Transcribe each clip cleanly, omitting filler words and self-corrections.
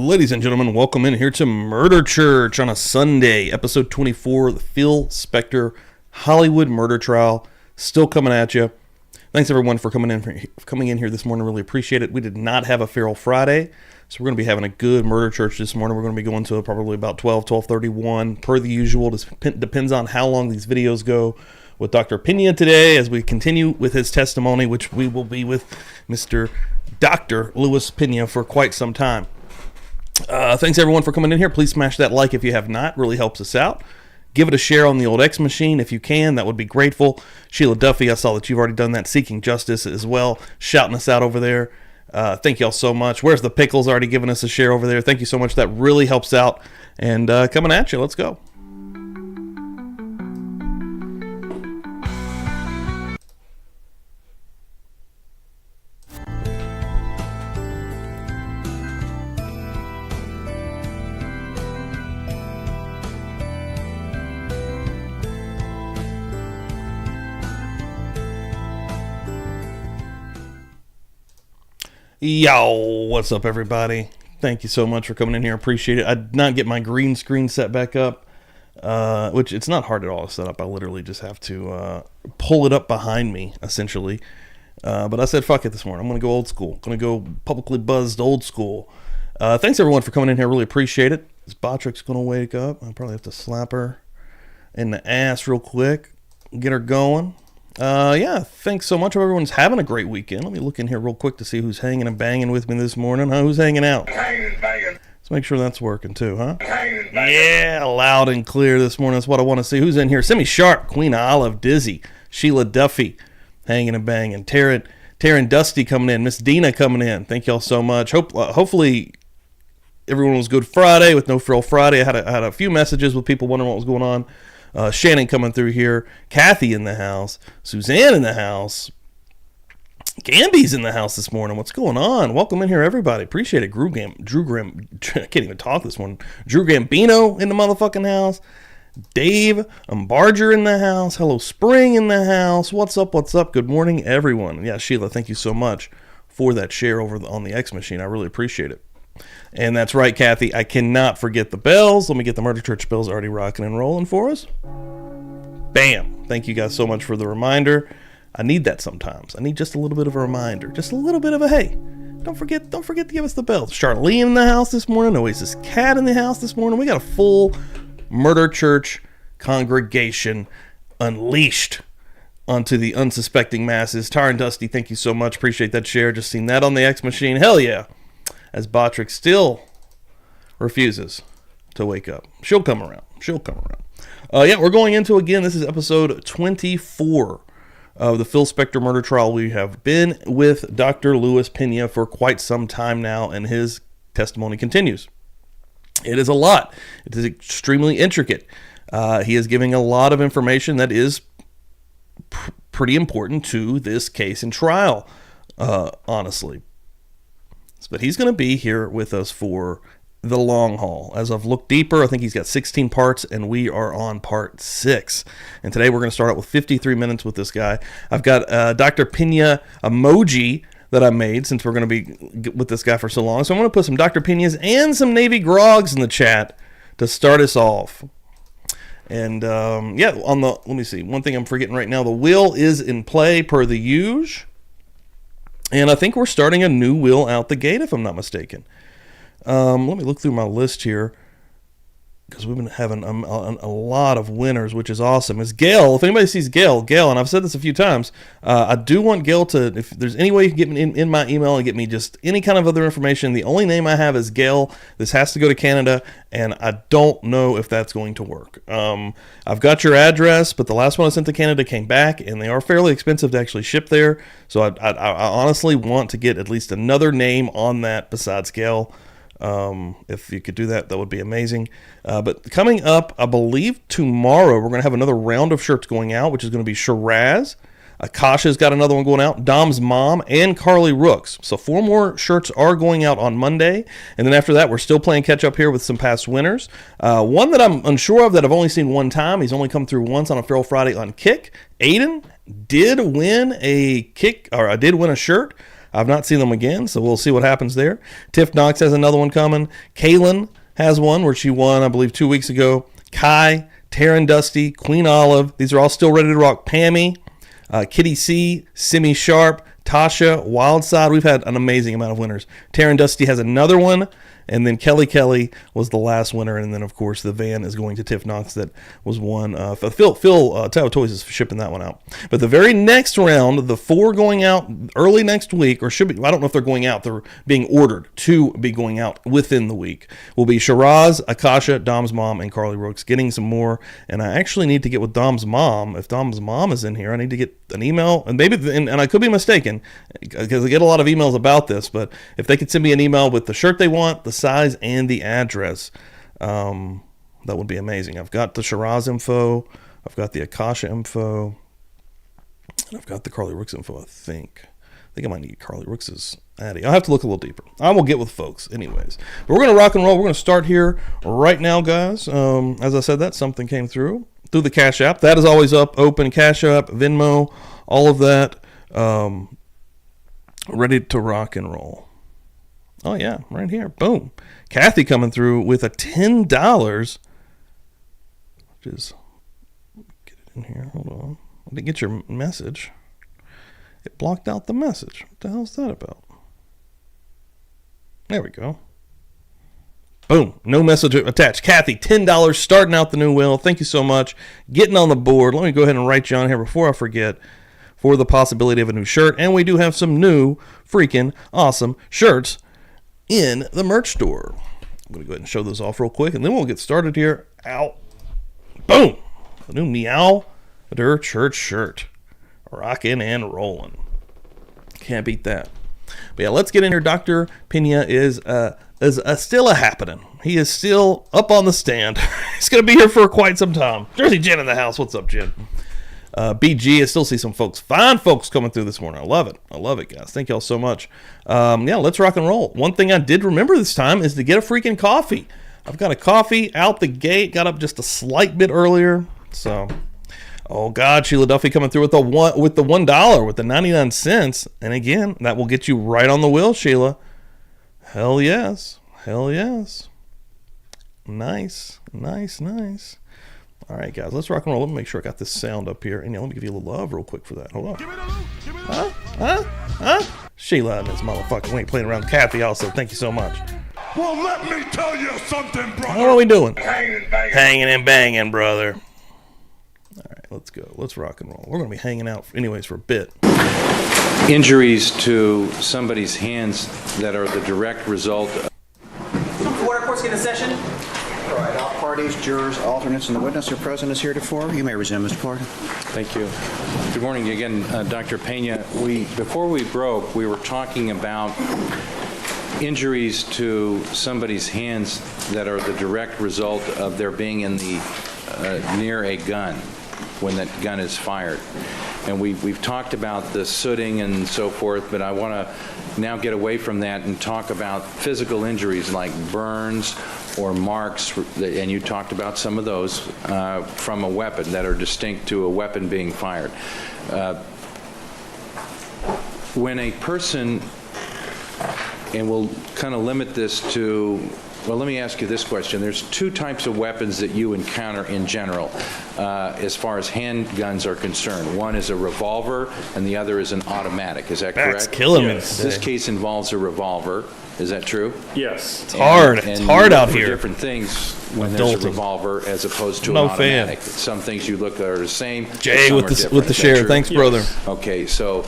Ladies and gentlemen, welcome in here to Murder Church on a Sunday, episode 24, the Phil Spector Hollywood murder trial, still coming at you. Thanks everyone for coming in here this morning. Really appreciate it. We did not have a Feral Friday, so we're going to be having a good Murder Church this morning. We're going to be going to probably about 12:31 per the usual. Depends on how long these videos go with Dr. Peña today as we continue with his testimony, which we will be with Mr. Dr. Louis Peña for quite some time. Thanks everyone for coming in here. Please smash that like if you have not. Really helps us out. Give it a share on the old X machine if you can. That would be grateful. Sheila Duffy, I saw that you've already done that. Seeking Justice as well, shouting us out over there. Thank y'all so much. Where's the Pickles already giving us a share over there? Thank you so much. That really helps out. And coming at you. Let's go. Yo, what's up everybody? Thank you so much for coming in here. Appreciate it. I did not get my green screen set back up, which it's not hard at all to set up. I literally just have to pull it up behind me, essentially. But I said, fuck it this morning. I'm going to go old school. I'm going to go publicly buzzed old school. Thanks everyone for coming in here. Really appreciate it. This Botrick's going to wake up. I'll probably have to slap her in the ass real quick. Get her going. Yeah, thanks so much. Everyone's having a great weekend. Let me look in here real quick to see who's hanging and banging with me this morning. Who's hanging out? Hanging and banging. Let's make sure that's working too, huh? Hanging and banging. Yeah, loud and clear this morning. That's what I want to see. Who's in here? Semi Sharp, Queen Olive, Dizzy, Sheila Duffy, hanging and banging. Taryn Dusty coming in. Miss Dina coming in. Thank y'all so much. Hopefully everyone was good Friday with no Frill Friday. I had a few messages with people wondering what was going on. Shannon coming through here, Kathy in the house, Suzanne in the house, Gamby's in the house this morning. What's going on? Welcome in here, everybody. Appreciate it. Drew I can't even talk this morning. Drew Gambino in the motherfucking house. Dave Barger in the house. Hello, Spring in the house. What's up? What's up? Good morning, everyone. Yeah, Sheila, thank you so much for that share over on the X machine. I really appreciate it. And that's right, Kathy. I cannot forget the bells. Let me get the Murder Church bells already rocking and rolling for us. Bam. Thank you guys so much for the reminder. I need that sometimes. I need just a little bit of a reminder. Just a little bit of a, hey, don't forget to give us the bells. Charlene in the house this morning. Oasis Cat in the house this morning. We got a full Murder Church congregation unleashed onto the unsuspecting masses. Tar and Dusty, thank you so much. Appreciate that share. Just seen that on the X machine. Hell yeah. As Botrick still refuses to wake up. She'll come around. Yeah, we're going into, again, this is episode 24 of the Phil Spector murder trial. We have been with Dr. Louis Peña for quite some time now, and his testimony continues. It is a lot. It is extremely intricate. He is giving a lot of information that is pretty important to this case and trial, honestly. But he's going to be here with us for the long haul. As I've looked deeper, I think he's got 16 parts, and we are on part 6. And today we're going to start out with 53 minutes with this guy. I've got Dr. Peña emoji that I made since we're going to be with this guy for so long. So I'm going to put some Dr. Peñas and some Navy Grogs in the chat to start us off. And yeah, let me see. One thing I'm forgetting right now, the will is in play per the usual. And I think we're starting a new will out the gate, if I'm not mistaken. Let me look through my list here, because we've been having a lot of winners, which is awesome. Is Gail, if anybody sees Gail, and I've said this a few times, I do want Gail to, if there's any way you can get me in my email and get me just any kind of other information, the only name I have is Gail. This has to go to Canada, and I don't know if that's going to work. I've got your address, but the last one I sent to Canada came back, and they are fairly expensive to actually ship there, so I honestly want to get at least another name on that besides Gail. If you could do that, that would be amazing. But coming up, I believe tomorrow, we're going to have another round of shirts going out, which is going to be Shiraz. Akasha's got another one going out, Dom's mom, and Carly Rooks. So 4 more shirts are going out on Monday. And then after that, we're still playing catch up here with some past winners. One that I'm unsure of that I've only seen one time. He's only come through once on a Feral Friday on Kick. Aiden did win a shirt. I've not seen them again, so we'll see what happens there. Tiff Knox has another one coming. Kaylin has one where she won, I believe, 2 weeks ago. Kai, Taryn Dusty, Queen Olive. These are all still ready to rock. Pammy, Kitty C, Simi Sharp, Tasha, Wildside. We've had an amazing amount of winners. Taryn Dusty has another one. And then Kelly was the last winner. And then, of course, the van is going to Tiff Knox that was won. Phil Tower Toys is shipping that one out. But the very next round, the 4 going out early next week, or should be, I don't know if they're going out. They're being ordered to be going out within the week, will be Shiraz, Akasha, Dom's mom, and Carly Rooks. Getting some more. And I actually need to get with Dom's mom. If Dom's mom is in here, I need to get an email. And maybe, and I could be mistaken, because I get a lot of emails about this. But if they could send me an email with the shirt they want, the size, and the address, that would be amazing. I've got the Shiraz info, I've got the Akasha info, and I've got the Carly Rooks info. I think I might need Carly Rooks's Addy. I'll have to look a little deeper. I will get with folks anyways. But we're going to rock and roll. We're going to start here right now, guys. As I said, that something came through the Cash App. That is always up, open. Cash App, Venmo, all of that, ready to rock and roll. Oh, yeah, right here. Boom. Kathy coming through with a $10, which is, get it in here. Hold on. I didn't get your message. It blocked out the message. What the hell is that about? There we go. Boom. No message attached. Kathy, $10 starting out the new wheel. Thank you so much. Getting on the board. Let me go ahead and write you on here before I forget, for the possibility of a new shirt. And we do have some new freaking awesome shirts in the merch store. I'm going to go ahead and show those off real quick, and then we'll get started here. Ow. Boom. The new Meow Der Church shirt. Rocking and rolling. Can't beat that. But yeah, let's get in here. Dr. Peña is still a happening. He is still up on the stand. He's going to be here for quite some time. Jersey Jen in the house. What's up, Jen? BG, I still see some folks, fine folks coming through this morning. I love it, guys. Thank y'all so much. Yeah, let's rock and roll. One thing I did remember this time is to get a freaking coffee. I've got a coffee out the gate. Got up just a slight bit earlier. So, oh God, Sheila Duffy coming through with the $1, with the 99 cents. And again, that will get you right on the wheel, Sheila. Hell yes. Nice. All right, guys, let's rock and roll. Let me make sure I got this sound up here. And yeah, let me give you a little love real quick for that. Hold on. Huh? Sheila and this motherfucker. We ain't playing around. Kathy also, thank you so much. Well, let me tell you something, brother. What are we doing? Hanging and banging, brother. All right, let's go. Let's rock and roll. We're going to be hanging out anyways for a bit. Injuries to somebody's hands that are the direct result of... Order, court's in session. All right, all parties, jurors, alternates, and the witness are present as heretofore. You may resume, Mr. Carter. Thank you. Good morning again, Dr. Peña. Before we broke, we were talking about injuries to somebody's hands that are the direct result of their being in the near a gun when that gun is fired. And we've talked about the sooting and so forth, but I want to now get away from that and talk about physical injuries like burns or marks, and you talked about some of those from a weapon that are distinct to a weapon being fired. When a person, and we'll kind of limit this to, well, let me ask you this question. There's two types of weapons that you encounter in general as far as handguns are concerned. One is a revolver, and the other is an automatic. Is that correct? That's killing me. This case involves a revolver. Is that true? Yes. It's hard. It's hard out here. Different things when there's a revolver as opposed to an automatic. Some things you look at are the same. Jay with the share. Thanks, brother. Okay, so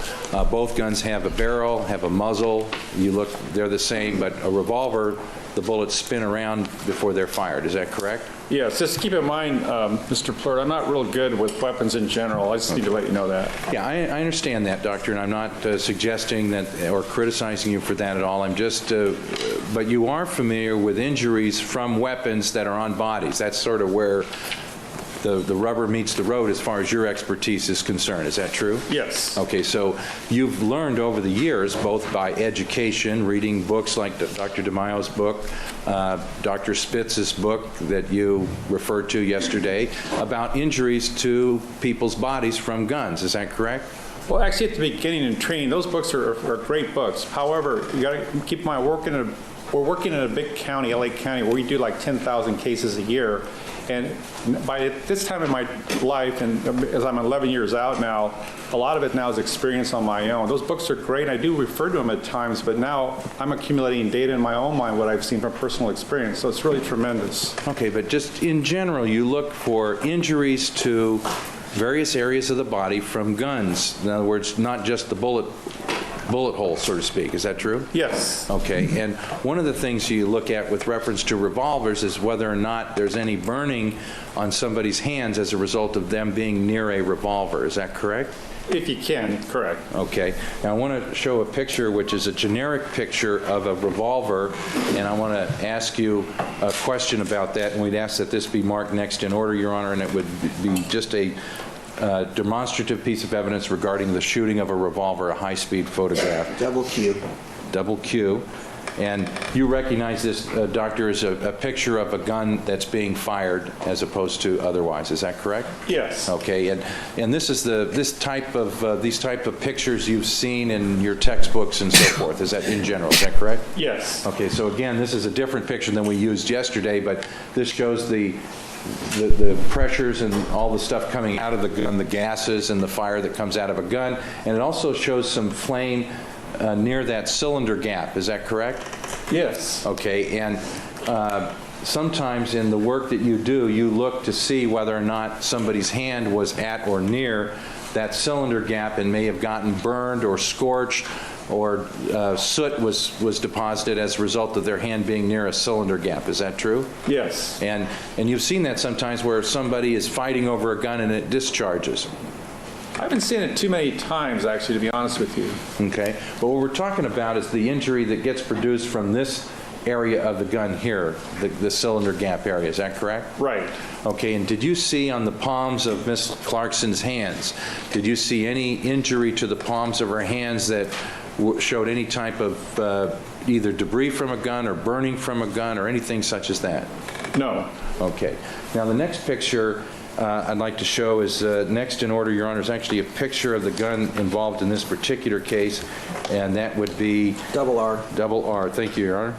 both guns have a barrel, have a muzzle. You look, they're the same, but a revolver, the bullets spin around before they're fired. Is that correct? Yes, just keep in mind, Mr. Plurt, I'm not real good with weapons in general. I just need to let you know that. Yeah, I understand that, Doctor, and I'm not suggesting that or criticizing you for that at all. I'm just, but you are familiar with injuries from weapons that are on bodies. That's sort of where the rubber meets the road as far as your expertise is concerned. Is that true? Yes. Okay, so you've learned over the years, both by education, reading books like Dr. DeMaio's book, Dr. Spitz's book that you referred to yesterday, about injuries to people's bodies from guns. Is that correct? Well, actually, at the beginning in training, those books are great books. However, you got to keep in mind, we're working in a big county, LA County, where we do like 10,000 cases a year. And by this time in my life, and as I'm 11 years out now, a lot of it now is experience on my own. Those books are great. I do refer to them at times, but now I'm accumulating data in my own mind, what I've seen from personal experience. So it's really tremendous. Okay, but just in general, you look for injuries to various areas of the body from guns. In other words, not just the bullet hole, so to speak. Is that true? Yes. Okay, and one of the things you look at with reference to revolvers is whether or not there's any burning on somebody's hands as a result of them being near a revolver. Is that correct? If you can, correct. Okay. Now I want to show a picture which is a generic picture of a revolver, and I want to ask you a question about that, and we'd ask that this be marked next in order, Your Honor, and it would be just a demonstrative piece of evidence regarding the shooting of a revolver, a high-speed photograph. Double Q. Double Q. And you recognize this, Doctor, as a picture of a gun that's being fired as opposed to otherwise. Is that correct? Yes. Okay. And this is these type of pictures you've seen in your textbooks and so forth. Is that in general? Is that correct? Yes. Okay. So again, this is a different picture than we used yesterday, but this shows the pressures and all the stuff coming out of the gun, the gases and the fire that comes out of a gun, and it also shows some flame near that cylinder gap. Is that correct? Yes. Okay, and sometimes in the work that you do, you look to see whether or not somebody's hand was at or near that cylinder gap and may have gotten burned or scorched, or soot was deposited as a result of their hand being near a cylinder gap. Is that true? Yes. And you've seen that sometimes where somebody is fighting over a gun and it discharges. I haven't seen it too many times, actually, to be honest with you. Okay. But what we're talking about is the injury that gets produced from this area of the gun here, the cylinder gap area. Is that correct? Right. Okay. And did you see on the palms of Miss Clarkson's hands, did you see any injury to the palms of her hands that showed any type of either debris from a gun or burning from a gun or anything such as that? No. Okay. Now the next picture I'd like to show is next in order, Your Honor, is actually a picture of the gun involved in this particular case, and that would be Double R. Double R. Thank you, Your Honor.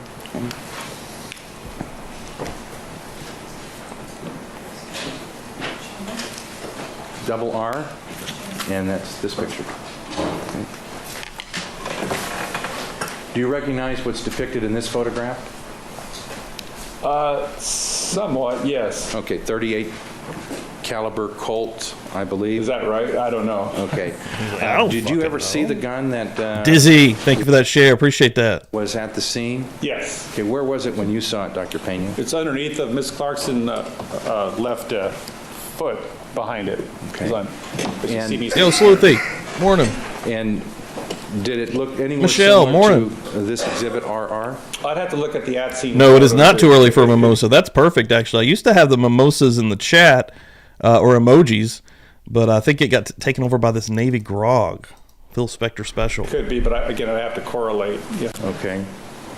Double R, and that's this picture. Okay. Do you recognize what's depicted in this photograph? Somewhat, yes. Okay, 38 caliber Colt, I believe. Is that right? I don't know. Okay. I don't Did you fucking ever see know. the gun that Dizzy, thank you for that share. Appreciate that. was at the scene? Yes. Okay, where was it when you saw it, Dr. Peña? It's underneath of Miss Clarkson left foot behind it. Okay. It's on- as you And- see me- Yo, Sleuthy. Morning. And did it look anywhere Michelle, similar morning. to this exhibit RR? I'd have to look at the at scene. No, it is not too early for a mimosa. That's perfect, actually. I used to have the mimosas in the chat, or emojis, but I think it got taken over by this Navy grog. Phil Spector special. Could be, but again, I'd have to correlate. Yeah. Okay.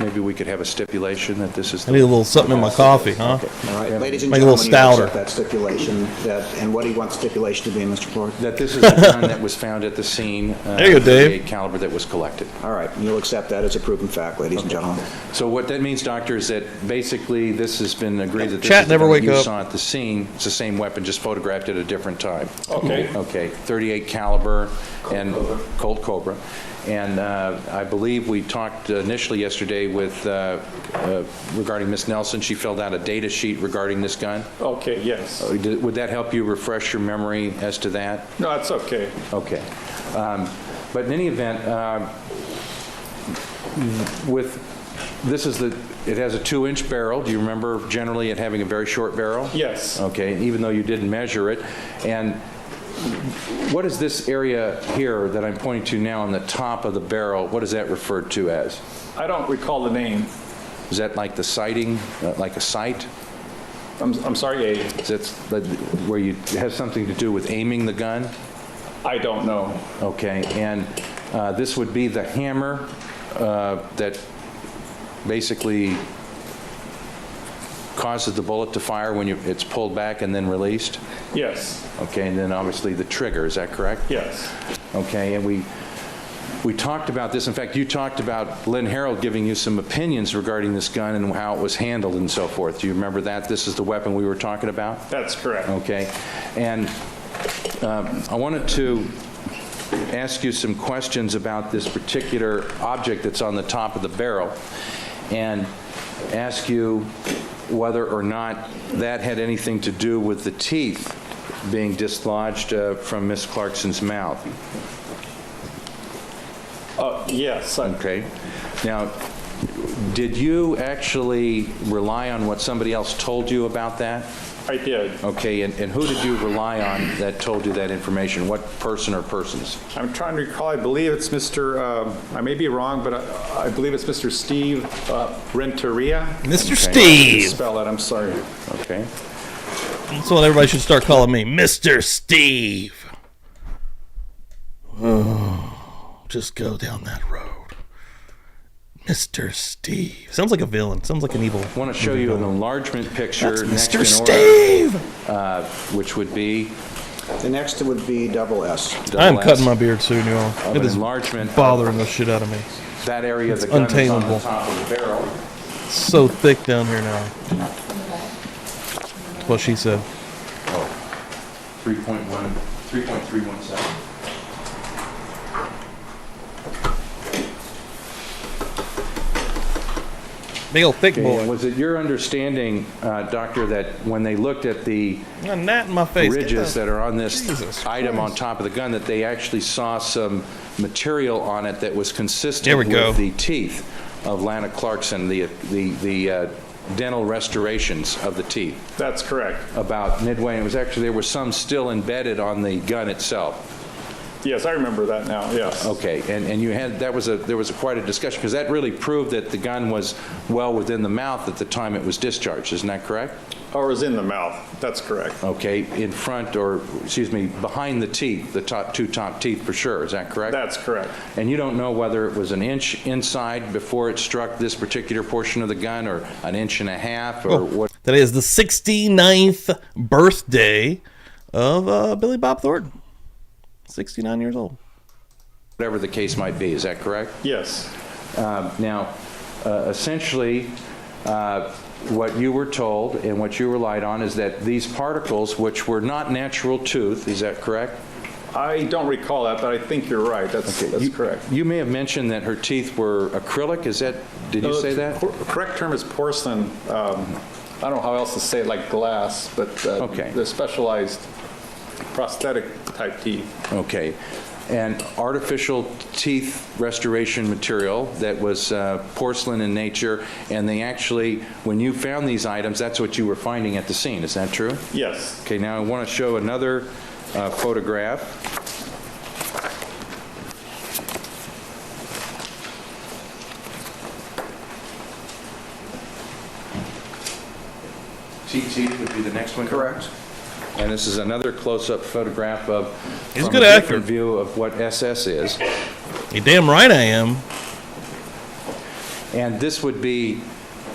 Maybe we could have a stipulation that this is I need a little something in my coffee, huh? All right, ladies and Make it a little gentlemen, you stouter. accept that stipulation. And what do you want the stipulation to be, Mr. Floyd? that this is the gun that was found at the scene. There you go, Dave. 38 caliber that was collected. All right, you'll accept that as a proven fact, ladies and gentlemen. So what that means, Doctor, is that basically this has been agreed that this Chat is the never gun wake you up. saw at the scene. It's the same weapon, just photographed at a different time. Okay. Okay, 38 caliber and Colt Cobra. And I believe we talked initially yesterday with regarding Miss Nelson. She filled out a data sheet regarding this gun. Okay, yes. Would that help you refresh your memory as to that? No, that's okay. Okay. But in any event, it has a 2-inch barrel. Do you remember generally it having a very short barrel? Yes. Okay, even though you didn't measure it. And what is this area here that I'm pointing to now on the top of the barrel, what is that referred to as? I don't recall the name. Is that like the sighting, like a sight? I'm sorry, Is that where it has something to do with aiming the gun? I don't know. Okay, and this would be the hammer that basically causes the bullet to fire when it's pulled back and then released? Yes. Okay, and then obviously the trigger, is that correct? Yes. Okay, and we talked about this. In fact, you talked about Lynn Harold giving you some opinions regarding this gun and how it was handled and so forth. Do you remember that? This is the weapon we were talking about? That's correct. Okay. And I wanted to ask you some questions about this particular object that's on the top of the barrel and ask you whether or not that had anything to do with the teeth being dislodged from Miss Clarkson's mouth. Yes. Okay. Now, did you actually rely on what somebody else told you about that? I did. Okay, and who did you rely on that told you that information? What person or persons? I'm trying to recall. I believe it's Mr. I may be wrong, but I believe it's Mr. Steve Renteria. Mr. Steve. Spell that. I'm sorry. Okay. That's what everybody should start calling me, Mr. Steve. Oh, just go down that road. Mr. Steve. Sounds like a villain. Sounds like an evil. I want to show you an enlargement picture. That's next Mr. in order, Steve. which would be The next would be double S. I am double S cutting my beard soon, y'all. of It an is enlargement bothering the shit out of me. of that area of the It's gun that's on untamable. the top of the barrel. It's so thick down here now. That's what she said. 3.317. Big old thick Okay, boy. and was it your understanding, Doctor, that when they looked at the Got a gnat in my face. ridges that are on this Jesus item on Christ. top of the gun, that they actually saw some material on it that was consistent There we with go. the teeth of Lana Clarkson, the dental restorations of the teeth, That's correct. about midway? And it was actually, there were some still embedded on the gun itself. Yes, I remember that now. Yes. Okay, and you had, there was quite a discussion, because that really proved that the gun was well within the mouth at the time it was discharged, isn't that correct? Or was in the mouth. That's correct. Okay, in front, or, excuse me, behind the teeth, the two top teeth for sure, is that correct? That's correct. And you don't know whether it was an inch inside before it struck this particular portion of the gun, or an inch and a half, or what? That is the 69th birthday of Billy Bob Thornton. 69 years old. Whatever the case might be, is that correct? Yes. Now, essentially, what you were told and what you relied on is that these particles, which were not natural tooth, is that correct? I don't recall that, but I think you're right. That's correct. You may have mentioned that her teeth were acrylic. Is that? Did you No, say that? The correct term is porcelain. I don't know how else to say it, like glass, but Okay. the specialized prosthetic type teeth. Okay. And artificial teeth restoration material that was porcelain in nature, and they actually, when you found these items, that's what you were finding at the scene. Is that true? Yes. Okay, now I want to show another photograph. Teeth would be the next one. Correct. And this is another close-up photograph of He's a from good a actor. different view of what SS is. You damn right I am. And this would be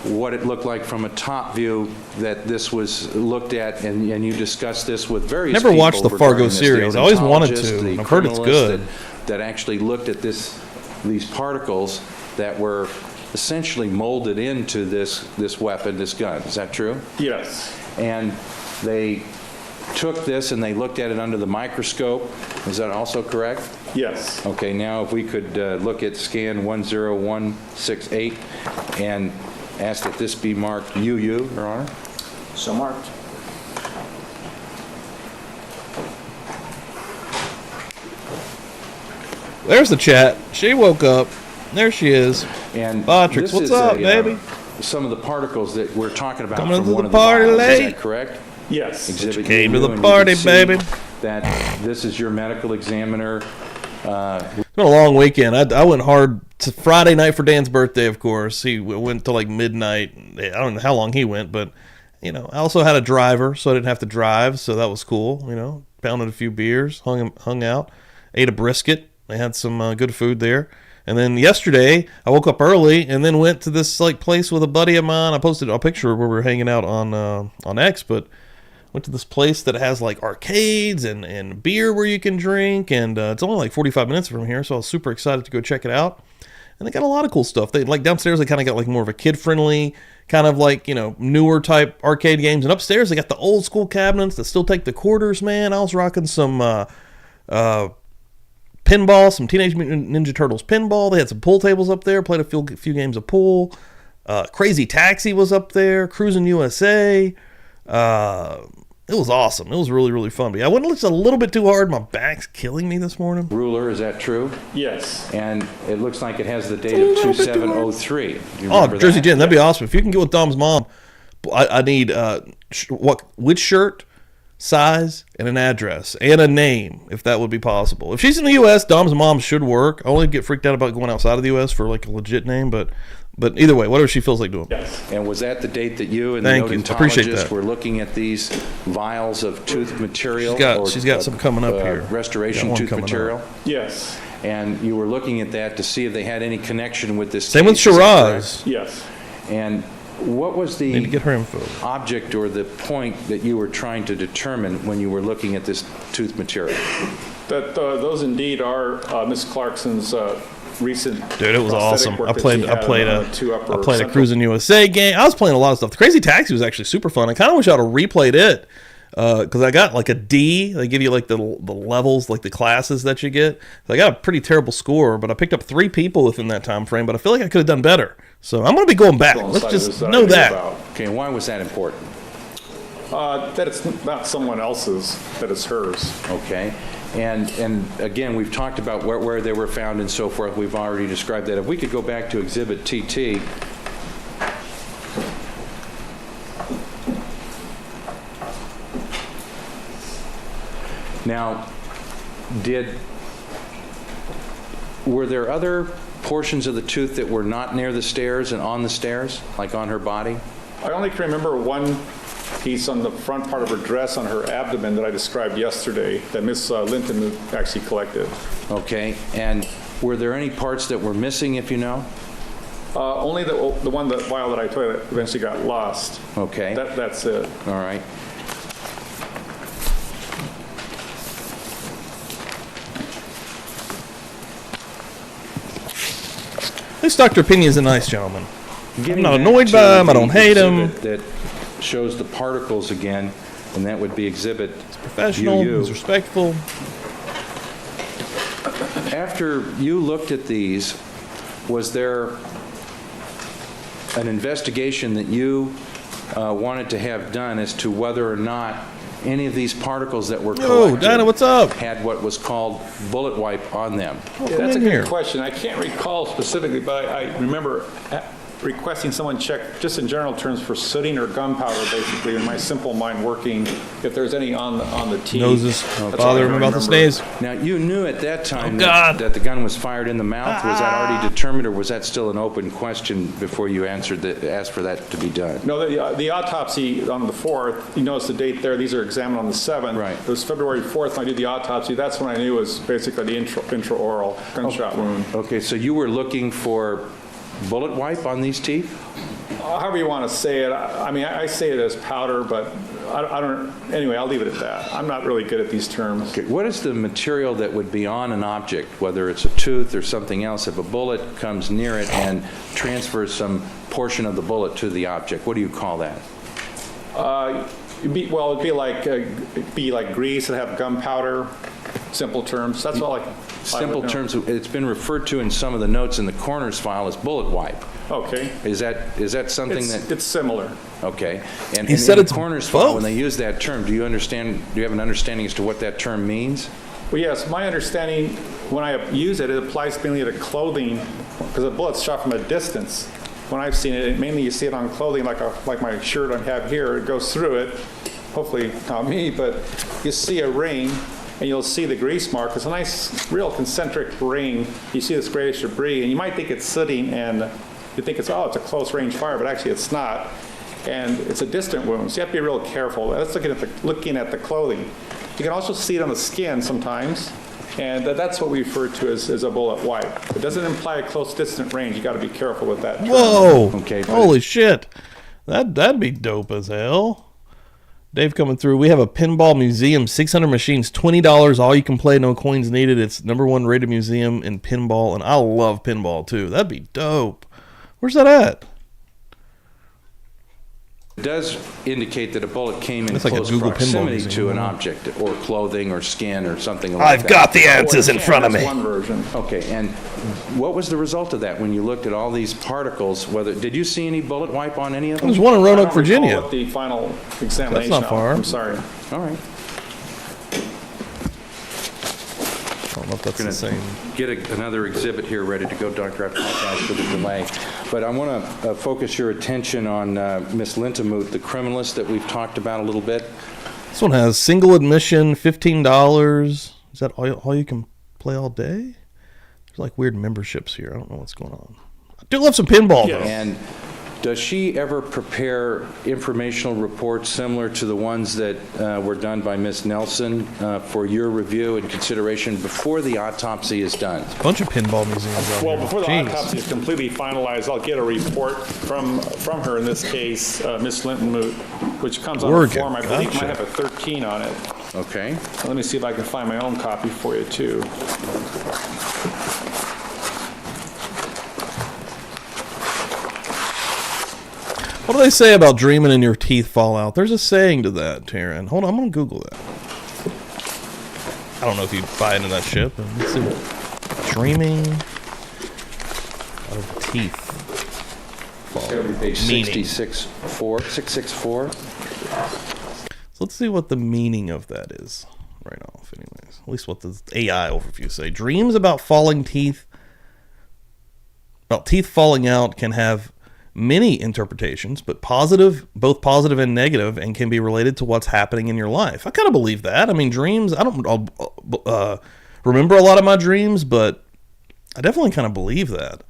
what it looked like from a top view that this was looked at, and you discussed this with various Never people watched the regarding Fargo this, the series. I always wanted odontologist, to. the I've heard it's criminalist good. That actually looked at these particles that were essentially molded into this weapon, this gun. Is that true? Yes. And they took this and they looked at it under the microscope. Is that also correct? Yes. Okay, now if we could look at scan 10168 and ask that this be marked UU, Your Honor. So marked. There's the chat. She woke up. There she is. And Botrix, this what's is up, a, baby? Some of the particles that we're talking about Coming from to one the of the party vials, late. is that correct? Yes. Exhibit came to UU, the and you party, can see baby. That this is your medical examiner. It's been a long weekend. I went hard to Friday night for Dan's birthday, of course. He went till like midnight. I don't know how long he went, but, you know, I also had a driver, so I didn't have to drive, so that was cool, you know. Pounded a few beers, hung out, ate a brisket. They had some good food there. And then yesterday, I woke up early and then went to this like place with a buddy of mine. I posted a picture where we were hanging out on X, but Went to this place that has like arcades and beer where you can drink, and it's only like 45 minutes from here, so I was super excited to go check it out. And they got a lot of cool stuff. They like downstairs, they kind of got like more of a kid-friendly, kind of like, you know, newer type arcade games. And upstairs, they got the old school cabinets that still take the quarters, man. I was rocking some pinball, some Teenage Mutant Ninja Turtles pinball. They had some pool tables up there, played a few games of pool. Crazy Taxi was up there, Cruising USA. It was awesome. It was really, really fun. But yeah, I went just a little bit too hard. My back's killing me this morning. Ruler, is that true? Yes. And it looks like it has the date of 2703. Jersey Gin, that'd be awesome. If you can get with Dom's mom, I need which shirt, size, and an address, and a name, if that would be possible. If she's in the U.S., Dom's mom should work. I only get freaked out about going outside of the U.S. for like a legit name, but either way, whatever she feels like doing. Yes. And was that the date that you and the odontologist were looking at these vials of tooth material? She's got some coming up here. Restoration tooth material? Yes. And you were looking at that to see if they had any connection with this Same with Shiraz. Yes. And what was the Need to get her info. object or the point that you were trying to determine when you were looking at this tooth material? That those indeed are Miss Clarkson's recent. Dude, it was awesome. I played a Cruising Cruising USA game. I was playing a lot of stuff. The Crazy Taxi was actually super fun. I kind of wish I would have replayed it because I got like a D. They give you like the levels, like the classes that you get. So I got a pretty terrible score, but I picked up 3 people within that time frame. But I feel like I could have done better. So I'm going to be going back. Let's just know that. Okay, and why was that important? That it's not someone else's, that it's hers. Okay. And again, we've talked about where they were found and so forth. We've already described that. If we could go back to Exhibit TT. Now, were there other portions of the tooth that were not near the stairs and on the stairs, like on her body? I only can remember one piece on the front part of her dress on her abdomen that I described yesterday that Miss Linton actually collected. Okay, and were there any parts that were missing, if you know? Only the one vial that I took that eventually got lost. Okay. That's it. All right. This Dr. Peña is a nice gentleman. Getting I'm not back annoyed to by him. I don't the hate him. exhibit that shows the particles again, and that would be exhibit Professional. UU. He's respectful. After you looked at these, was there an investigation that you wanted to have done as to whether or not any of these particles that were collected Dinah, what's up? had what was called bullet wipe on them? Yeah, that's a good question. I can't recall specifically, but I remember requesting someone check, just in general terms, for sooting or gunpowder, basically, in my simple mind working, if there's any on the teeth. Noses. That's Bother all I him about the remember. sneeze. Now, you knew at that time God. that the gun was fired in the mouth. Was that already determined, or was that still an open question before you asked for that to be done? No, the autopsy on the 4th, you notice the date there, these are examined on the 7th. Right. It was February 4th when I did the autopsy. That's when I knew it was basically the intraoral gunshot wound. Okay, so you were looking for bullet wipe on these teeth? However you want to say it. I mean, I say it as powder, but I don't, anyway, I'll leave it at that. I'm not really good at these terms. Okay, what is the material that would be on an object, whether it's a tooth or something else, if a bullet comes near it and transfers some portion of the bullet to the object? What do you call that? It'd be like grease that have gunpowder. Simple terms. That's all I can. Simple terms. It's been referred to in some of the notes in the coroner's file as bullet wipe. Okay. Is that something It's similar. Okay. And He said in it's the coroner's both. file, when they use that term, do you have an understanding as to what that term means? Well, yes, my understanding, when I use it, it applies mainly to clothing, because a bullet's shot from a distance. When I've seen it, mainly you see it on clothing, like my shirt I have here. It goes through it. Hopefully not me, but you see a ring, and you'll see the grease mark. It's a nice, real concentric ring. You see this grayish debris, and you might think it's sooting, and you think it's a close range fire, but actually it's not. And it's a distant wound, so you have to be real careful. That's looking at the clothing. You can also see it on the skin sometimes, and that's what we refer to as a bullet wipe. It doesn't imply a close distant range. You got to be careful with that term. Whoa. Okay, but- Holy shit. That'd be dope as hell. Dave coming through. We have a pinball museum, 600 machines, $20. All you can play, no coins needed. It's #1 rated museum in pinball, and I love pinball too. That'd be dope. Where's that at? It does indicate that a bullet came in That's like a close Google pinball proximity museum. to an object, or clothing, or skin, or something like I've that. got the answers in front of That's me. one version. Okay, and what was the result of that when you looked at all these particles? Did you see any bullet wipe on any of them? There's one in I don't Roanoke, recall Virginia. what the final examination. That's not far. I'm sorry. All right. I don't know if that's Going the same. to get another exhibit here ready to go, Doctor. I apologize for the delay. But I want to focus your attention on Miss Lintamuth, the criminalist that we've talked about a little bit. This one has single admission, $15. Is that all you can play all day? There's like weird memberships here. I don't know what's going on. I do love some pinball, though. And does she ever prepare informational reports similar to the ones that were done by Ms. Nelson for your review and consideration before the autopsy is done? A bunch of pinball museums out Well, here. before the Jeez. autopsy is completely finalized, I'll get a report from her, in this case, Ms. Lintonmoot, which comes on the Oregon, form. I believe gotcha. might have a 13 on it. Okay. Let me see if I can find my own copy for you, too. What do they say about dreaming and your teeth fall out? There's a saying to that, Taryn. Hold on, I'm going to Google that. I don't know if you buy into that shit, but let's see. Dreaming of teeth fall out. Page Meaning. 664. So let's see what the meaning of that is right off, anyways. At least what the AI overview say. Dreams about teeth falling out can have many interpretations, but both positive and negative, and can be related to what's happening in your life. I kind of believe that. I mean, dreams, I don't remember a lot of my dreams, but I definitely kind of believe that.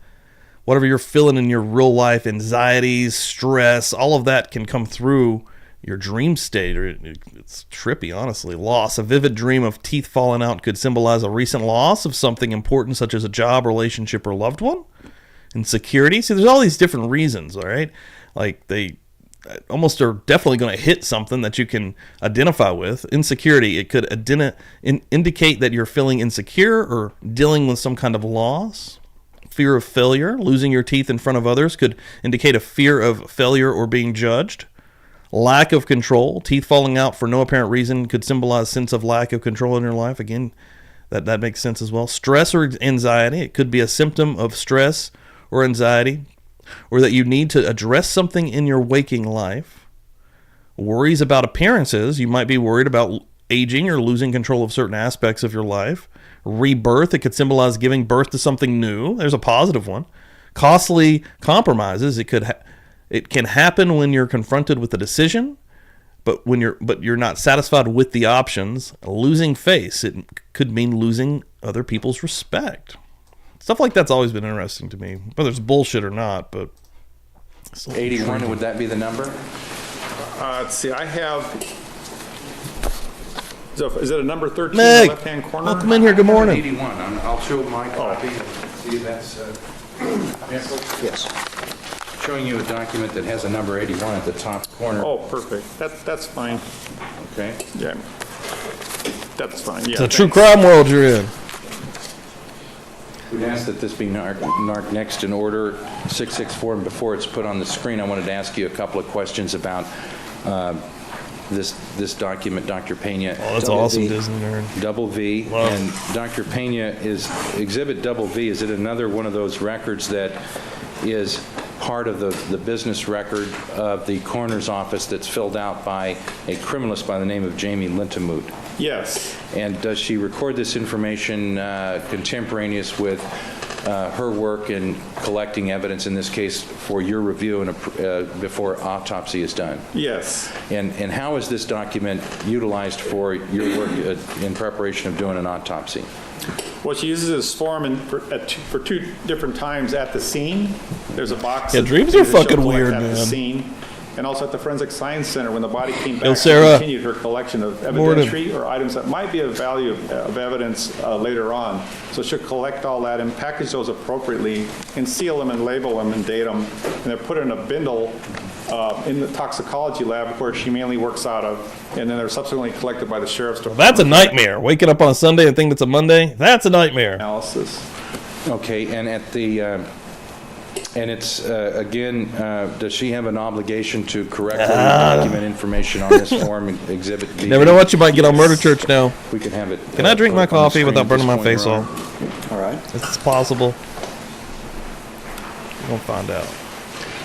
Whatever you're feeling in your real life, anxieties, stress, all of that can come through your dream state. It's trippy, honestly. Loss. A vivid dream of teeth falling out could symbolize a recent loss of something important, such as a job, relationship, or loved one. Insecurity. See, there's all these different reasons, all right? Like, they almost are definitely going to hit something that you can identify with. Insecurity. It could indicate that you're feeling insecure or dealing with some kind of loss. Fear of failure. Losing your teeth in front of others could indicate a fear of failure or being judged. Lack of control. Teeth falling out for no apparent reason could symbolize a sense of lack of control in your life. Again, that makes sense as well. Stress or anxiety. It could be a symptom of stress or anxiety, or that you need to address something in your waking life. Worries about appearances. You might be worried about aging or losing control of certain aspects of your life. Rebirth. It could symbolize giving birth to something new. There's a positive one. Costly compromises. It can happen when you're confronted with a decision, but you're not satisfied with the options. Losing face. It could mean losing other people's respect. Stuff like that's always been interesting to me, whether it's bullshit or not. But 81, would that be the number? Let's see, I have, is it a number 13 in Meg, the left-hand corner? welcome in here. Good morning. 81. I'll show my copy. See, that's Yes. showing you a document that has a number 81 at the top corner. Oh, perfect. That's fine. Okay. Yeah. That's fine, yeah. It's a true crime world you're in. We'd ask that this be marked next in order, 664, and before it's put on the screen, I wanted to ask you a couple of questions about this document, Dr. Peña. Oh, that's awesome, Disney nerd. Double V. Wow. And Dr. Peña, is Exhibit Double V, is it another one of those records that is part of the business record of the coroner's office that's filled out by a criminalist by the name of Jamie Lintamuth? Yes. And does she record this information contemporaneous with her work in collecting evidence, in this case, for your review and before autopsy is done? Yes. And how is this document utilized for your work in preparation of doing an autopsy? Well, she uses this form for two different times at the scene. There's a box. Yeah, that dreams are she'll fucking collect weird, at the man. scene. And also at the Forensic Science Center, when the body came Yo, back, she Sarah. continued her collection of Morning. evidentiary or items that might be of value of evidence later on. So she'll collect all that and package those appropriately and seal them and label them and date them. And they're put in a bindle in the toxicology lab where she mainly works out of, and then they're subsequently collected by the sheriff's department. That's a nightmare. Waking up on a Sunday and thinking it's a Monday, that's a nightmare. Analysis. Okay, and at the, and it's, again, does she have an obligation to correctly document information on this form, exhibit B? Never know what you might get on Murder Church now. We can have it. Can I drink my on the coffee screen without at this burning my point, face Your Honor. off? All right. It's possible. We'll find out.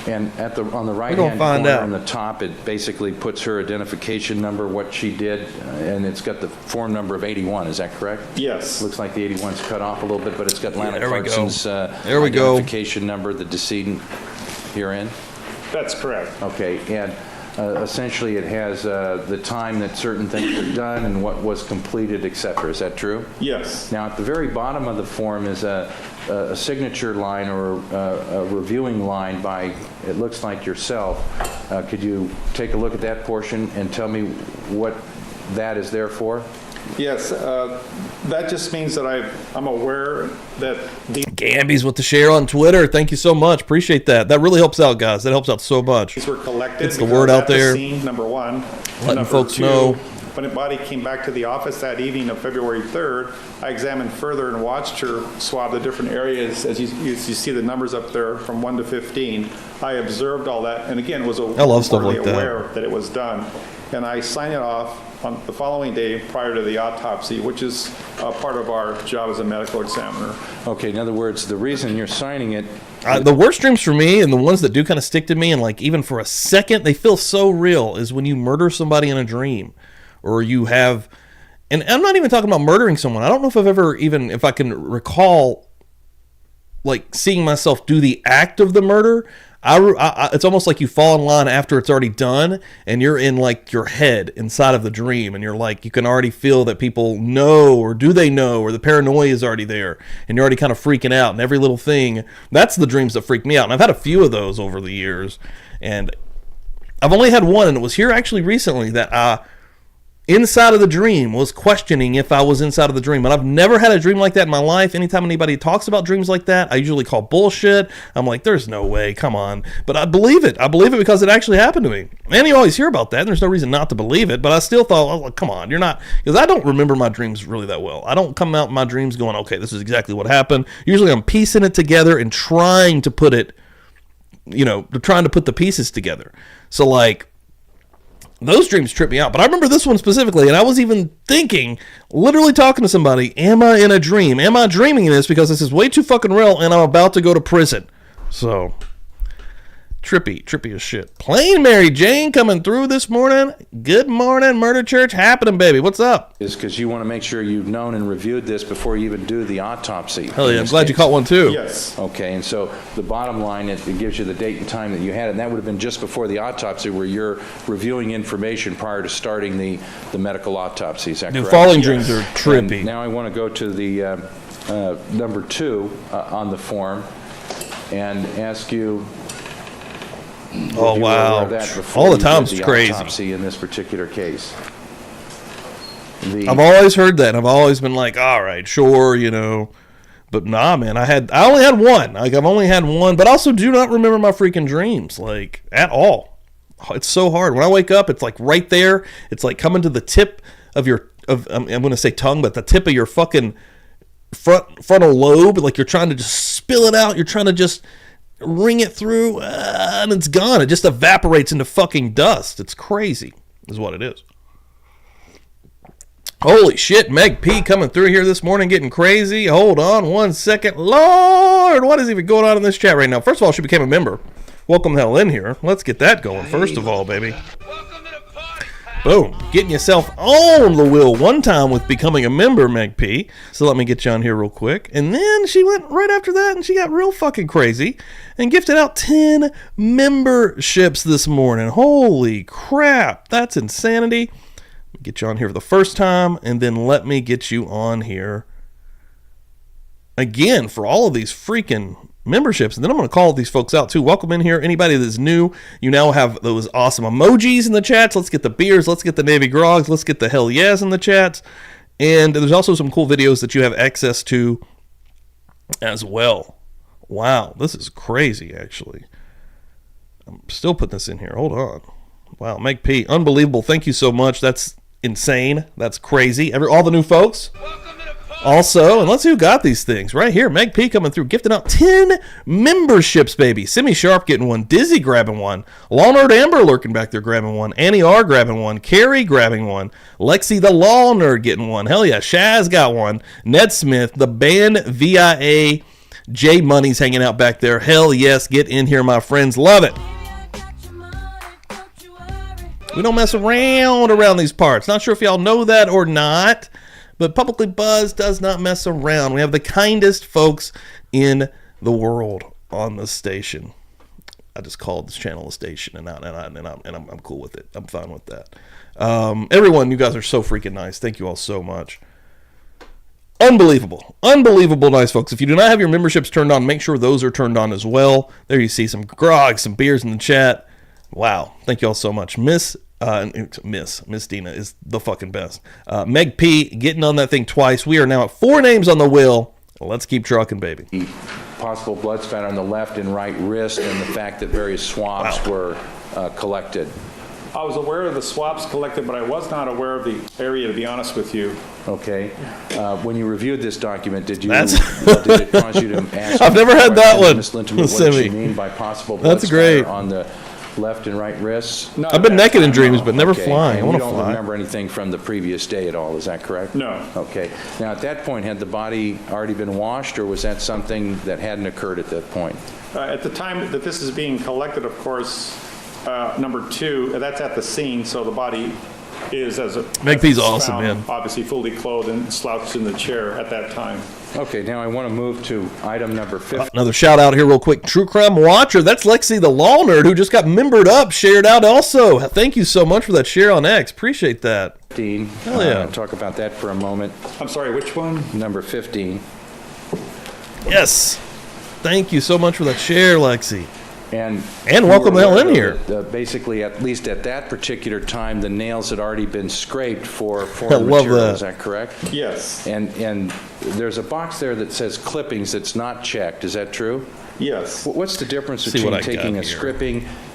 And at the, on the gonna right-hand find corner out. on the top, it basically puts her identification number, what she did, and it's got the form number of 81, is that correct? Yes. Looks like the 81's cut off a little bit, but it's got Lana there we go. Clarkson's There we go. identification number, the decedent herein. That's correct. Okay, and essentially it has the time that certain things were done and what was completed, et cetera. Is that true? Yes. Now, at the very bottom of the form is a signature line or a reviewing line by, it looks like yourself. Could you take a look at that portion and tell me what that is there for? Yes, that just means that I'm aware that Gambies with the share on Twitter. Thank you so much. Appreciate that. That really helps out, guys. That helps out so much. these were collected. Gets the because word out at the there. scene, number one. Letting Number folks two, know. When the body came back to the office that evening of February 3rd, I examined further and watched her swab the different areas. As you see the numbers up there from 1 to 15, I observed all that, and again, was love stuff like that. aware that it was done. And I signed it off on the following day prior to the autopsy, which is part of our job as a medical examiner. Okay, in other words, the reason you're signing it, The worst dreams for me, and the ones that do kind of stick to me, and like even for a second, they feel so real, is when you murder somebody in a dream. Or you have, and I'm not even talking about murdering someone. I don't know if I've ever even, if I can recall, like seeing myself do the act of the murder. It's almost like you fall in line after it's already done, and you're in like your head inside of the dream, and you're like, you can already feel that people know, or do they know, or the paranoia is already there, and you're already kind of freaking out, and every little thing. That's the dreams that freak me out, and I've had a few of those over the years, and I've only had one, and it was here actually recently that inside of the dream was questioning if I was inside of the dream. And I've never had a dream like that in my life. Anytime anybody talks about dreams like that, I usually call bullshit. I'm like, there's no way, come on. But I believe it. I believe it because it actually happened to me. And you always hear about that, and there's no reason not to believe it. But I still thought, oh, come on, you're not, because I don't remember my dreams really that well. I don't come out in my dreams going, okay, this is exactly what happened. Usually I'm piecing it together and trying to put it, trying to put the pieces together. So like, those dreams trip me out. But I remember this one specifically, and I was even thinking, literally talking to somebody, am I in a dream? Am I dreaming this? Because this is way too fucking real, and I'm about to go to prison. So, trippy as shit. Plain Mary Jane coming through this morning. Good morning, Murder Church. Happening, baby. What's up? is because you want to make sure you've known and reviewed this before you even do the autopsy. Hell yeah, in I'm this glad you case. caught one too. Yes. Okay, and so the bottom line, it gives you the date and time that you had, and that would have been just before the autopsy where you're reviewing information prior to starting the medical autopsy. Is that Dude, correct? falling dreams are And trippy. now I want to go to the number 2 on the form and ask you. Oh, if you were aware wow. of that before All the you did time's the crazy. autopsy in this particular case. I've always heard that, and I've always been like, all right, sure, But nah, man, I only had one. Like, I've only had one, but I also do not remember my freaking dreams, like, at all. It's so hard. When I wake up, it's like right there. It's like coming to the tip of I'm going to say tongue, but the tip of your fucking frontal lobe. Like you're trying to just spill it out. You're trying to just wring it through, and it's gone. It just evaporates into fucking dust. It's crazy, is what it is. Holy shit, Meg P coming through here this morning getting crazy. Hold on 1 second. Lord, what is even going on in this chat right now? First of all, she became a member. Welcome the hell in here. Let's get that going first of all, baby. Boom. Getting yourself on the wheel one time with becoming a member, Meg P. So let me get you on here real quick. And then she went right after that and she got real fucking crazy and gifted out 10 memberships this morning. Holy crap. That's insanity. Get you on here for the first time, and then let me get you on here again for all of these freaking memberships. And then I'm going to call these folks out too. Welcome in here. Anybody that's new, you now have those awesome emojis in the chats. Let's get the beers. Let's get the Navy Grogs. Let's get the hell yes in the chats. And there's also some cool videos that you have access to as well. Wow, this is crazy, actually. I'm still putting this in here. Hold on. Wow, Meg P, unbelievable. Thank you so much. That's insane. That's crazy. All the new folks. Also, and let's see who got these things. Right here, Meg P coming through, gifting out 10 memberships, baby. Simi Sharp getting one. Dizzy grabbing one. Law Nerd Amber lurking back there grabbing one. Annie R grabbing one. Carrie grabbing one. Lexi the Law Nerd getting one. Hell yeah, Shaz got one. Ned Smith, the band VIA, J Money's hanging out back there. Hell yes, get in here, my friends. Love it. We don't mess around these parts. Not sure if y'all know that or not, but Publicly Buzzed does not mess around. We have the kindest folks in the world on the station. I just called this channel a station, and I'm cool with it. I'm fine with that. Everyone, you guys are so freaking nice. Thank you all so much. Unbelievable nice folks. If you do not have your memberships turned on, make sure those are turned on as well. There you see some grog, some beers in the chat. Wow, thank you all so much. Miss Dina is the fucking best. Meg P getting on that thing twice. We are now at 4 names on the wheel. Let's keep trucking, baby. Possible blood spatter on the left and right wrist, and the fact that various swabs were collected. I was aware of the swabs collected, but I was not aware of the area, to be honest with you. Okay. When you reviewed this document, did it cause you to ask? I've never had that one. Ms. Linton, what did she mean by possible blood That's great. spatter on the left and right wrists? Not I've been naked in dreams, no. but never Okay. flying. I And want you to don't fly. remember anything from the previous day at all, is that correct? No. Okay. Now, at that point, had the body already been washed, or was that something that hadn't occurred at that point? At the time that this is being collected, of course, number 2, that's at the scene, so the body is as a Meg P's awesome, found, man. obviously fully clothed and slouched in the chair at that time. Okay, now I want to move to item number 15. Another shout out here real quick. True Crime Watcher. That's Lexi the Law Nerd who just got membered up, shared out also. Thank you so much for that share on X. Appreciate that. Hell yeah. Talk about that for a moment. I'm sorry, which one? Number 15. Yes. Thank you so much for that share, Lexi. And welcome the hell in here. Basically, at least at that particular time, the nails had already been scraped for I foreign love material. that. Is that correct? Yes. And there's a box there that says clippings that's not checked. Is that true? Yes. What's the difference See what between I got taking here.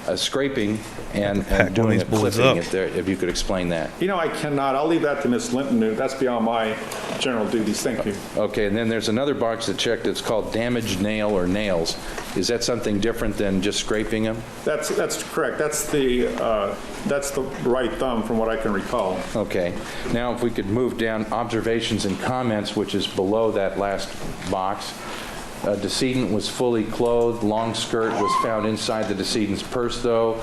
a scraping and pack one of doing these a boys clipping? up. If you could explain that. You know, I cannot. I'll leave that to Ms. Linton. That's beyond my general duties. Thank you. Okay, and then there's another box that checked that's called damaged nail or nails. Is that something different than just scraping them? That's correct. That's the right thumb from what I can recall. Okay. Now, if we could move down observations and comments, which is below that last box. Decedent was fully clothed. Long skirt was found inside the decedent's purse, though.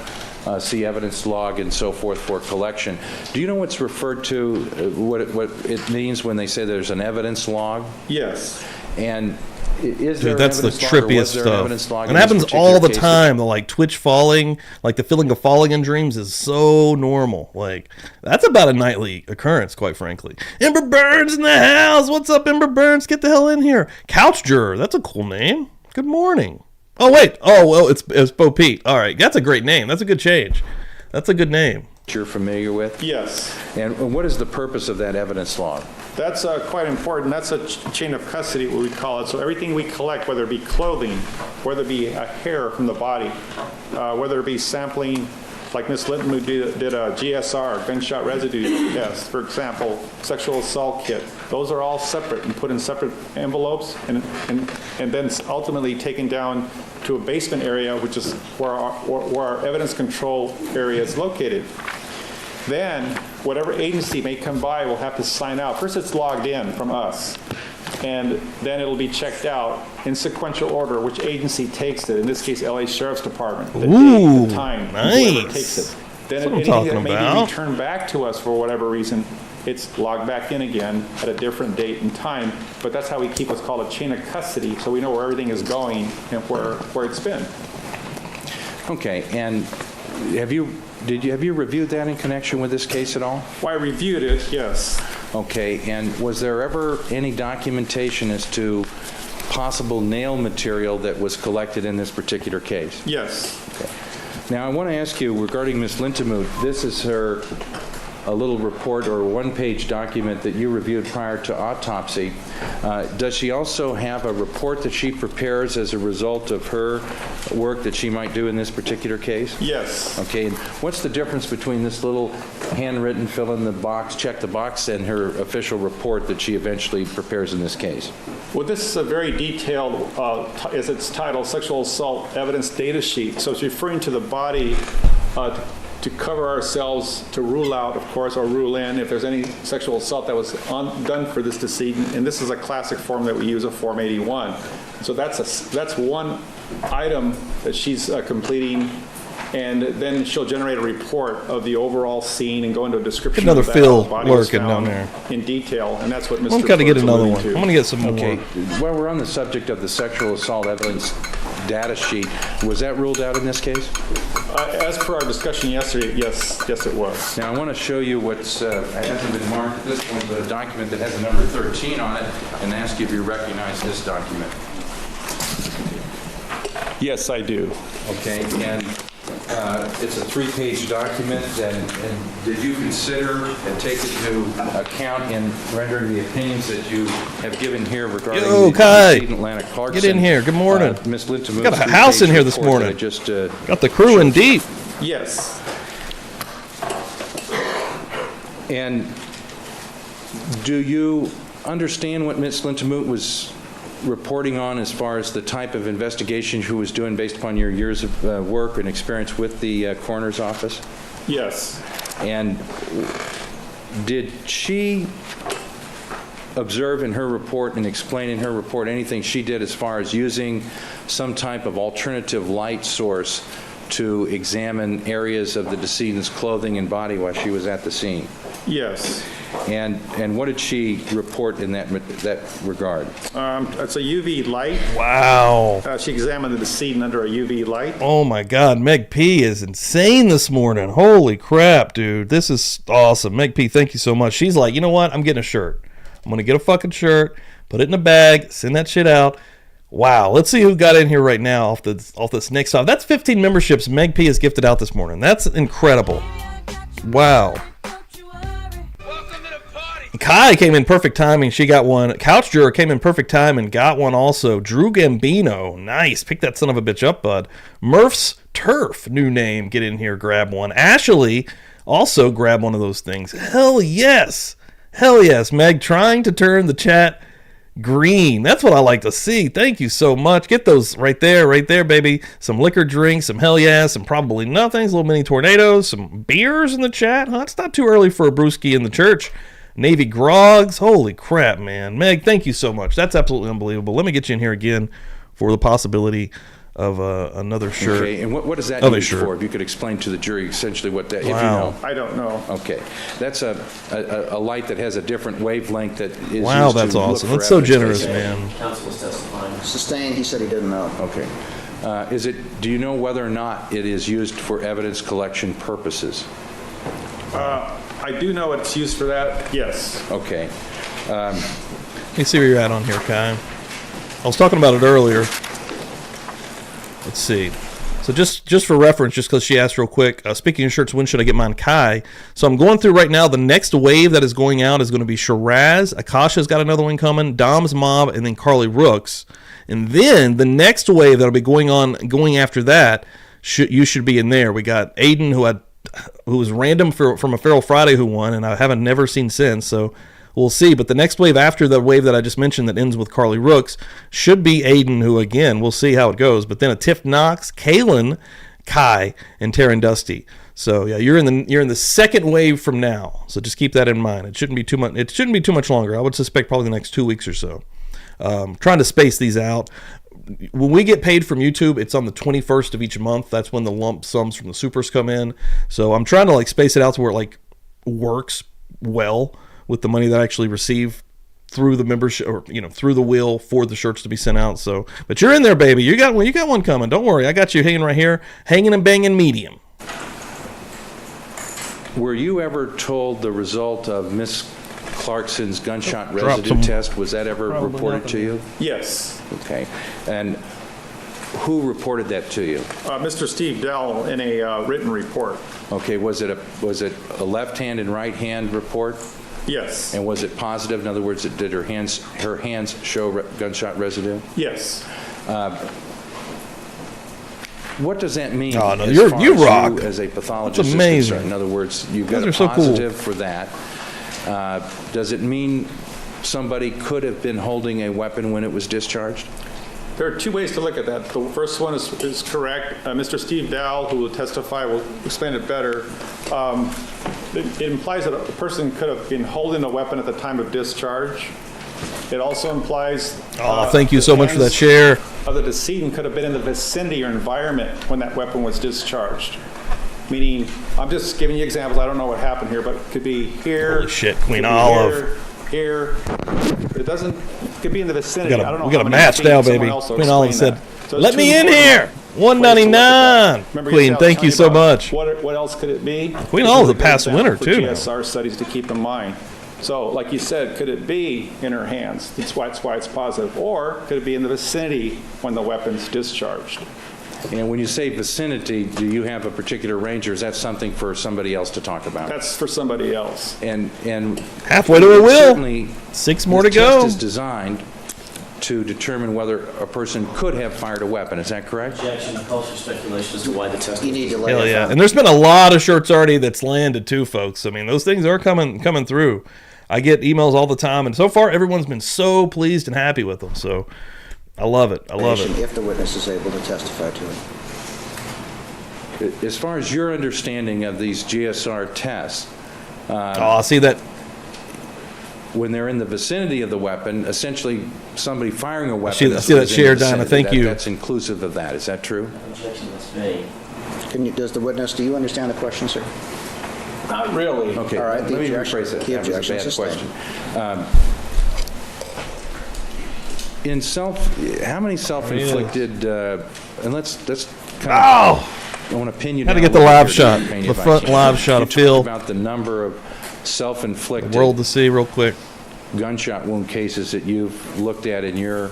See evidence log and so forth for collection. Do you know what's referred to, what it means when they say there's an evidence log? Yes. And is there Dude, that's the an evidence log, or was trippiest there an stuff. evidence log And in it this happens particular all the case? time. The like twitch falling, like the feeling of falling in dreams is so normal. Like that's about a nightly occurrence, quite frankly. Ember Burns in the house. What's up, Ember Burns? Get the hell in here. Couch Juror. That's a cool name. Good morning. Oh wait. Oh well, it's Bo Pete. All right, that's a great name. That's a good change. That's a good name. You're familiar with? Yes. And what is the purpose of that evidence log? That's quite important. That's a chain of custody, what we call it. So everything we collect, whether it be clothing, whether it be a hair from the body, whether it be sampling, like Ms. Linton who did a GSR, gunshot residue test, for example, sexual assault kit. Those are all separate and put in separate envelopes and then ultimately taken down to a basement area, which is where our evidence control area is located. Then, whatever agency may come by will have to sign out. First, it's logged in from us, and then it'll be checked out in sequential order, which agency takes it. In this case, LA Sheriff's Department. The date, the time, whoever nice. takes it. Then That's what I'm anything talking that may about. be returned back to us for whatever reason, it's logged back in again at a different date and time. But that's how we keep what's called a chain of custody, so we know where everything is going and where it's been. Okay, and have you reviewed that in connection with this case at all? Well, I reviewed it, yes. Okay, and was there ever any documentation as to possible nail material that was collected in this particular case? Yes. Okay. Now, I want to ask you regarding Ms. Lintemuth, this is her a little report or a one-page document that you reviewed prior to autopsy. Does she also have a report that she prepares as a result of her work that she might do in this particular case? Yes. Okay, and what's the difference between this little handwritten fill in the box, check the box, and her official report that she eventually prepares in this case? Well, this is a very detailed, as it's titled, sexual assault evidence data sheet. So it's referring to the body to cover ourselves, to rule out, of course, or rule in if there's any sexual assault that was done for this decedent. And this is a classic form that we use, a Form 81. So that's one item that she's completing. And then she'll generate a report of the overall scene and go into a description Another of that. Phil Body was lurking down found there. in detail, and that's what Mr. I'm going to get Burke's another alluding one. to. I'm going to get some more. Okay, while we're on the subject of the sexual assault evidence data sheet, was that ruled out in this case? As per our discussion yesterday, yes, it was. Now, I want to show you what's, hasn't been marked at this point, but a document that has a number 13 on it, and ask you if you recognize this document. Yes, I do. Okay, and it's a 3-page document, and did you consider and take into account in rendering the opinions that you have given here regarding Yo, the Kai. decedent Lana Clarkson? Get in here. Good morning. Miss Lintamoose. Got a house in here this morning. Got the crew in deep. Yes. And do you understand what Miss Lintamoose was reporting on as far as the type of investigation she was doing based upon your years of work and experience with the coroner's office? Yes. And did she observe in her report and explain in her report anything she did as far as using some type of alternative light source to examine areas of the decedent's clothing and body while she was at the scene? Yes. And what did she report in that regard? It's a UV light. Wow. She examined the decedent under a UV light. Oh my God, Meg P is insane this morning. Holy crap, dude. This is awesome. Meg P, thank you so much. She's like, you know what? I'm getting a shirt. I'm going to get a fucking shirt, put it in a bag, send that shit out. Wow. Let's see who got in here right now off this next off. That's 15 memberships Meg P has gifted out this morning. That's incredible. Wow. Kai came in perfect timing. She got one. Couch Juror came in perfect time and got one also. Drew Gambino. Nice. Pick that son of a bitch up, bud. Murph's Turf. New name. Get in here. Grab one. Ashley also grab one of those things. Hell yes. Hell yes. Meg trying to turn the chat green. That's what I like to see. Thank you so much. Get those right there, baby. Some liquor drinks, some hell yeah, some probably nothings, little mini tornadoes, some beers in the chat. Huh? It's not too early for a brewski in the church. Navy Grogs. Holy crap, man. Meg, thank you so much. That's absolutely unbelievable. Let me get you in here again for the possibility of another shirt. Okay, and what does that use for? If you could explain to the jury essentially what that, if you know. I don't know. Okay. That's a light that has a different wavelength that is Wow, used that's to look awesome. for That's so evidence, generous, basically. man. Counsel is testifying. Sustained, he said he didn't know. Okay. Do you know whether or not it is used for evidence collection purposes? I do know it's used for that. Yes. Okay. Let me see where you're at on here, Kai. I was talking about it earlier. Let's see. So just for reference, just because she asked real quick, speaking of shirts, when should I get mine, Kai? So I'm going through right now. The next wave that is going out is going to be Shiraz. Akasha's got another one coming. Dom's Mob, and then Carly Rooks. And then the next wave that'll be going after that, you should be in there. We got Aiden, who was random from a Feral Friday who won, and I haven't never seen since, so we'll see. But the next wave after the wave that I just mentioned that ends with Carly Rooks should be Aiden, who, again, we'll see how it goes. But then a Tiff Knox, Kaylin, Kai, and Taryn Dusty. So yeah, you're in the second wave from now. So just keep that in mind. It shouldn't be too much longer. I would suspect probably the next 2 weeks or so. Trying to space these out. When we get paid from YouTube, it's on the 21st of each month. That's when the lump sums from the supers come in. So I'm trying to space it out to where it works well with the money that I actually receive through the membership, or through the wheel for the shirts to be sent out. So, but you're in there, baby. You got one coming. Don't worry, I got you hanging right here, hanging and banging medium. Were you ever told the result of Miss Clarkson's gunshot residue test? Was that ever reported to you? Yes. Okay. And Who reported that to you? Mr. Steve Dell in a written report. Okay, was it a left hand and right hand report? Yes. And was it positive? In other words, did her hands show gunshot residue? Yes. What does that mean? Oh, no, as you far as rock. you as a pathologist That's is amazing. concerned? In other words, you've got Those a are so cool. positive for that. Does it mean somebody could have been holding a weapon when it was discharged? There are two ways to look at that. The first one is correct. Mr. Steve Dowell, who will testify, will explain it better. It implies that a person could have been holding a weapon at the time of discharge. It also implies... thank you so much for that share. Of the decedent could have been in the vicinity or environment when that weapon was discharged. Meaning, I'm just giving you examples. I don't know what happened here, but it could be here. Holy shit, Queen could be Olive. Here. It could be in the vicinity. We got I don't know. a how many match feet. now, Someone baby. else will Queen Olive explain said, that. So let it's me two in important here. ways to look at that. $1.99. Remember, Queen, I was thank you telling so about much. What else could it be? Queen This Olive's is a past good example winner, for too, now. GSR studies to keep in mind. So, like you said, could it be in her hands? That's why it's positive. Or could it be in the vicinity when the weapon's discharged? And when you say vicinity, do you have a particular range, or is that something for somebody else to talk about? That's for somebody else. And Halfway to a will. certainly 6 more to this test go. is designed to determine whether a person could have fired a weapon. Is that correct? Objection to culture speculation as to why the test You need to lay Hell it yeah. out. And there's been a lot of shirts already that's landed too, folks. I mean, those things are coming through. I get emails all the time, and so far everyone's been so pleased and happy with them. So I love it. I love it. If the witness is able to testify to it. As far as your understanding of these GSR tests, Oh, see that. when they're in the vicinity of the weapon, essentially somebody firing a weapon. see is that within share, the Diana. vicinity. Thank you. That's inclusive of that. Is that true? objection that's made. Does the witness, do you understand the question, sir? Not really. Okay, All right, let the me objection- rephrase that. the That was a objection bad sustained. question. How many self-inflicted, and let's kind of, I want to pin you down. Had to get the a little live here, shot, Dr. Peña, the if I front can. live shot You of Phil. talked about the number of self-inflicted World to see real quick. gunshot wound cases that you've looked at in your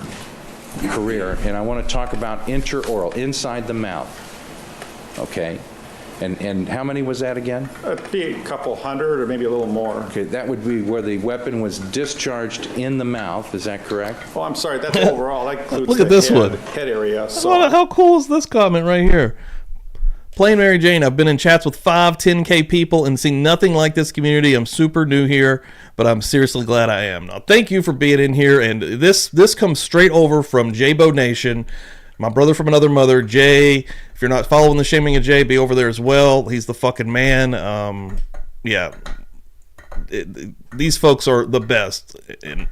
career, and I want to talk about intraoral, inside the mouth. Okay, and how many was that again? It'd be a couple hundred or maybe a little more. Okay, that would be where the weapon was discharged in the mouth. Is that correct? Oh, I'm sorry. That's overall. That includes Look at the this head, one. head area. So How cool is this comment right here? Plain Mary Jane, I've been in chats with 5, 10K people and seen nothing like this community. I'm super new here, but I'm seriously glad I am. Now, thank you for being in here. And this comes straight over from J-Bo Nation, my brother from another mother, Jay. If you're not following the Shaming of Jay, be over there as well. He's the fucking man. These folks are the best. And,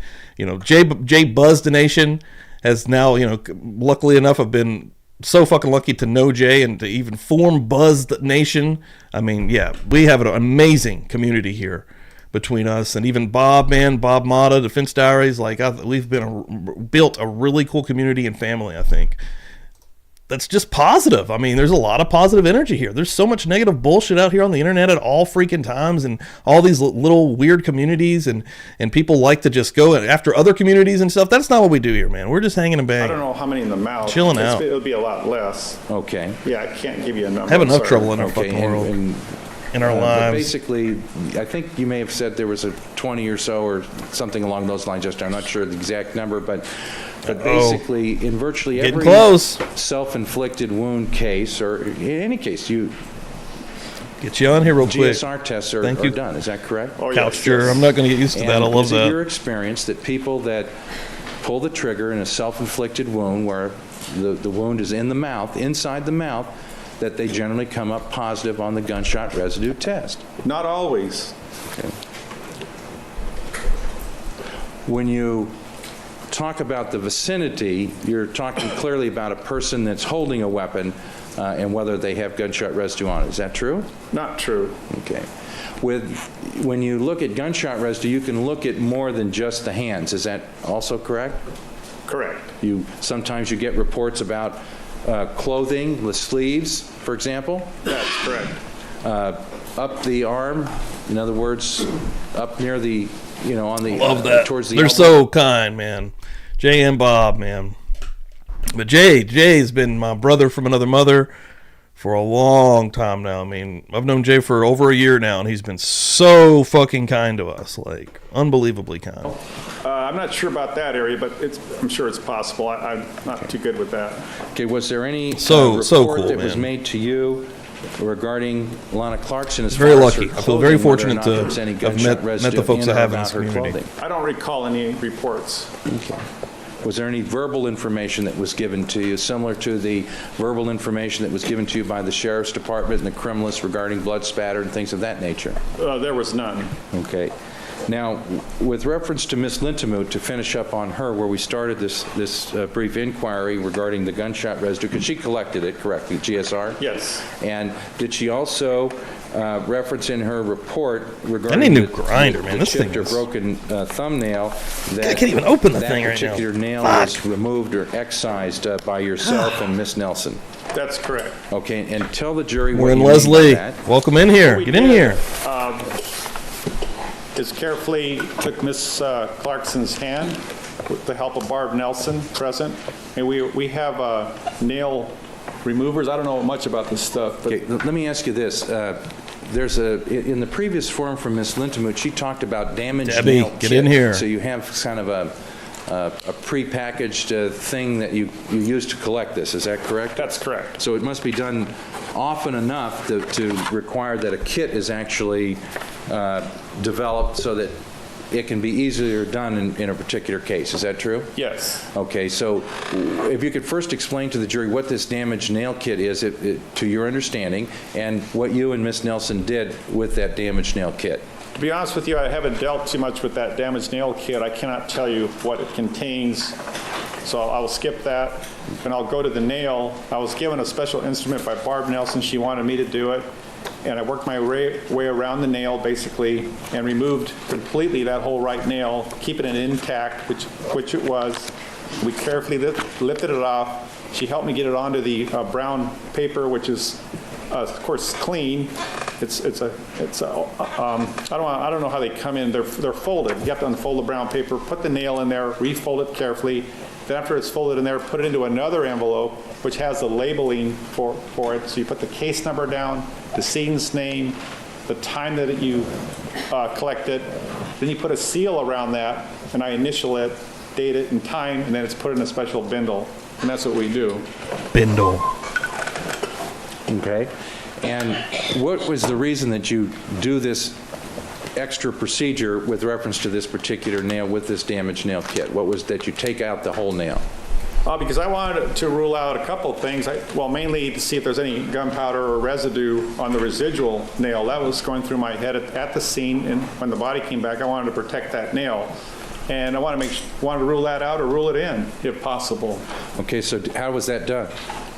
Jay Buzzed Nation has now, luckily enough, I've been so fucking lucky to know Jay and to even form Buzzed Nation. I mean, yeah, we have an amazing community here between us, and even Bob Mata, Defense Diaries. We've built a really cool community and family. I think that's just positive. I mean, there's a lot of positive energy here. There's so much negative bullshit out here on the internet at all freaking times, and all these little weird communities, and people like to just go after other communities and stuff. That's not what we do here, man. We're just hanging and I banging. don't know how many in the mouth. Chilling out. It would be a lot less. Okay. Yeah, I can't give you a number. Have I'm enough sorry. trouble in our Okay, fucking world, in our but lives. basically, I think you may have said there was a 20 or so or something along those lines. Just I'm not sure the exact number, but basically, in virtually Getting every close. self-inflicted wound case, or in any case, Get you on here real quick. GSR tests are Thank you. done. Is that correct? Oh, Couch yes, juror. yes. I'm not going to get used to that. I love is it your that. experience that people that pull the trigger in a self-inflicted wound where the wound is in the mouth, inside the mouth, that they generally come up positive on the gunshot residue test? Not always. When you talk about the vicinity, you're talking clearly about a person that's holding a weapon and whether they have gunshot residue on it. Is that true? Not true. Okay. When you look at gunshot residue, you can look at more than just the hands. Is that also correct? Correct. Sometimes you get reports about clothing, the sleeves, for example, That's correct. up the arm. In other words, up near the, on the Love that. towards the They're elbow. so kind, man. Jay and Bob, man. But Jay's been my brother from another mother for a long time now. I mean, I've known Jay for over a year now, and he's been so fucking kind to us, like unbelievably kind. I'm not sure about that area, but I'm sure it's possible. I'm not too good with that. Okay, was there any So report cool, that was man. made to you regarding Lana Clarkson as Very far as her lucky. I feel very clothing, whether or fortunate not to there was any have gunshot met the residue folks in I or have in about this her community. clothing? I don't recall any reports. Okay. Was there any verbal information that was given to you, similar to the verbal information that was given to you by the Sheriff's Department and the criminalists regarding blood spatter and things of that nature? There was none. Okay. Now, with reference to Ms. Lintamoot, to finish up on her, where we started this brief inquiry regarding the gunshot residue, because she collected it, correct, the GSR? Yes. And did she also reference in her report I regarding need a new the grinder, man. This chipped thing or is- broken thumbnail that I can't even open the that thing right now. particular nail Fuck. was removed or excised by yourself and Miss Nelson? That's correct. Okay, and tell the jury We're what in you mean by Leslie. that. Welcome in here. We Get in did, here. Is carefully took Miss Clarkson's hand with the help of Barb Nelson present. And we have nail removers. I don't know much about this stuff, but Okay, let me ask you this. There's in the previous forum from Ms. Lintamoot, she talked about damaged Debbie, nail get kit. in here. So you have kind of a prepackaged thing that you use to collect this. Is that correct? that's correct. So it must be done often enough to require that a kit is actually developed so that it can be easier done in a particular case. Is that true? Yes. Okay, so if you could first explain to the jury what this damaged nail kit is, to your understanding, and what you and Miss Nelson did with that damaged nail kit. To be honest with you, I haven't dealt too much with that damaged nail kit. I cannot tell you what it contains, so I'll skip that. And I'll go to the nail. I was given a special instrument by Barb Nelson. She wanted me to do it. And I worked my way around the nail, basically, and removed completely that whole right nail, keeping it intact, which it was. We carefully lifted it off. She helped me get it onto the brown paper, which is, of course, clean. I don't know how they come in. They're folded. You have to unfold the brown paper, put the nail in there, refold it carefully. Then after it's folded in there, put it into another envelope, which has the labeling for it. So you put the case number down, the decedent's name, the time that you collect it. Then you put a seal around that, and I initial it, date it, and time, and then it's put in a special bindle. And that's what we do. Bindle. Okay. And what was the reason that you do this extra procedure with reference to this particular nail with this damaged nail kit? What was that you take out the whole nail? Because I wanted to rule out a couple of things. Mainly to see if there's any gunpowder or residue on the residual nail. That was going through my head at the scene, and when the body came back, I wanted to protect that nail. And I wanted to rule that out or rule it in, if possible. Okay, so how was that done?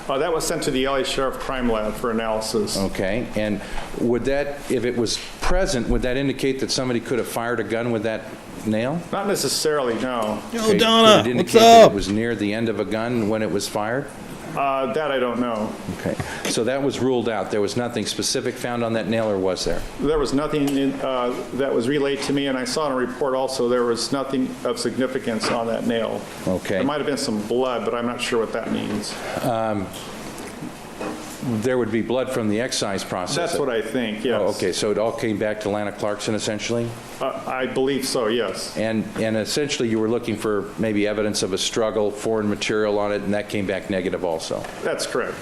That was sent to the LA Sheriff Crime Lab for analysis. Okay, and would that, if it was present, would that indicate that somebody could have fired a gun with that nail? Not necessarily, no. Yo, Okay, Donna, could it what's indicate that up? it was near the end of a gun when it was fired? That I don't know. Okay, so that was ruled out. There was nothing specific found on that nail, or was there? There was nothing that was relayed to me, and I saw in a report also there was nothing of significance on that nail. Okay. There might have been some blood, but I'm not sure what that means. There would be blood from the excise process. That's what I think, yes. Oh, okay, so it all came back to Lana Clarkson, essentially? I believe so, yes. And essentially, you were looking for maybe evidence of a struggle, foreign material on it, and that came back negative also? That's correct.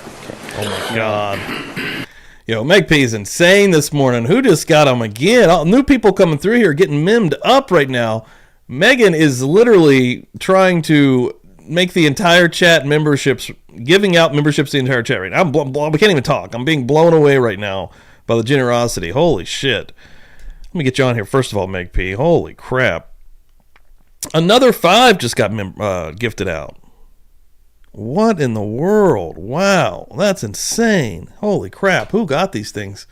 Oh my God. Yo, Meg P's insane this morning. Who just got him again? All, new people coming through here getting mimmed up right now. Megan is literally trying to make the entire chat memberships, giving out memberships to the entire chat right now. We can't even talk. I'm being blown away right now by the generosity. Holy shit. Let me get you on here. First of all, Meg P. Holy crap. Another 5 just got gifted out. What in the world? Wow, that's insane. Holy crap, who got these things?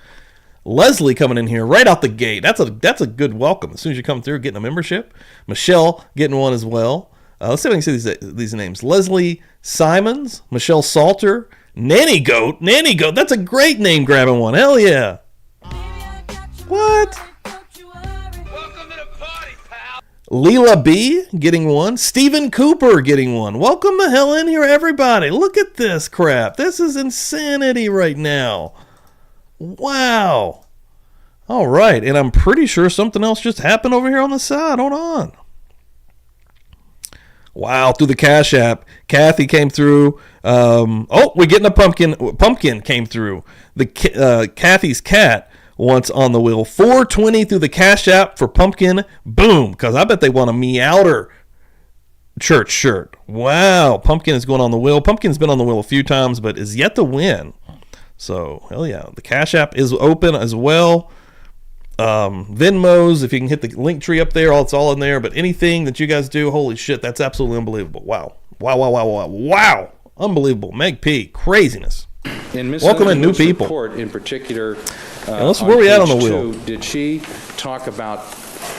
Leslie coming in here right out the gate. That's a good welcome. As soon as you come through, getting a membership. Michelle getting one as well. Let's see if I can see these names. Leslie Simons, Michelle Salter, Nanny Goat. Nanny Goat, that's a great name grabbing one. Hell yeah. What? Leela B getting one. Stephen Cooper getting one. Welcome the hell in here, everybody. Look at this crap. This is insanity right now. Wow. All right. And I'm pretty sure something else just happened over here on the side. Hold on. Wow. Through the Cash App. Kathy came through. We're getting a pumpkin. Pumpkin came through. Kathy's cat once on the wheel. 420 through the Cash App for Pumpkin. Boom. Because I bet they want a Meowder church shirt. Wow. Pumpkin is going on the wheel. Pumpkin's been on the wheel a few times, but is yet to win. So, hell yeah. The Cash App is open as well. Venmos, if you can hit the link tree up there, it's all in there. But anything that you guys do, holy shit, that's absolutely unbelievable. Wow. Wow. Unbelievable. Meg P. Craziness. Welcome in new people. Report in particular, where we at on the wheel? Did she talk about,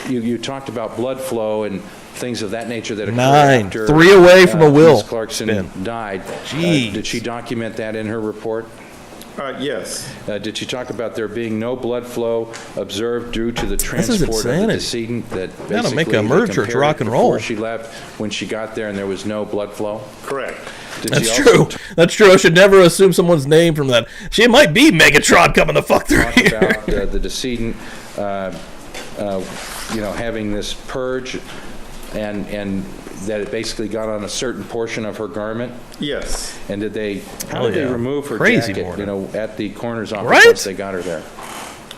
you talked about blood flow and things of that nature that occurred 9, after 3 away from a will. Ms. Clarkson died. Jeez. Did she document that in her report? Yes. Did she talk about there being no blood flow observed due to the transport of the decedent? That gotta make a murder church rock and roll. Before she left, when she got there and there was no blood flow? Correct. That's true. That's true. I should never assume someone's name from that. She might be Megatron coming the fuck through here. About the decedent, having this purge and that it basically got on a certain portion of her garment? Yes. And how did they remove her jacket, at the coroner's office once they got her there?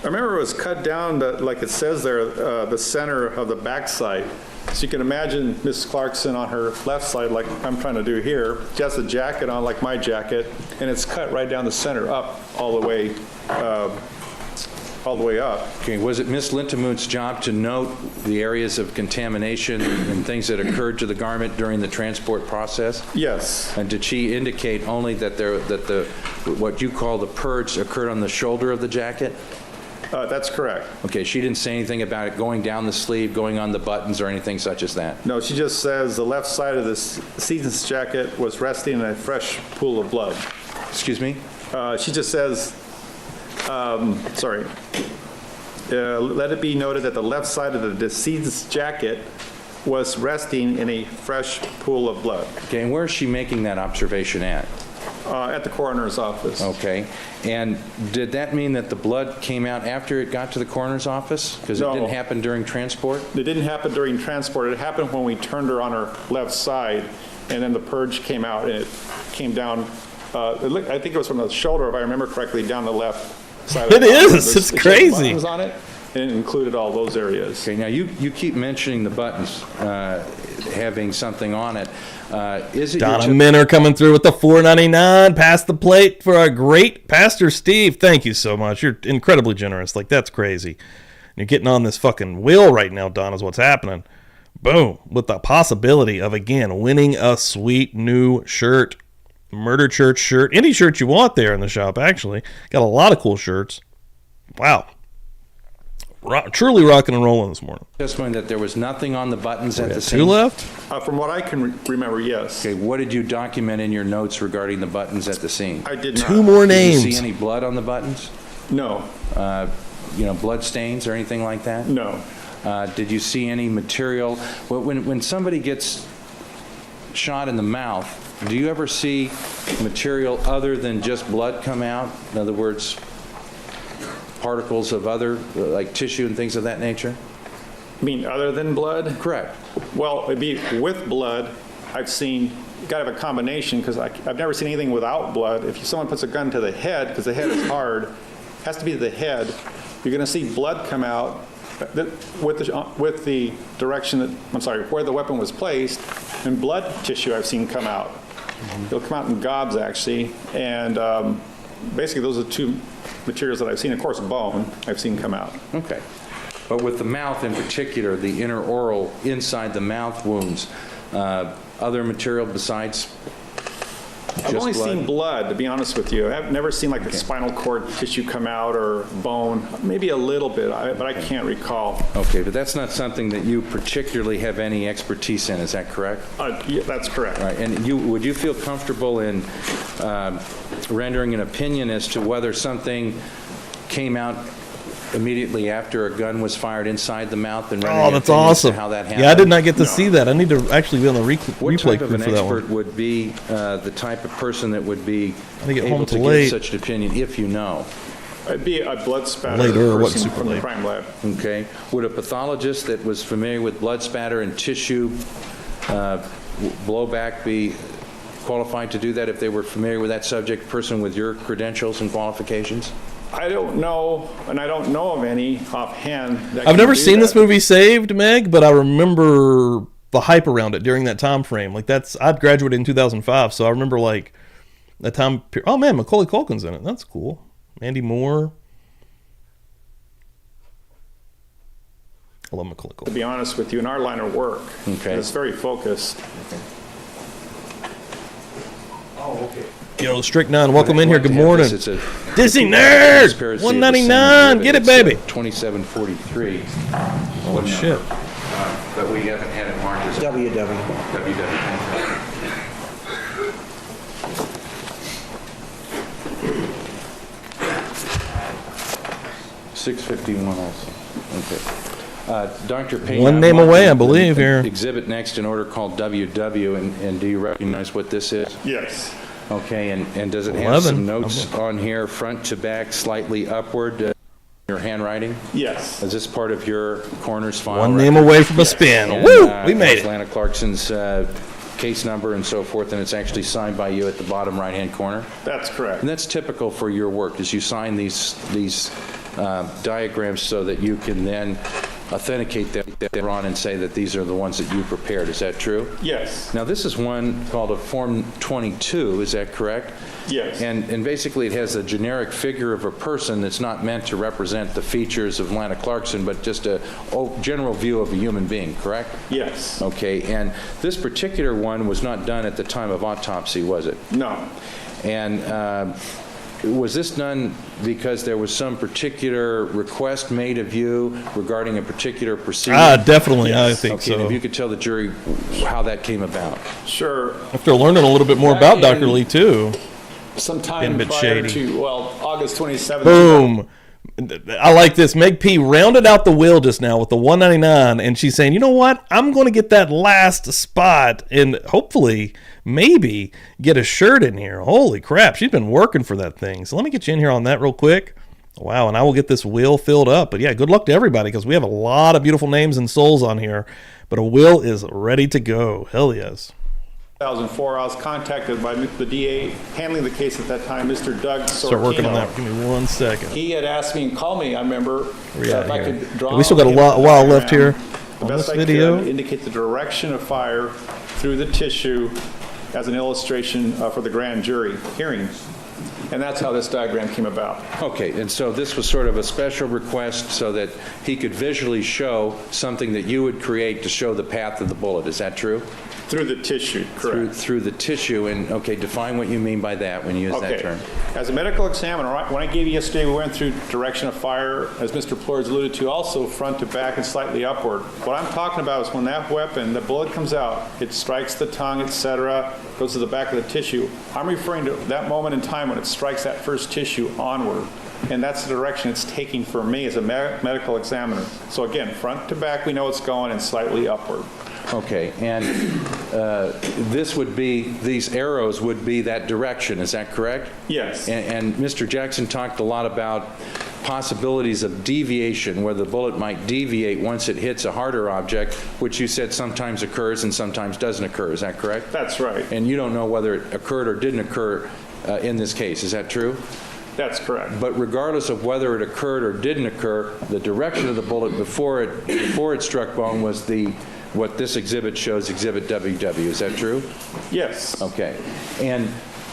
I remember it was cut down, like it says there, the center of the backside. So you can imagine Miss Clarkson on her left side, like I'm trying to do here. She has the jacket on, like my jacket, and it's cut right down the center, up all the way up. Okay, was it Ms. Lintemoot's job to note the areas of contamination and things that occurred to the garment during the transport process? Yes. And did she indicate only that what you call the purge occurred on the shoulder of the jacket? That's correct. Okay, she didn't say anything about it going down the sleeve, going on the buttons, or anything such as that? No, she just says the left side of the season's jacket was resting in a fresh pool of blood. Excuse me? She just says, let it be noted that the left side of the decedent's jacket was resting in a fresh pool of blood. Okay, and where is she making that observation at? At the coroner's office. Okay, and did that mean that the blood came out after it got to the coroner's office? Because it didn't happen during transport? It didn't happen during transport. It happened when we turned her on her left side, and then the purge came out, and it came down, I think it was from the shoulder, if I remember correctly, down the left side. It is. It's crazy. Buttons on it, and it included all those areas. Okay, now you keep mentioning the buttons having something on it. Is it Donna Minner coming through with the $4.99. Pass the plate for our great Pastor Steve. Thank you so much. You're incredibly generous. Like, that's crazy. You're getting on this fucking wheel right now, Donna's what's happening. Boom. With the possibility of, again, winning a sweet new shirt. Murder Church shirt. Any shirt you want there in the shop, actually. Got a lot of cool shirts. Wow. Truly rocking and rolling this morning. Testimony that there was nothing on the buttons at the scene? 2 left? From what I can remember, yes. Okay, what did you document in your notes regarding the buttons at the scene? I did not. 2 more names. Did you see any blood on the buttons? No. Blood stains or anything like that? No. Did you see any material? When somebody gets shot in the mouth, do you ever see material other than just blood come out? In other words, particles of other, like tissue and things of that nature? You mean other than blood? Correct. Well, it'd be with blood. I've seen, you got to have a combination, because I've never seen anything without blood. If someone puts a gun to the head, because the head is hard, it has to be the head, you're going to see blood come out with the direction that, where the weapon was placed, and blood tissue I've seen come out. It'll come out in gobs, actually, and basically those are the 2 materials that I've seen. Of course, bone I've seen come out. Okay. But with the mouth in particular, the inner oral, inside the mouth wounds, other material besides I've only seen blood, to be honest with you. I've never seen the spinal cord tissue come out or bone. Maybe a little bit, but I can't recall. Okay, but that's not something that you particularly have any expertise in, is that correct? Yeah, that's correct. All right, and would you feel comfortable in rendering an opinion as to whether something came out immediately after a gun was fired inside the mouth and Oh, rendering that's opinion as to awesome. how that happened? Yeah, I did not get to see that. I need to actually be on the What replay type crew of an for that expert one. would be the type of person that would be I get home able to too give late. such an opinion, if you know? It'd be a blood spatter Later, wasn't person super from the late. crime lab. Okay. Would a pathologist that was familiar with blood spatter and tissue blowback be qualified to do that if they were familiar with that subject, person with your credentials and qualifications? I don't know, and I don't know of any offhand. That I've can never do seen that. this movie Saved, Meg, but I remember the hype around it during that time frame. Like I'd graduated in 2005, so I remember like that time. Oh man, Macaulay Culkin's in it. That's cool. Mandy Moore. I love Macaulay To Culkin. be honest with you, in our line of work, Okay. it's very focused. Yo, Strychnine, welcome in here. Good I'd like to have morning. this. It's a Disney Nerd, conspiracy of the same $1.99. Get it, exhibit. baby. It's 2743. Oh shit. But we haven't had it marked as WW. WW. 651 also. Okay. Dr. Peña. One name away, I believe, here. Exhibit next in order called WW, and do you recognize what this is? Yes. Okay, and does it have 11. some notes on here, front to back, slightly upward, your handwriting? Yes. Is this part of your coroner's file? One record? name away from a spin. And, Woo! We made it. Atlanta Clarkson's case number and so forth, and it's actually signed by you at the bottom right-hand corner? That's correct. And that's typical for your work, is you sign these diagrams so that you can then authenticate them later on and say that these are the ones that you prepared. Is that true? Yes. Now, this is one called a Form 22, is that correct? Yes. And basically, it has a generic figure of a person that's not meant to represent the features of Atlanta Clarkson, but just a general view of a human being, correct? Yes. Okay, and this particular one was not done at the time of autopsy, was it? No. And was this done because there was some particular request made of you regarding a particular proceeding? Definitely, I think Okay, and so. if you could tell the jury how that came about. Sure. After learning a little bit more about Dr. Lee, too. Sometime Been a bit prior shady. to, August 27th. Boom. I like this. Meg P rounded out the wheel just now with the 199, and she's saying, you know what? I'm going to get that last spot and hopefully, maybe, get a shirt in here. Holy crap. She's been working for that thing. So let me get you in here on that real quick. Wow, and I will get this wheel filled up. But yeah, good luck to everybody because we have a lot of beautiful names and souls on here. But a wheel is ready to go. Hell yes. 2004, I was contacted by the DA handling the case at that time, Mr. Doug Sorrentino. Start working on that. Give me 1 second. He had asked me and called me, I remember, Where we at if I here? could draw. We still got a him while left here the on best this I video. could, indicate the direction of fire through the tissue as an illustration for the grand jury hearing. And that's how this diagram came about. Okay, and so this was sort of a special request so that he could visually show something that you would create to show the path of the bullet. Is that true? Through the tissue, correct. Through the tissue, and okay, define what you mean by that when you use that Okay. term. As a medical examiner, when I gave you yesterday, we went through direction of fire, as Mr. Plores alluded to, also front to back and slightly upward. What I'm talking about is when that weapon, the bullet comes out, it strikes the tongue, etc., goes to the back of the tissue. I'm referring to that moment in time when it strikes that first tissue onward. And that's the direction it's taking for me as a medical examiner. So again, front to back, we know it's going, and slightly upward. Okay, and this would be, these arrows would be that direction, is that correct? Yes. And Mr. Jackson talked a lot about possibilities of deviation, where the bullet might deviate once it hits a harder object, which you said sometimes occurs and sometimes doesn't occur, is that correct? That's right. And you don't know whether it occurred or didn't occur in this case, is that true? That's correct. But regardless of whether it occurred or didn't occur, the direction of the bullet before it struck bone was what this exhibit shows, Exhibit WW. Is that true? Yes. Okay. And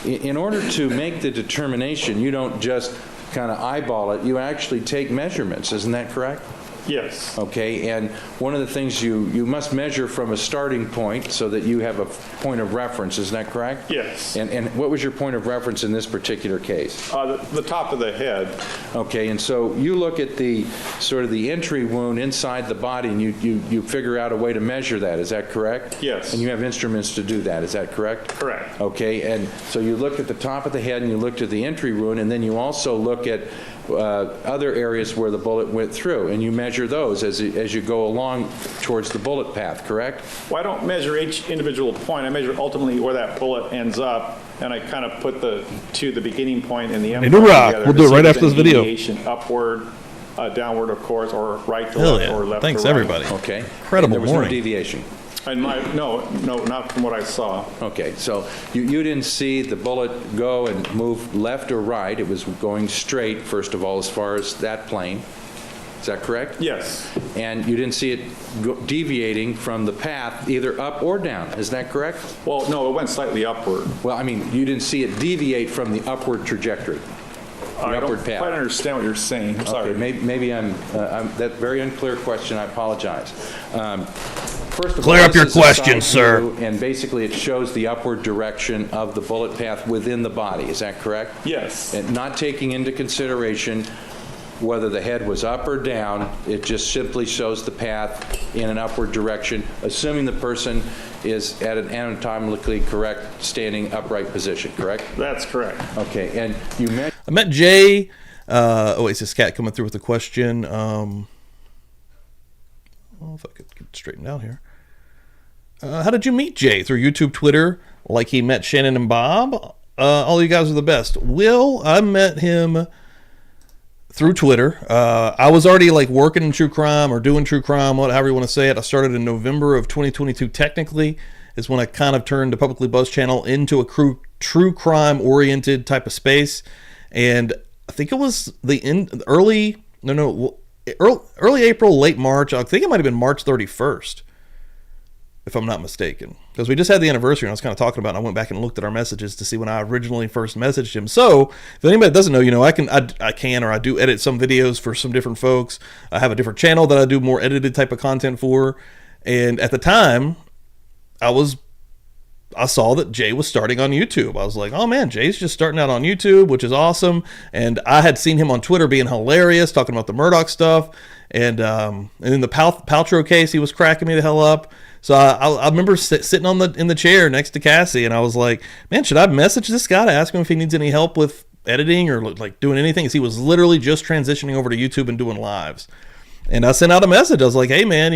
in order to make the determination, you don't just kind of eyeball it. You actually take measurements. Isn't that correct? Yes. Okay, and one of the things you must measure from a starting point so that you have a point of reference, isn't that correct? Yes. And what was your point of reference in this particular case? The top of the head. Okay, and so you look at the sort of the entry wound inside the body, and you figure out a way to measure that, is that correct? Yes. And you have instruments to do that, is that correct? Correct. Okay, and so you looked at the top of the head and you looked at the entry wound, and then you also look at other areas where the bullet went through, and you measure those as you go along towards the bullet path, correct? Well, I don't measure each individual point. I measure ultimately where that bullet ends up, and I kind of put the beginning point and the end Hey, point Rock, together we'll to do it see right if after there's this video. deviation upward, downward, of course, or right to Hell left yeah. or left Thanks, to right. everybody. Okay. Incredible And there was morning. no deviation. And no, not from what I saw. Okay, so you didn't see the bullet go and move left or right. It was going straight, first of all, as far as that plane. Is that correct? Yes. And you didn't see it deviating from the path either up or down. Is that correct? Well, no, it went slightly upward. Well, I mean, you didn't see it deviate from the upward trajectory, the I upward don't path. quite understand what you're saying. I'm sorry. Okay, maybe I'm that very unclear question. I apologize. First of Clear all, up this your is a question, side sir. view, and basically it shows the upward direction of the bullet path within the body. Is that correct? Yes. And not taking into consideration whether the head was up or down, it just simply shows the path in an upward direction, assuming the person is at an anatomically correct standing upright position, correct? That's correct. Okay, and you mentioned I met Jay. Oasis Cat coming through with a question. Well, if I could get it straightened out here. How did you meet Jay? Through YouTube, Twitter, like he met Shannon and Bob? All you guys are the best. Will, I met him through Twitter. I was already like working in true crime or doing true crime, however you want to say it. I started in November of 2022. Technically, is when I kind of turned the Publicly Buzzed channel into a true crime oriented type of space. And I think it was early April, late March. I think it might have been March 31st, if I'm not mistaken, because we just had the anniversary and I was kind of talking about it, and I went back and looked at our messages to see when I originally first messaged him. So if anybody doesn't know, I do edit some videos for some different folks. I have a different channel that I do more edited type of content for. And at the time, I saw that Jay was starting on YouTube. I was like, oh man, Jay's just starting out on YouTube, which is awesome. And I had seen him on Twitter being hilarious, talking about the Murdoch stuff. And in the Paltrow case, he was cracking me the hell up. So I remember sitting in the chair next to Cassie, and I was like, man, should I message this guy to ask him if he needs any help with editing or like doing anything? Because he was literally just transitioning over to YouTube and doing lives. And I sent out a message. I was like, hey man,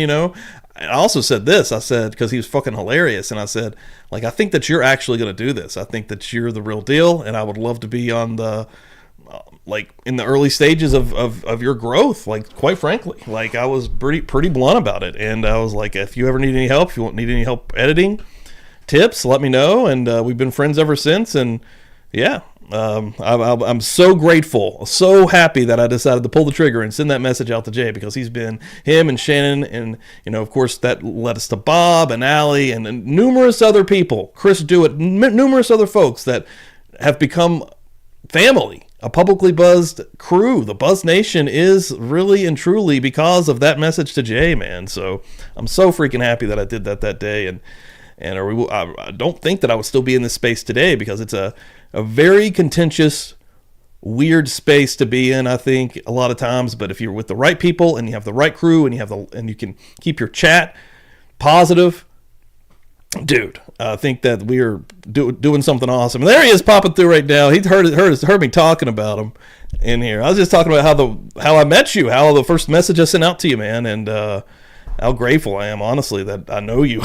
I also said this. I said, because he was fucking hilarious, and I said, like, I think that you're actually going to do this. I think that you're the real deal, and I would love to be on the like in the early stages of your growth, like, quite frankly. Like, I was pretty blunt about it, and I was like, if you ever need any help, if you need any help editing tips, let me know. And we've been friends ever since. And yeah, I'm so grateful, so happy that I decided to pull the trigger and send that message out to Jay, because him and Shannon, and of course that led us to Bob and Allie and numerous other people, Chris Dewitt, numerous other folks that have become family, a Publicly Buzzed crew. The Buzz Nation is really and truly because of that message to Jay, man. So I'm so freaking happy that I did that day, and I don't think that I would still be in this space today, because it's a very contentious, weird space to be in, I think, a lot of times. But if you're with the right people and you have the right crew and you can keep your chat positive, dude, I think that we are doing something awesome. And there he is popping through right now. He heard me talking about him in here. I was just talking about how I met you, how the first message I sent out to you, man, and how grateful I am, honestly, that I know you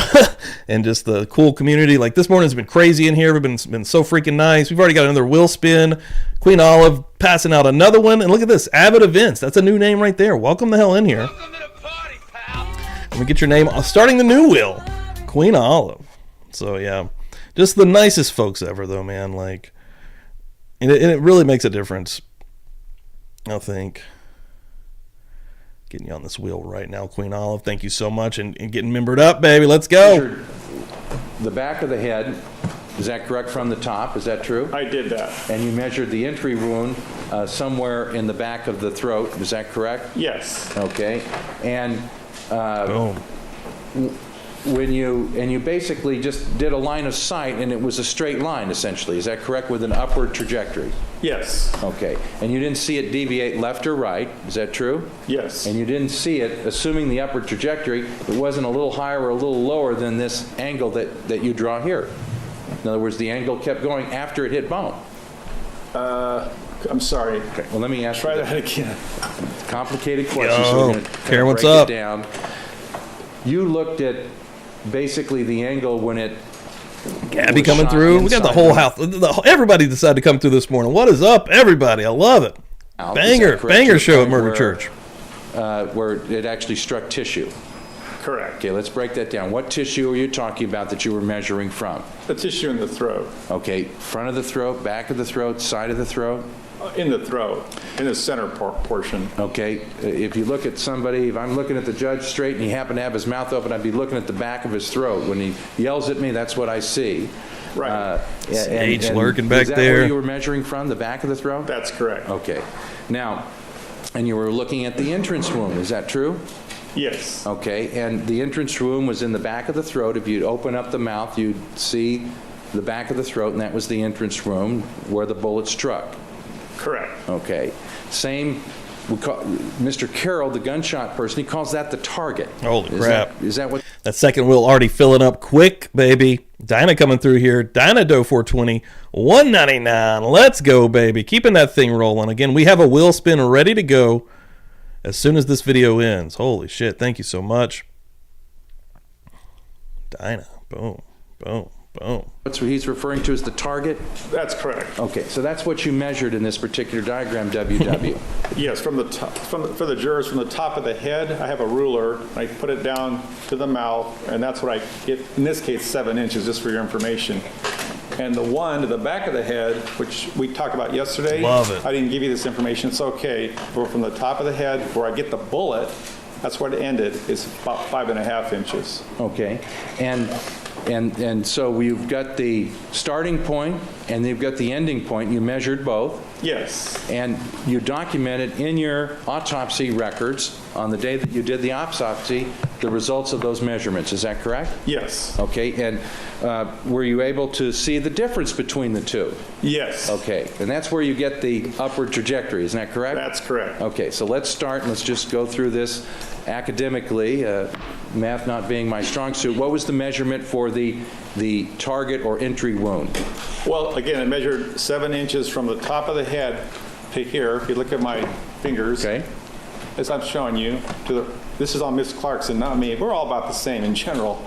and just the cool community. Like, this morning's been crazy in here. We've been so freaking nice. We've already got another Will Spin, Queen Olive passing out another one. And look at this, Avid Events. That's a new name right there. Welcome the hell in here. Welcome to the party, pal. Let me get your name. Starting the new Will, Queen Olive. So yeah, just the nicest folks ever, though, man. Like, and it really makes a difference, I think. Getting you on this wheel right now, Queen Olive. Thank you so much, and getting membered up, baby. Let's go. the back of the head. Is that correct, from the top? Is that true? I did that. And you measured the entry wound somewhere in the back of the throat. Is that correct? Yes. Okay. And Boom. when you basically just did a line of sight, and it was a straight line, essentially. Is that correct, with an upward trajectory? Yes. Okay. And you didn't see it deviate left or right. Is that true? Yes. And you didn't see it, assuming the upward trajectory, it wasn't a little higher or a little lower than this angle that you draw here. In other words, the angle kept going after it hit bone. I'm sorry. Okay. Well, let me ask Try you that again. complicated question. Yo, So we're going to Karen, what's break up? it down. You looked at basically the angle when it Gabby was coming shot through. We got the inside whole house. Everybody decided to come through this morning. What is up, everybody? I love it. out. Banger, Is that correct? banger To the show at point Murder where, Church. Where it actually struck tissue. Correct. Okay, let's break that down. What tissue are you talking about that you were measuring from? The tissue in the throat. Okay, front of the throat, back of the throat, side of the throat? In the throat, in the center portion. Okay, if you look at somebody, if I'm looking at the judge straight and he happened to have his mouth open, I'd be looking at the back of his throat. When he yells at me, that's what I see. Right. Sage lurking back is that there. where you were measuring from, the back of the throat? That's correct. Okay. Now, and you were looking at the entrance wound, is that true? Yes. Okay, and the entrance wound was in the back of the throat. If you'd open up the mouth, you'd see the back of the throat, and that was the entrance wound where the bullet struck. Correct. Okay. Same, we call, Mr. Carroll, the gunshot person, he calls that the target. Holy crap. Is that what? That second wheel already filling up quick, baby. Dinah coming through here. Dinah Doe 420, $1.99. Let's go, baby. Keeping that thing rolling. Again, we have a wheel spin ready to go as soon as this video ends. Holy shit. Thank you so much. Dinah. Boom. Boom. Boom. What's what he's referring to as the target? That's correct. Okay, so that's what you measured in this particular diagram, WW. Yes, from the top, for the jurors, from the top of the head, I have a ruler. I put it down to the mouth, and that's what I get. In this case, 7 inches, just for your information. And the one to the back of the head, which we talked about yesterday. Love it. I didn't give you this information. It's okay. But from the top of the head, where I get the bullet, that's where it ended. Is about 5.5 inches. Okay, and so we've got the starting point and you've got the ending point. You measured both. Yes. And you documented in your autopsy records on the day that you did the autopsy the results of those measurements. Is that correct? Yes. Okay, and were you able to see the difference between the two? Yes. Okay, and that's where you get the upward trajectory. Isn't that correct? That's correct. Okay, so let's start and let's just go through this academically, math not being my strong suit. What was the measurement for the target or entry wound? Well, again, I measured 7 inches from the top of the head to here. If you look at my fingers, Okay. as I'm showing you, this is on Miss Clarkson, not me. We're all about the same in general.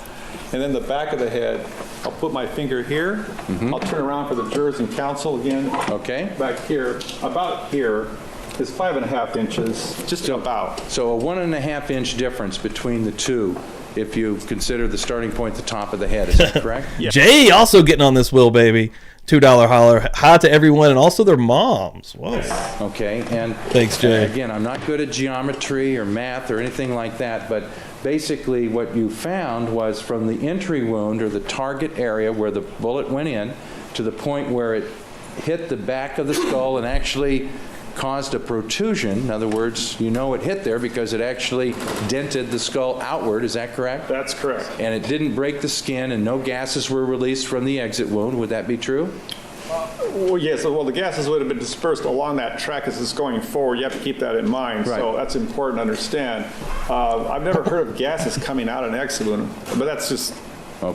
And then the back of the head, I'll put my finger here. I'll turn around for the jurors and counsel again. Okay. Back here, about here, is 5.5 inches, just about. So a 1.5 inch difference between the two if you consider the starting point at the top of the head. Is that correct? Yeah. Jay also getting on this wheel, baby. $2 holler. Hi to everyone and also their moms. Whoa. Okay, and Thanks, Jay. Again, I'm not good at geometry or math or anything like that, but basically what you found was from the entry wound or the target area where the bullet went in to the point where it hit the back of the skull and actually caused a protrusion. In other words, you know it hit there because it actually dented the skull outward. Is that correct? That's correct. And it didn't break the skin and no gases were released from the exit wound. Would that be true? Well, yes. Well, the gases would have been dispersed along that track as it's going forward. You have to keep that in mind. Right. So that's important to understand. I've never heard of gases coming out of an exit wound, but that's just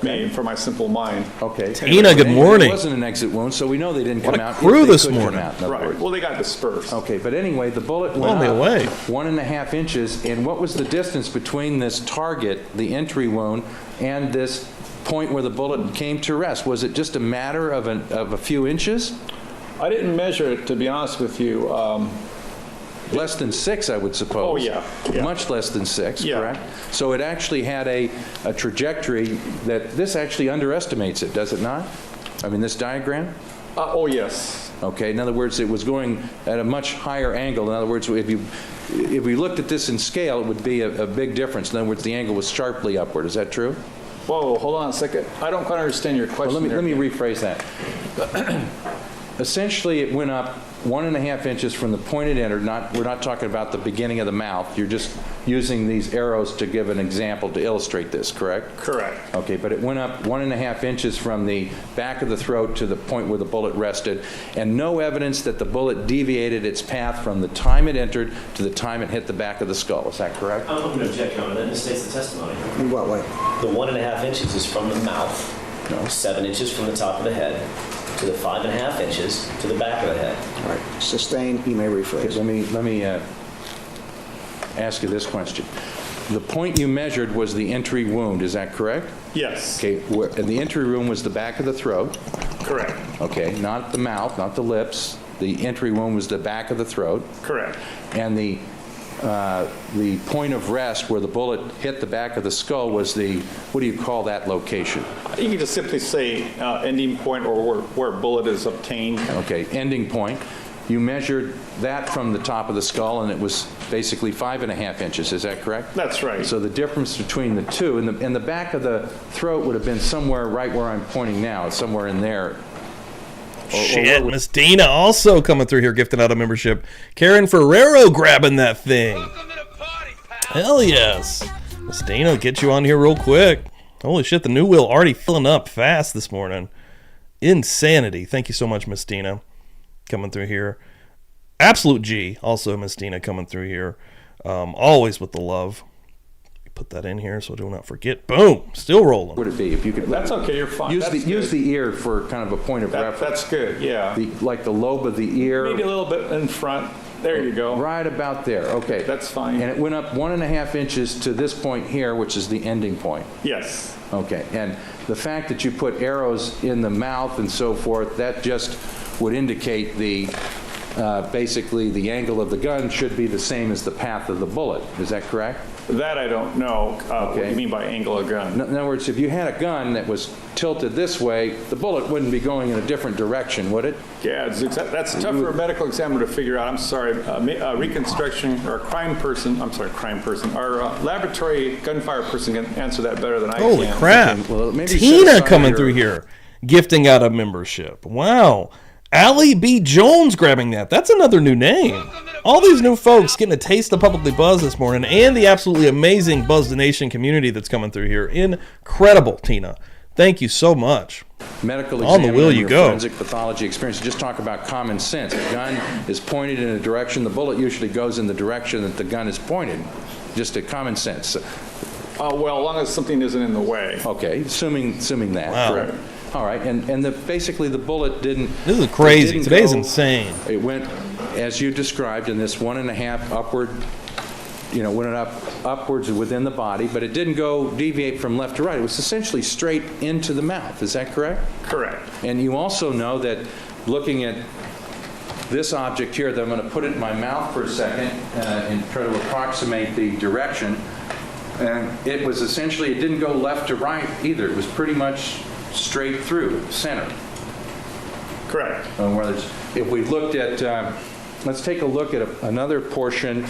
me for my simple mind. Okay. Tina, good morning. It wasn't an exit wound, so we know they didn't come What a out. crew if they this could come morning. out, in other Right. words. Well, they got dispersed. Okay, but anyway, the bullet went Blow me up away. 1.5 inches, and what was the distance between this target, the entry wound, and this point where the bullet came to rest? Was it just a matter of a few inches? I didn't measure it, to be honest with you. Less than 6, I would suppose. Oh, yeah, yeah. Much less than 6, Yeah. correct? So it actually had a trajectory that this actually underestimates it, does it not? I mean, this diagram? Oh, yes. Okay, in other words, it was going at a much higher angle. In other words, if we looked at this in scale, it would be a big difference. In other words, the angle was sharply upward. Is that true? Whoa, hold on a second. I don't quite understand your question. Well, let me rephrase that. Essentially, it went up 1.5 inches from the point it entered. We're not talking about the beginning of the mouth. You're just using these arrows to give an example to illustrate this, correct? Correct. Okay, but it went up 1.5 inches from the back of the throat to the point where the bullet rested, and no evidence that the bullet deviated its path from the time it entered to the time it hit the back of the skull. Is that correct? I'm going to object, Your Honor. That misstates the testimony. In what way? The 1.5 inches is from the mouth, 7 inches from the top of the head, to the 5.5 inches to the back of the head. All right. Sustained, you may rephrase. Let me ask you this question. The point you measured was the entry wound, is that correct? Yes. Okay, and the entry wound was the back of the throat. Correct. Okay, not the mouth, not the lips. The entry wound was the back of the throat. Correct. And the point of rest where the bullet hit the back of the skull was the, what do you call that location? You can just simply say ending point or where a bullet is obtained. Okay, ending point. You measured that from the top of the skull, and it was basically 5.5 inches. Is that correct? That's right. So the difference between the two, and the back of the throat would have been somewhere right where I'm pointing now. It's somewhere in there. Shit, Miss Dina also coming through here, gifting out a membership. Karen Ferrero grabbing that thing. Welcome to the party, pal. Hell yes. Miss Dina, get you on here real quick. Holy shit, the new wheel already filling up fast this morning. Insanity. Thank you so much, Miss Dina, coming through here. Absolute G, also Miss Dina coming through here. Always with the love. Put that in here so I do not forget. Boom, still rolling. Would it be if you could? That's okay, you're fine. Use the ear for kind of a point of reference. That's good, yeah. Like the lobe of the ear. Maybe a little bit in front. There you go. Right about there. Okay. That's fine. And it went up 1.5 inches to this point here, which is the ending point. Yes. Okay. And the fact that you put arrows in the mouth and so forth, that just would indicate basically the angle of the gun should be the same as the path of the bullet. Is that correct? That I don't know what you mean by angle of gun. In other words, if you had a gun that was tilted this way, the bullet wouldn't be going in a different direction, would it? Yeah, that's tough for a medical examiner to figure out. I'm sorry, reconstruction or crime person, our laboratory gunfire person can answer that better than I can. Holy crap. Well, maybe Tina coming through here, gifting out a membership. Wow. Allie B. Jones grabbing that. That's another new name. All these new folks getting a taste of Publicly Buzzed this morning, and the absolutely amazing Buzz the Nation community that's coming through here. Incredible, Tina. Thank you so much. Medical On the examiner wheel and you your go. forensic pathology experience. Just talk about common sense. A gun is pointed in a direction. The bullet usually goes in the direction that the gun is pointed. Just a common sense. Well, as long as something isn't in the way. Okay, assuming that. Wow. Correct. All right, and basically the bullet didn't. This is crazy. It didn't Today's go- insane. It went, as you described, in this 1.5 upward, went upwards within the body, but it didn't deviate from left to right. It was essentially straight into the mouth. Is that correct? Correct. And you also know that looking at this object here, that I'm going to put it in my mouth for a second and try to approximate the direction. And it was essentially, it didn't go left to right either. It was pretty much straight through, center. Correct. If we looked at, let's take a look at another portion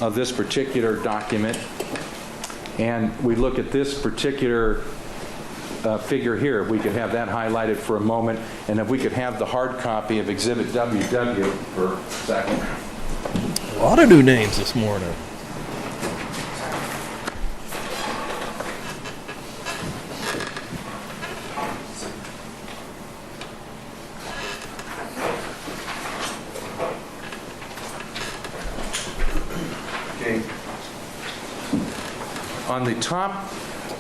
of this particular document, and we look at this particular figure here. If we could have that highlighted for a moment, and if we could have the hard copy of Exhibit WW for a second. A lot of new names this morning. On the top,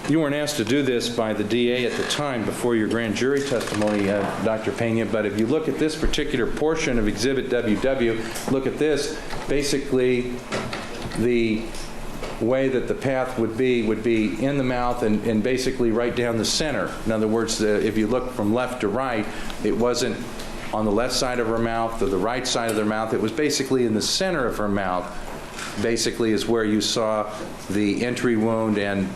you weren't asked to do this by the DA at the time before your grand jury testimony, Dr. Peña, but if you look at this particular portion of Exhibit WW, look at this, basically the way that the path would be in the mouth and basically right down the center. In other words, if you look from left to right, it wasn't on the left side of her mouth or the right side of their mouth. It was basically in the center of her mouth, basically is where you saw the entry wound and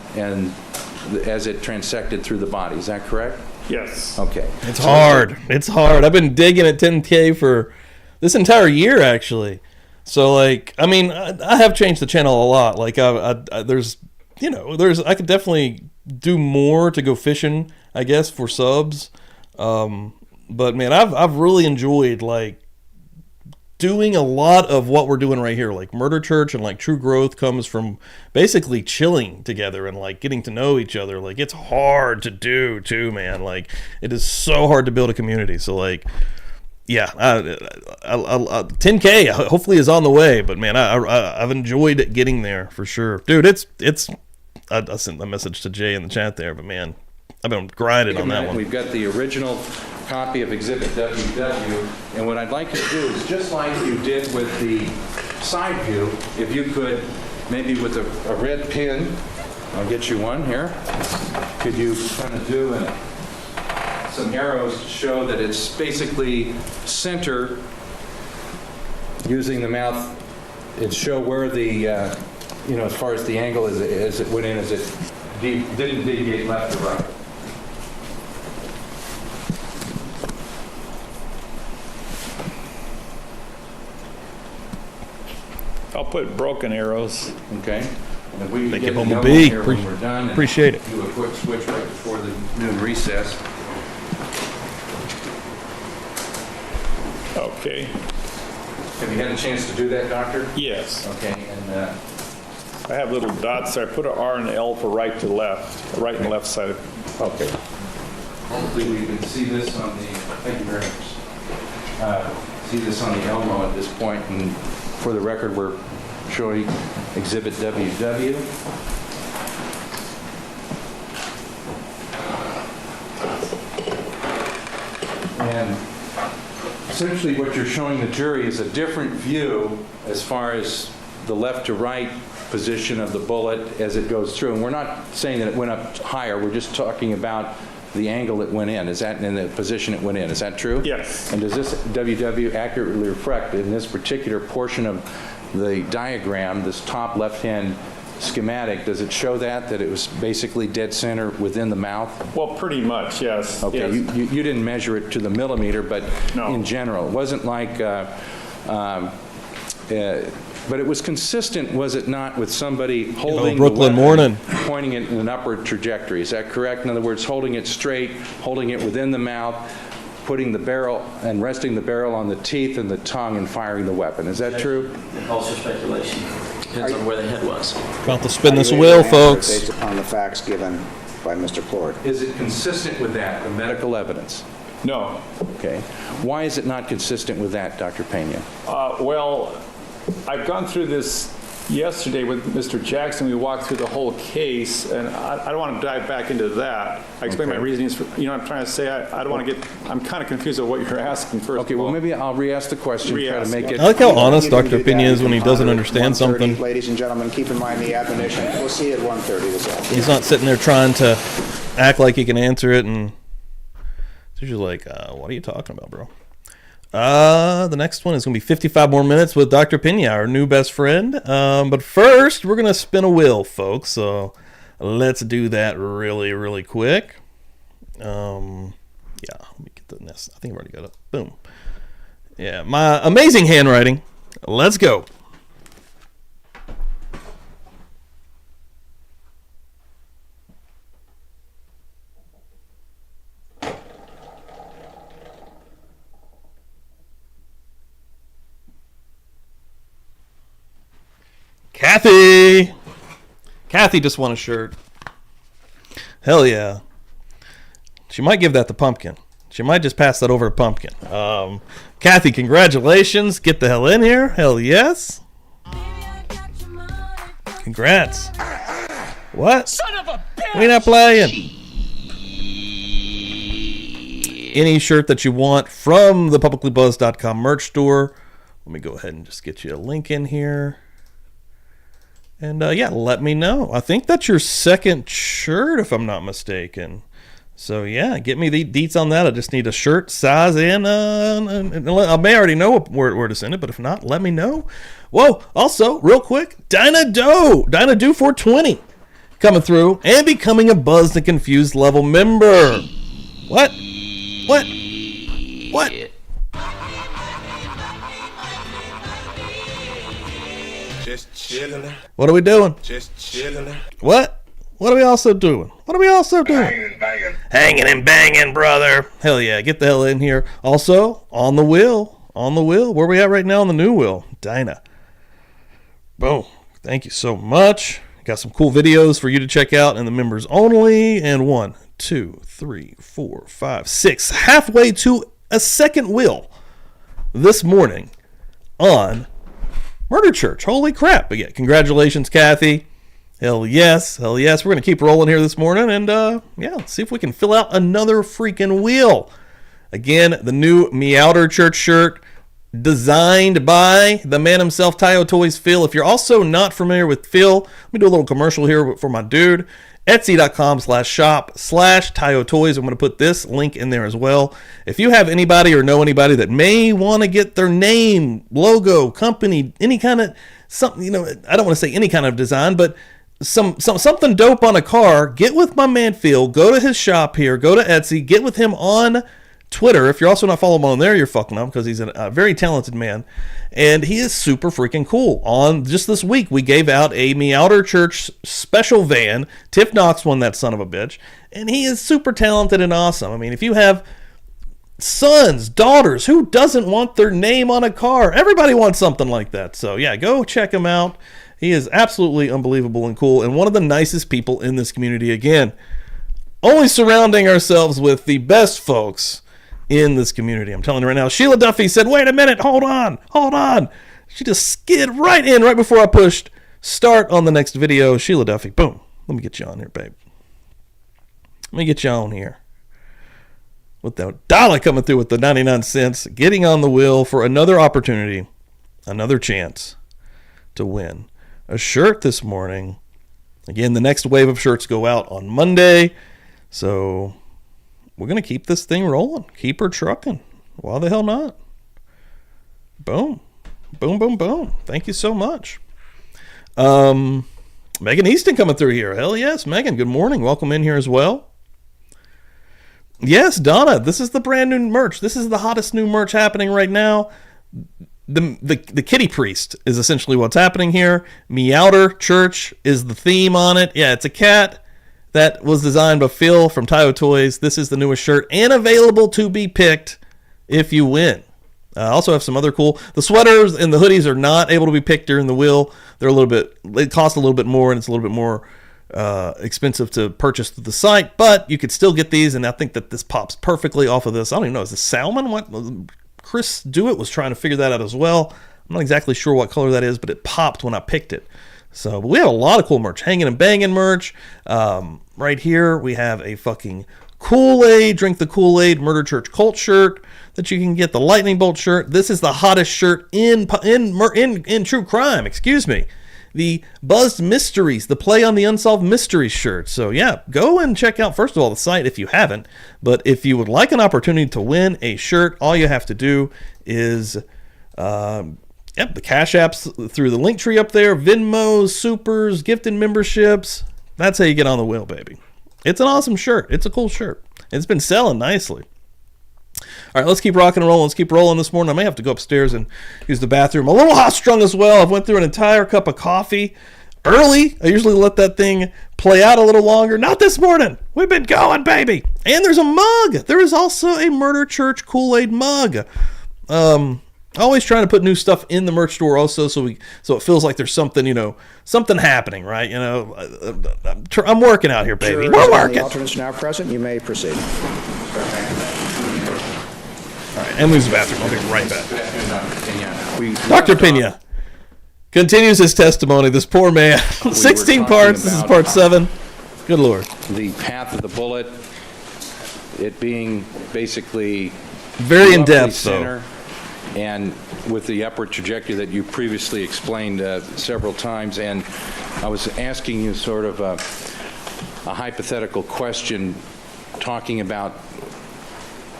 as it transected through the body. Is that correct? Yes. Okay. It's hard. It's hard. I've been digging at 10K for this entire year, actually. So, like, I mean, I have changed the channel a lot. Like, I could definitely do more to go fishing, I guess, for subs. But man, I've really enjoyed like doing a lot of what we're doing right here. Like Murder Church and like True Growth comes from basically chilling together and like getting to know each other. Like it's hard to do too, man. Like it is so hard to build a community. So like, yeah, 10K hopefully is on the way, but man, I've enjoyed getting there for sure. Dude, I sent a message to Jay in the chat there, but man, I've been grinding on that one. We've got the original copy of Exhibit WW, and what I'd like you to do is just like you did with the side view, if you could, maybe with a red pen, I'll get you one here, could you kind of do some arrows to show that it's basically center using the mouth and show where the, as far as the angle as it went in, as it didn't deviate left or right. I'll put broken arrows. Okay. And if we can Thank get you, the yellow Bumblebee. here when we're done. Appreciate it. Do a quick switch right before the noon recess. Okay. Have you had a chance to do that, Doctor? Yes. Okay, and I have little dots there. I put an R and L for right to left, right and left side. okay. Hopefully we can see this on the, thank you very much. See this on the Elmo at this point, and for the record, we're showing Exhibit WW. And essentially what you're showing the jury is a different view as far as the left to right position of the bullet as it goes through. And we're not saying that it went up higher, we're just talking about the angle it went in. Is that in the position it went in? Is that true? Yes. And does this WW accurately reflect in this particular portion of the diagram, this top left-hand schematic, does it show that it was basically dead center within the mouth? Well, pretty much, yes. Okay, Yes. you didn't measure it to the millimeter, but No. in general, it wasn't like, but it was consistent, was it not, with somebody holding the Brooklyn weapon, morning. pointing it in an upward trajectory? Is that correct? In other words, holding it straight, holding it within the mouth, putting the barrel and resting the barrel on the teeth and the tongue and firing the weapon. Is that true? Also speculation. Depends on where the head was. About to spin this Are you wheel, able to answer folks. Based upon the facts given by Mr. Plord. Is it consistent with that, the medical evidence? No. Okay. Why is it not consistent with that, Dr. Peña? Well, I've gone through this yesterday with Mr. Jackson. We walked through the whole case, and I don't want to dive back into that. I explained my reasonings. For, I'm trying to say I don't want to get. I'm kind of confused of what you're asking first. Okay, of all. well, maybe I'll re-ask the question, try to Re-ask, make it... I like how honest You can Dr. do that. Peña is when he You can doesn't honor understand 1:30. something. Ladies and gentlemen, keep in mind the admonition. We'll see you at 1:30 this afternoon. He's not sitting there trying to act like he can answer it, and it's usually like, what are you talking about, bro? The next one is going to be 55 more minutes with Dr. Peña, our new best friend. But first, we're going to spin a wheel, folks. So let's do that really, really quick. Yeah, let me get the nest. I think I've already got it. Boom. Yeah, my amazing handwriting. Let's go. Kathy just won a shirt. Hell yeah. She might give that to Pumpkin. She might just pass that over to Pumpkin. Kathy, congratulations. Get the hell in here. Hell yes. Congrats. What? Son of a bitch! We not playing. Any shirt that you want from the PubliclyBuzzed.com merch store. Let me go ahead and just get you a link in here. And yeah, let me know. I think that's your second shirt, if I'm not mistaken. So yeah, get me the deets on that. I just need a shirt size and I may already know where to send it, but if not, let me know. Whoa! Also, real quick, Dinah Doe 420 coming through and becoming a Buzzed and Confused level member. What? Just chilling. What are we doing? Just chilling. What? What are we also doing? Hanging and banging, brother. Hell yeah, get the hell in here. Also, on the wheel, on the wheel. Where are we at right now on the new wheel? Dinah. Boom. Thank you so much. Got some cool videos for you to check out in the members only. And 1, 2, 3, 4, 5, 6. Halfway to a second wheel this morning on Murder Church. Holy crap. But yeah, congratulations, Kathy. Hell yes. Hell yes. We're going to keep rolling here this morning. And yeah, see if we can fill out another freaking wheel. Again, the new Meowder Church shirt, designed by the man himself, Tayo Toys Phil. If you're also not familiar with Phil, let me do a little commercial here for my dude. Etsy.com/shop/Tayo Toys. I'm going to put this link in there as well. If you have anybody or know anybody that may want to get their name, logo, company, any kind of something, you know, I don't want to say any kind of design, but something dope on a car, get with my man Phil. Go to his shop here. Go to Etsy. Get with him on Twitter. If you're also not following him on there, you're fucking up, because he's a very talented man, and he is super freaking cool. On just this week, we gave out a Meowder Church special van. Tiff Knox won that son of a bitch, and he is super talented and awesome. I mean, if you have sons, daughters, who doesn't want their name on a car? Everybody wants something like that. So yeah, go check him out. He is absolutely unbelievable and cool, and one of the nicest people in this community. Again, only surrounding ourselves with the best folks in this community. I'm telling you right now. Sheila Duffy said, wait a minute, hold on. She just skid right in right before I pushed start on the next video. Sheila Duffy, boom. Let me get you on here, babe. Let me get you on here. With that dollar coming through with the 99 cents, getting on the wheel for another opportunity, another chance to win a shirt this morning. Again, the next wave of shirts go out on Monday. So we're going to keep this thing rolling. Keep her trucking. Why the hell not? Boom. Boom, boom, boom. Thank you so much. Megan Easton coming through here. Hell yes, Megan. Good morning. Welcome in here as well. Yes, Donna. This is the brand new merch. This is the hottest new merch happening right now. The Kitty Priest is essentially what's happening here. Meowder Church is the theme on it. Yeah, it's a cat. That was designed by Phil from Tayo Toys. This is the newest shirt and available to be picked if you win. I also have some other cool. The sweaters and the hoodies are not able to be picked during the wheel. They're they cost a little bit more, and it's a little bit more expensive to purchase through the site, but you could still get these, and I think that this pops perfectly off of this. I don't even know. Is this salmon? What? Chris Dewitt was trying to figure that out as well. I'm not exactly sure what color that is, but it popped when I picked it. So, but we have a lot of cool merch. Hanging and banging merch. Right here, we have a fucking Kool-Aid, Drink the Kool-Aid Murder Church Cult shirt that you can get. The Lightning Bolt shirt. This is the hottest shirt in true crime. Excuse me. The Buzzed Mysteries, the Play on the Unsolved Mysteries shirt. So yeah, go and check out, first of all, the site if you haven't. But if you would like an opportunity to win a shirt, all you have to do is the Cash Apps through the link tree up there, Venmos, Supers, gifted memberships. That's how you get on the wheel, baby. It's an awesome shirt. It's a cool shirt. It's been selling nicely. All right, let's keep rocking and rolling. Let's keep rolling this morning. I may have to go upstairs and use the bathroom. A little hot-strung as well. I've went through an entire cup of coffee early. I usually let that thing play out a little longer. Not this morning. We've been going, baby. And there's a mug. There is also a Murder Church Kool-Aid mug. Always trying to put new stuff in the merch store also, so it feels like there's something, something happening, right? I'm working out here, baby. We're working. The alternates now present. You may proceed. All right, and leaves the bathroom. I'll be right back. Dr. Peña continues his testimony. This poor man. 16 parts. This is part 7. Good Lord. The path of the bullet, it being basically very in depth, though. And with the upward trajectory that you previously explained several times, and I was asking you sort of a hypothetical question, talking about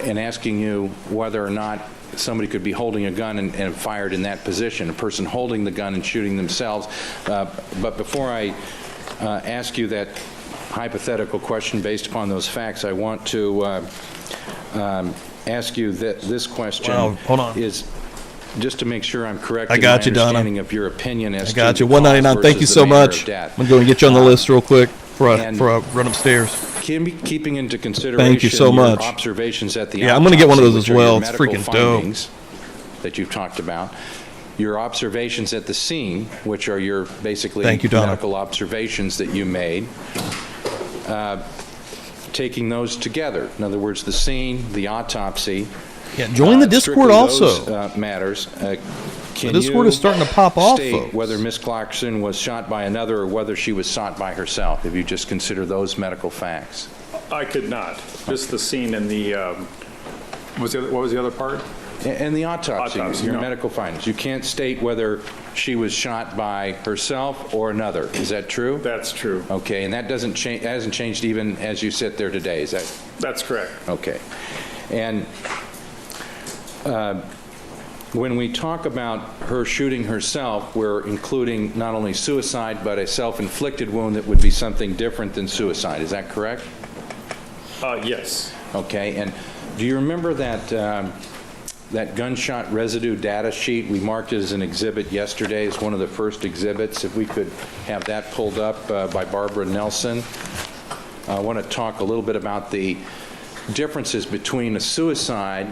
and asking you whether or not somebody could be holding a gun and fired in that position, a person holding the gun and shooting themselves. But before I ask you that hypothetical question based upon those facts, I want to ask you that this question is just to make sure I'm correct in my understanding of your opinion as to I got you. $199. Thank you so much. I'm going to go and get you on the list real quick before I run upstairs. Keeping into consideration Thank you so much. Observations at the I'm going to get one of those as well. It's freaking dope. that you've talked about, your observations at the scene, which are your basically Thank you, Donna. medical observations that you made, taking those together. In other words, the scene, the autopsy. Yeah, join the Discord strictly also. Those, matters. Can The Discord you is starting to pop off, state folks. whether Miss Clarkson was shot by another or whether she was shot by herself, if you just consider those medical facts? I could not. Just the scene and the, what was the other part? And the autopsy, Autopsy, your no. medical findings. You can't state whether she was shot by herself or another. Is that true? That's true. Okay, and that hasn't changed even as you sit there today. Is that That's correct. okay? And when we talk about her shooting herself, we're including not only suicide but a self-inflicted wound that would be something different than suicide. Is that correct? Yes. Okay, and do you remember that that gunshot residue data sheet? We marked it as an exhibit yesterday as one of the first exhibits. If we could have that pulled up by Barbara Nelson. I want to talk a little bit about the differences between a suicide,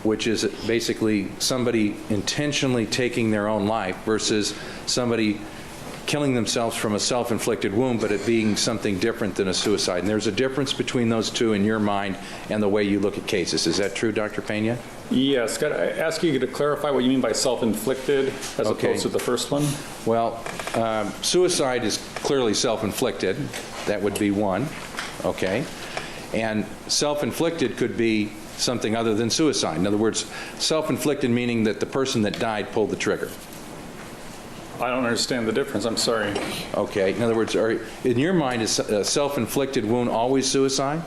which is basically somebody intentionally taking their own life, versus somebody killing themselves from a self-inflicted wound, but it being something different than a suicide. And there's a difference between those two in your mind and the way you look at cases. Is that true, Dr. Peña? Yes. Could I ask you to clarify what you mean by self-inflicted as Okay. opposed to the first one? Well, suicide is clearly self-inflicted. That would be one, okay? And self-inflicted could be something other than suicide. In other words, self-inflicted meaning that the person that died pulled the trigger. I don't understand the difference. I'm sorry. Okay, in other words, in your mind, is a self-inflicted wound always suicide?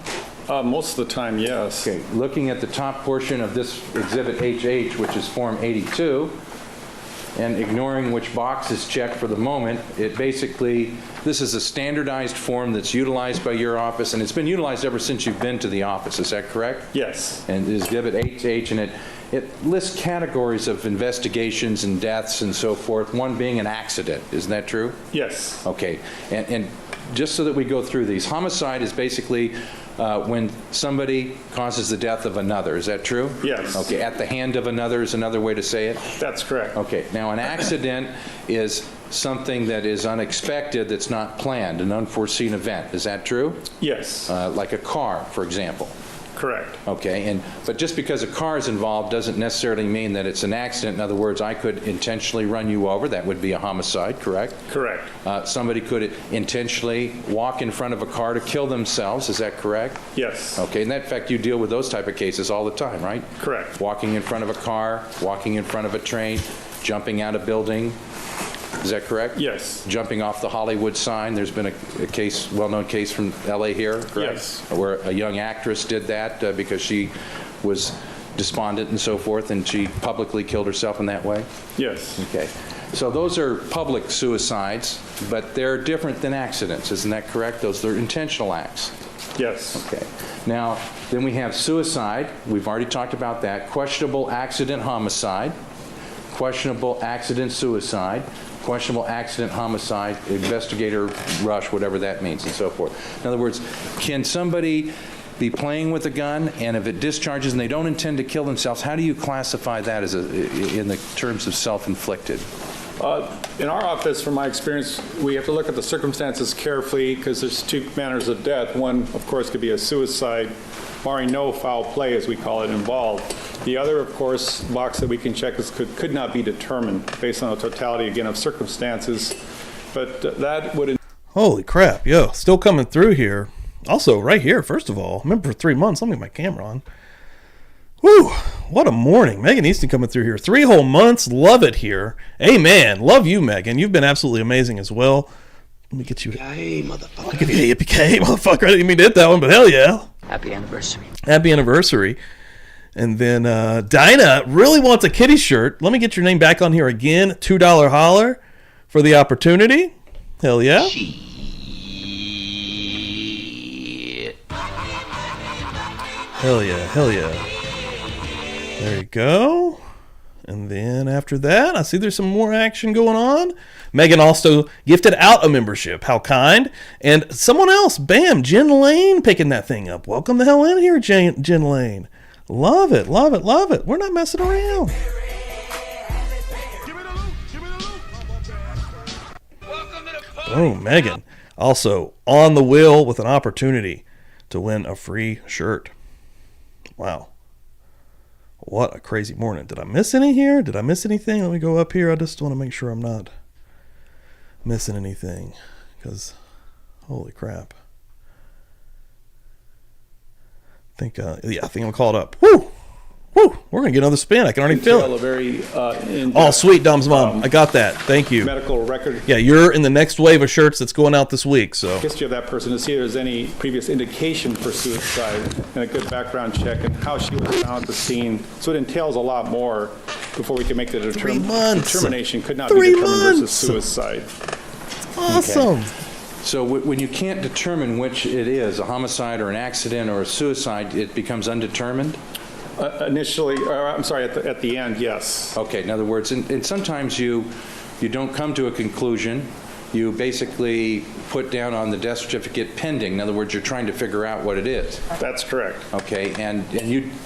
Most of the time, yes. Okay, looking at the top portion of this Exhibit HH, which is Form 82, and ignoring which box is checked for the moment, it basically, this is a standardized form that's utilized by your office, and it's been utilized ever since you've been to the office. Is that correct? Yes. And Exhibit HH, and it lists categories of investigations and deaths and so forth, one being an accident. Isn't that true? Yes. Okay, and just so that we go through these, homicide is basically when somebody causes the death of another. Is that true? Yes. Okay, at the hand of another is another way to say it? That's correct. Okay, now an accident is something that is unexpected, that's not planned, an unforeseen event. Is that true? Yes. Like a car, for example. Correct. Okay, but just because a car is involved doesn't necessarily mean that it's an accident. In other words, I could intentionally run you over. That would be a homicide, correct? Correct. Somebody could intentionally walk in front of a car to kill themselves. Is that correct? Yes. Okay, and in fact, you deal with those type of cases all the time, right? Correct. Walking in front of a car, walking in front of a train, jumping out a building. Is that correct? Yes. Jumping off the Hollywood sign. There's been a case, well-known case from L.A. here, correct? Yes. Where a young actress did that because she was despondent and so forth, and she publicly killed herself in that way? Yes. Okay. So those are public suicides, but they're different than accidents. Isn't that correct? Those are intentional acts. Yes. Okay. Now, then we have suicide. We've already talked about that. Questionable accident homicide. Questionable accident suicide. Questionable accident homicide, investigator rush, whatever that means, and so forth. In other words, can somebody be playing with a gun, and if it discharges and they don't intend to kill themselves, how do you classify that as in the terms of self-inflicted? In our office, from my experience, we have to look at the circumstances carefully because there's two manners of death. One, of course, could be a suicide, barring no foul play, as we call it, involved. The other, of course, box that we can check is could not be determined based on the totality, again, of circumstances. But that would... Holy crap, yo, still coming through here. Also, right here, first of all, remember for 3 months, let me get my camera on. Whew, what a morning. Megan Easton coming through here. 3 whole months, love it here. Amen. Love you, Megan. You've been absolutely amazing as well. Let me get you... Yippee-ki-yay, motherfucker. I'll give you a yippee-ki-yay, motherfucker. I didn't mean to hit that one, but hell yeah. Happy anniversary. Happy anniversary. And then Dinah really wants a kitty shirt. Let me get your name back on here again. $2 holler for the opportunity. Hell yeah. Hell yeah, hell yeah. There you go. And then after that, I see there's some more action going on. Megan also gifted out a membership. How kind. And someone else, bam, Jen Lane picking that thing up. Welcome the hell in here, Jen Lane. Love it, love it, love it. We're not messing around. Oh, Megan. Also on the wheel with an opportunity to win a free shirt. Wow. What a crazy morning. Did I miss any here? Did I miss anything? Let me go up here. I just want to make sure I'm not missing anything. Because, holy crap. I think I'm caught up. Woo! Woo! We're going to get another spin. I can already feel it. A very Oh, sweet, Dom's mom. I got that. Thank you. medical record Yeah, you're in the next wave of shirts that's going out this week. So history of that person to see if there's any previous indication for suicide and a good background check and how she was found at the scene. So it entails a lot more before we can make the 3 months. determination. Could not 3 be determined versus months. suicide. awesome. So when you can't determine which it is, a homicide or an accident or a suicide, it becomes undetermined? Initially, at the end, yes. Okay, in other words, and sometimes you don't come to a conclusion. You basically put down on the death certificate pending. In other words, you're trying to figure out what it is. That's correct. Okay, and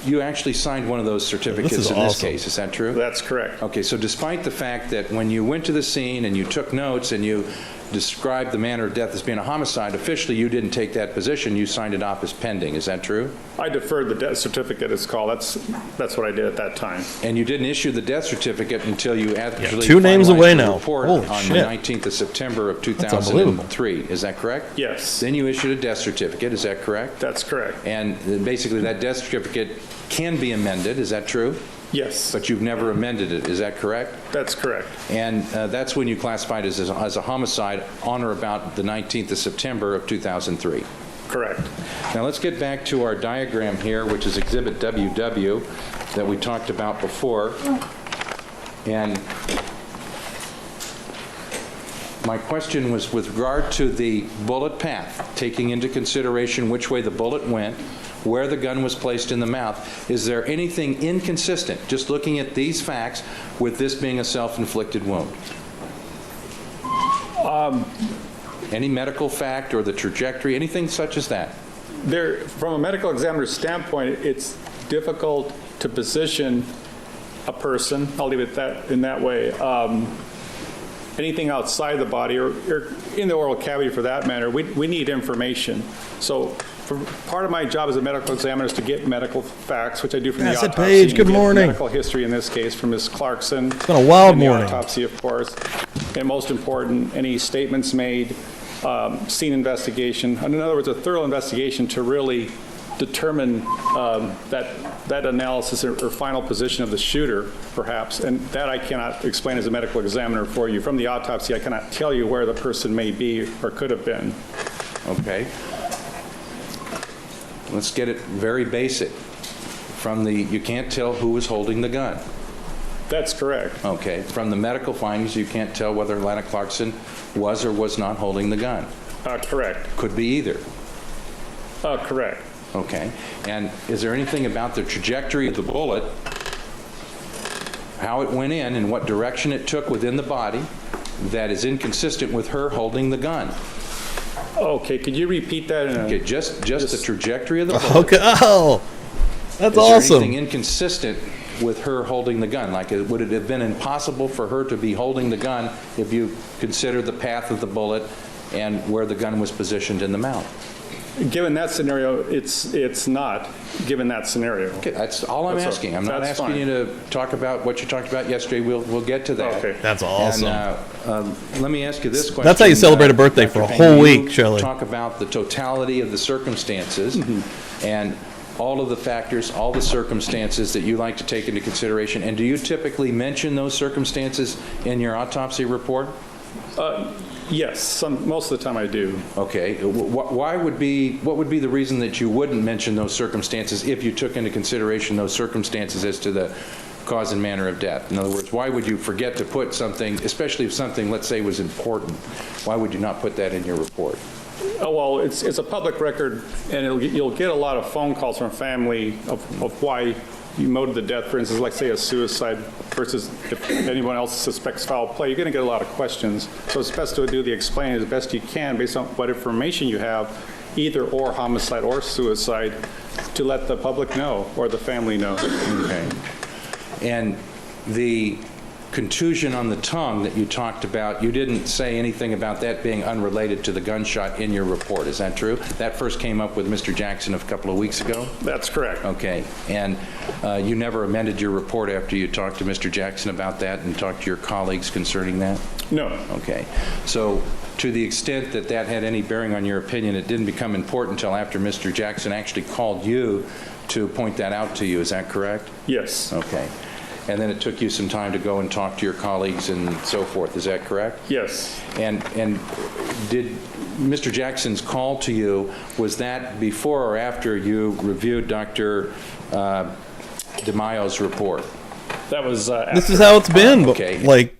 you actually signed one of those certificates This is in this awesome. case. Is that true? That's correct. Okay, so despite the fact that when you went to the scene and you took notes and you described the manner of death as being a homicide, officially you didn't take that position. You signed it off as pending. Is that true? I deferred the death certificate, it's called. That's what I did at that time. And you didn't issue the death certificate until you actually 2 names finalized away the now. report Holy on shit. the 19th of September of unbelievable. 2003. Is that correct? Yes. Then you issued a death certificate. Is that correct? That's correct. And basically that death certificate can be amended. Is that true? Yes. But you've never amended it. Is that correct? That's correct. And that's when you classified it as a homicide on or about the 19th of September of 2003. Correct. Now let's get back to our diagram here, which is Exhibit WW that we talked about before. And my question was with regard to the bullet path, taking into consideration which way the bullet went, where the gun was placed in the mouth. Is there anything inconsistent, just looking at these facts, with this being a self-inflicted wound? Any medical fact or the trajectory, anything such as that? From a medical examiner's standpoint, it's difficult to position a person, I'll leave it in that way, anything outside the body or in the oral cavity for that matter, we need information. So part of my job as a medical examiner is to get medical facts, which I do from the Acid autopsy. Page, good get morning. Medical history in this case from Ms. Clarkson. It's been a wild and the morning. Autopsy, of course. And most important, any statements made, scene investigation. In other words, a thorough investigation to really determine that analysis or final position of the shooter, perhaps. And that I cannot explain as a medical examiner for you. From the autopsy, I cannot tell you where the person may be or could have been. Okay. Let's get it very basic. You can't tell who was holding the gun. That's correct. Okay. From the medical findings, you can't tell whether Lana Clarkson was or was not holding the gun. Correct. Could be either. Correct. Okay. And is there anything about the trajectory of the bullet, how it went in and what direction it took within the body, that is inconsistent with her holding the gun? Okay, could you repeat that? Okay, just the trajectory of the bullet. Okay. Oh, that's Is there awesome. anything inconsistent with her holding the gun? Like, would it have been impossible for her to be holding the gun if you consider the path of the bullet and where the gun was positioned in the mouth? Given that scenario, it's not, given that scenario. Okay, that's all I'm That's asking. I'm not that's asking fine. you to talk about what you talked about yesterday. We'll get to that. Okay. That's awesome. And let me ask you this question. That's how you celebrate a birthday for a Dr. whole Peña, week, you Shelley. Talk about the totality of the circumstances and all of the factors, all the circumstances that you like to take into consideration. And do you typically mention those circumstances in your autopsy report? Yes, most of the time I do. Okay. What would be the reason that you wouldn't mention those circumstances if you took into consideration those circumstances as to the cause and manner of death? In other words, why would you forget to put something, especially if something, let's say, was important? Why would you not put that in your report? Well, it's a public record, and you'll get a lot of phone calls from family of why you motive the death, for instance, like say a suicide versus if anyone else suspects foul play. You're going to get a lot of questions. So it's best to do the explaining as best you can based on what information you have, either or homicide or suicide, to let the public know or the family know. Okay. And the contusion on the tongue that you talked about, you didn't say anything about that being unrelated to the gunshot in your report. Is that true? That first came up with Mr. Jackson a couple of weeks ago? That's correct. Okay. And you never amended your report after you talked to Mr. Jackson about that and talked to your colleagues concerning that? No. Okay. So to the extent that that had any bearing on your opinion, it didn't become important until after Mr. Jackson actually called you to point that out to you. Is that correct? Yes. Okay. And then it took you some time to go and talk to your colleagues and so forth. Is that correct? Yes. And did Mr. Jackson's call to you, was that before or after you reviewed Dr. DeMaio's report? That was This is how it's been. Okay. But, like,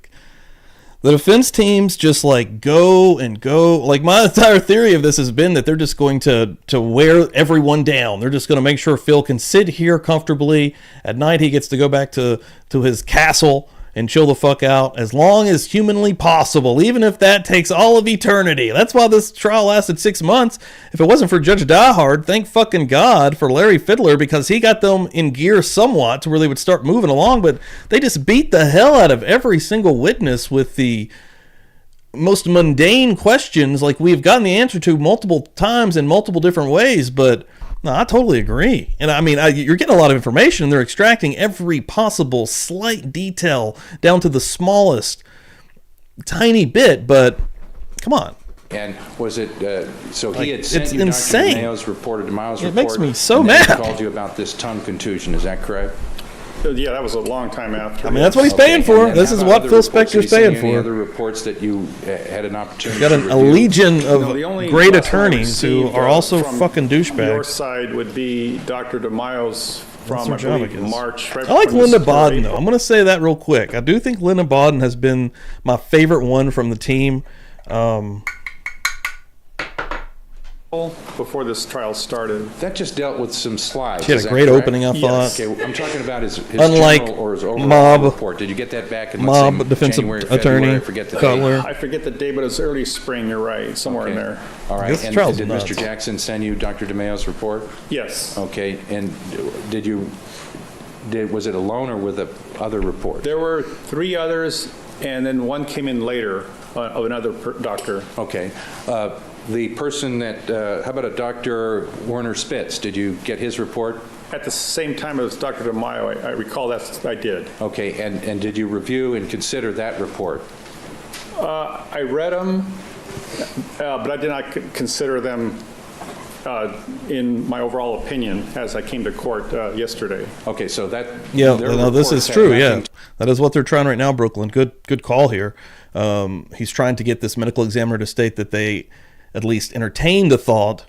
the defense teams just like go and go. Like, my entire theory of this has been that they're just going to wear everyone down. They're just going to make sure Phil can sit here comfortably. At night, he gets to go back to his castle and chill the fuck out as long as humanly possible, even if that takes all of eternity. That's why this trial lasted 6 months. If it wasn't for Judge Diehard, thank fucking God for Larry Fiddler, because he got them in gear somewhat to where they would start moving along, but they just beat the hell out of every single witness with the most mundane questions like we've gotten the answer to multiple times in multiple different ways. But no, I totally agree. And I mean, you're getting a lot of information. They're extracting every possible slight detail down to the smallest tiny bit, but come on. And was it, so he had sent it's you insane. Dr. DeMaio's report or DeMaio's report? It makes me so and then mad. he called you about this tongue contusion, is that correct? Yeah, that was a long time after. I mean, that's what he's Okay, paying and for. then This how is about what other Phil reports? Did Spector's he send paying you any for. other reports that you had an opportunity Got to a review? legion of No, the only great last one I attorneys who received, are also from fucking Your douchebags. side would be Dr. DeMaio's from, their I job, I believe, guess. March. Right I like before Linda this Bodden, April. though. I'm going to say that real quick. I do think Linda Bodden has been my favorite one from the team. Before this trial started. That just dealt with some slides. She had is a that great correct? opening, I thought. Okay, I'm talking about his Unlike general or his overall Mob- report. Did you get that back in, Mob let's say, defensive January, attorney, February? I forget the Cutler. date. I forget the day, but it's early spring, you're right, somewhere in Okay. there. All right, This and trial's did nuts. Mr. Jackson send you Dr. DeMaio's report? Yes. Okay, and was it alone or with the other report? There were 3 others, and then one came in later of another doctor. Okay. The person that, how about a Dr. Werner Spitz? Did you get his report? At the same time as Dr. DeMaio, I recall that I did. Okay, and did you review and consider that report? I read them, but I did not consider them in my overall opinion as I came to court yesterday. Okay, so that... Yeah, their no, this reports is had true. nothing Yeah, that is what they're trying right now, Brooklyn. Good call here. He's trying to get this medical examiner to state that they at least entertained the thought,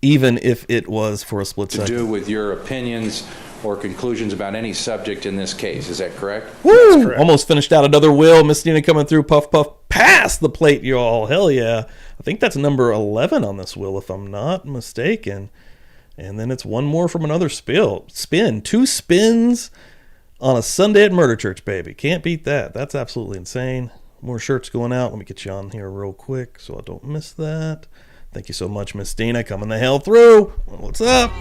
even if it was for a split to second. do with your opinions or conclusions about any subject in this case. Is that correct? Woo! correct. Almost finished out another will. Miss Dina coming through, puff, puff, past the plate, y'all. Hell yeah. I think that's number 11 on this will, if I'm not mistaken. And then it's one more from another spin. 2 spins on a Sunday at Murder Church, baby. Can't beat that. That's absolutely insane. More shirts going out. Let me get you on here real quick so I don't miss that. Thank you so much, Miss Dina, coming the hell through. What's up?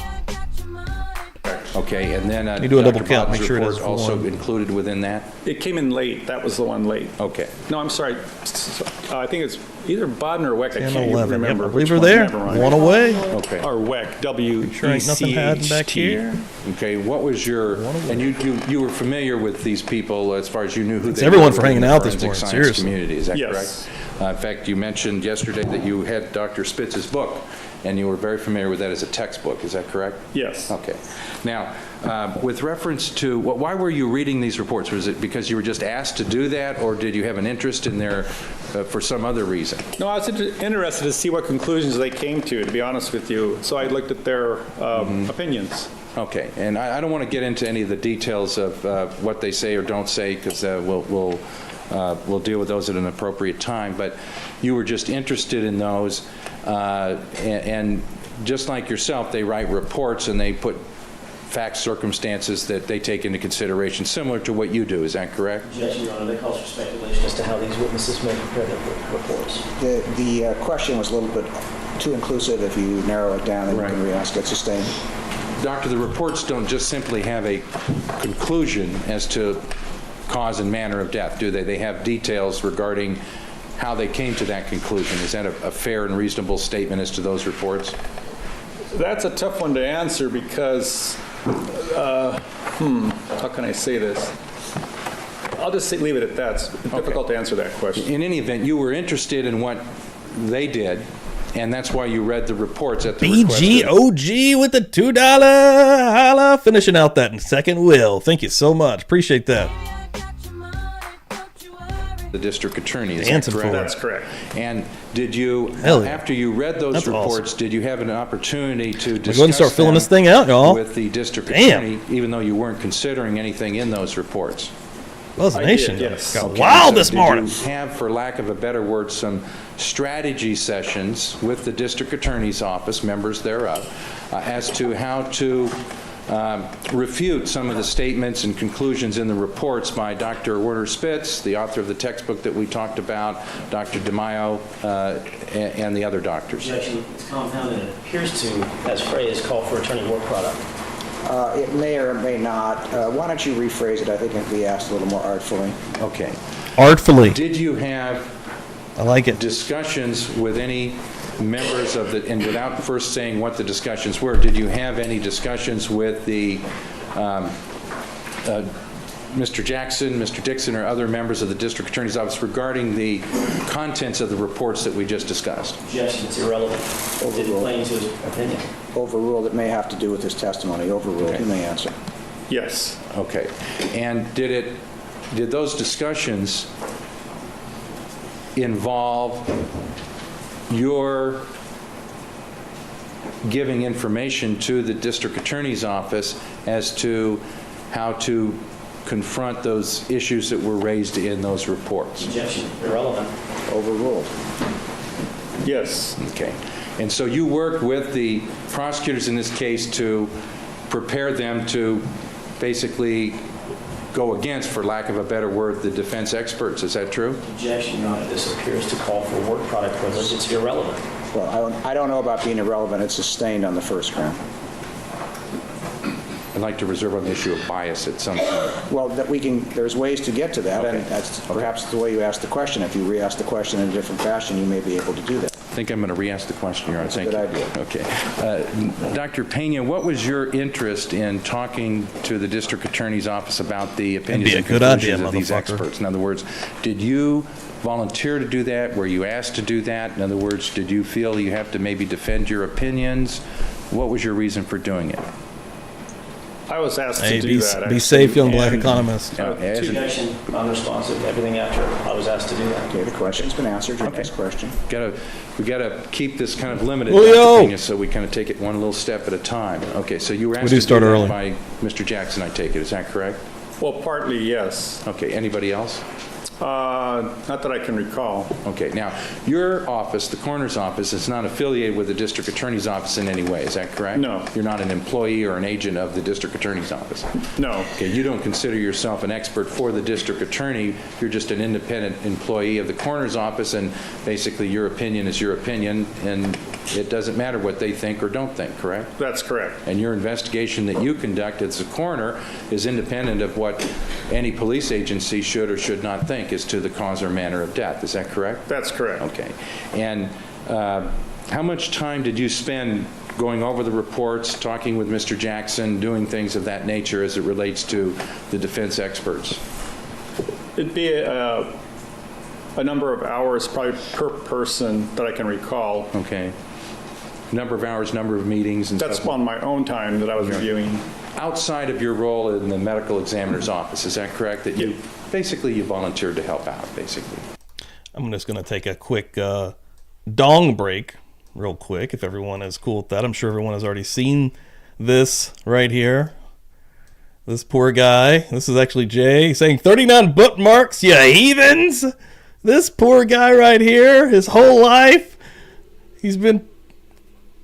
Okay, and then You do a Dr. double count, Bob's make sure it report is also one. included within that? It came in late. That was the one late. Okay. No, I'm sorry. I think it's either Bodden or Weck. I 10, can't 11. remember. Yep, I believe which we're one. there. Never mind. One away. Okay. Or Weck, W-E-C-H-T. Sure ain't nothing hiding back here. Okay, what was your, and you were familiar with these people as far as you knew who they everyone were for within hanging the out this forensic morning, science seriously. community, is that Yes. correct? In fact, you mentioned yesterday that you had Dr. Spitz's book, and you were very familiar with that as a textbook, is that correct? Yes. Okay. Now, with reference to, why were you reading these reports? Was it because you were just asked to do that, or did you have an interest in there for some other reason? No, I was interested to see what conclusions they came to be honest with you. So I looked at their opinions. Okay, and I don't want to get into any of the details of what they say or don't say, because we'll deal with those at an appropriate time, but you were just interested in those, and just like yourself, they write reports and they put facts, circumstances that they take into consideration, similar to what you do. Is that correct? Judge, Your Honor, that calls for speculation as to how these witnesses may prepare their reports. The question was a little bit too inclusive. If you narrow it down, then you can re-ask it. Sustained. Doctor, the reports don't just simply have a conclusion as to cause and manner of death, do they? They have details regarding how they came to that conclusion. Is that a fair and reasonable statement as to those reports? That's a tough one to answer because, how can I say this? I'll just leave it at that. It's difficult to answer that question. In any event, you were interested in what they did, and that's why you read the reports at the request of BGOG with the $2 holla. Finishing out that second will. Thank you so much. Appreciate that. the district attorney. Is Dancing that correct? for it. That's correct. And did you, Hell yeah. after you read those That's reports, awesome. did you have an opportunity to discuss go ahead and start filling them this thing out, y'all. with the district Damn. attorney, even though you weren't considering anything in those reports? Buzz I did, Nation yes. got Okay, wild so this morning. Did you have, for lack of a better word, some strategy sessions with the district attorney's office, members thereof, as to how to refute some of the statements and conclusions in the reports by Dr. Werner Spitz, the author of the textbook that we talked about, Dr. DeMaio, and the other doctors? Objection, it's compounded and appears to, as phrase, call for attorney work product. It may or may not. Why don't you rephrase it? I think it can be asked a little more artfully. Okay. Artfully. Did you have I like it. discussions with any members of the, and without first saying what the discussions were, did you have any discussions with the Mr. Jackson, Mr. Dixon, or other members of the district attorney's office regarding the contents of the reports that we just discussed? Objection, it's irrelevant. Didn't claim to his opinion. Overruled. It may have to do with his testimony. Overruled. Okay. You may answer. Yes. Okay. And did those discussions involve your giving information to the district attorney's office as to how to confront those issues that were raised in those reports? Objection, irrelevant. Overruled. Yes. Okay. And so you worked with the prosecutors in this case to prepare them to basically go against, for lack of a better word, the defense experts. Is that true? Objection, Your Honor, this appears to call for work product privilege. It's irrelevant. Well, I don't know about being irrelevant. It's sustained on the first ground. I'd like to reserve on the issue of bias at some point. Well, that we can. There's ways to get to that, and Okay. that's perhaps the way you ask the question. If you re-ask the question in a different fashion, you may be able to do that. I think I'm going to re-ask the question, Your Honor. That's a Thank good you. idea. Okay. Dr. Peña, what was your interest in talking to the district attorney's office about the opinions be a and good conclusions idea, of these motherfucker. experts? In other words, did you volunteer to do that? Were you asked to do that? In other words, did you feel you have to maybe defend your opinions? What was your reason for doing it? I was asked Hey, to be do that. be safe, young black and- economist. As an- Objection, unresponsive. Everything after I was asked to do that. Okay, the question's been answered. Your next question. we gotta keep this kind of limited, Julio! Dr. Peña, so we kind of take it one little step at a time. Okay, so you were asked do to start do that early. by Mr. Jackson, I take it. Is that correct? Well, partly, yes. Okay, anybody else? Not that I can recall. Okay, now, your office, the coroner's office, is not affiliated with the district attorney's office in any way, is that correct? No. You're not an employee or an agent of the district attorney's office? No. Okay, you don't consider yourself an expert for the district attorney, you're just an independent employee of the coroner's office, and basically your opinion is your opinion, and it doesn't matter what they think or don't think, correct? That's correct. And your investigation that you conduct as a coroner is independent of what any police agency should or should not think as to the cause or manner of death. Is that correct? That's correct. Okay. And how much time did you spend going over the reports, talking with Mr. Jackson, doing things of that nature as it relates to the defense experts? It'd be a number of hours, probably per person that I can recall. Okay. Number of hours, number of meetings and That's stuff? on my own time that I was reviewing. Outside of your role in the medical examiner's office, is that correct? That you basically you volunteered to help out, basically. I'm just going to take a quick dong break real quick, if everyone is cool with that. I'm sure everyone has already seen this right here. This poor guy. This is actually Jay saying 39 bookmarks, you heathens. This poor guy right here, his whole life, he's been...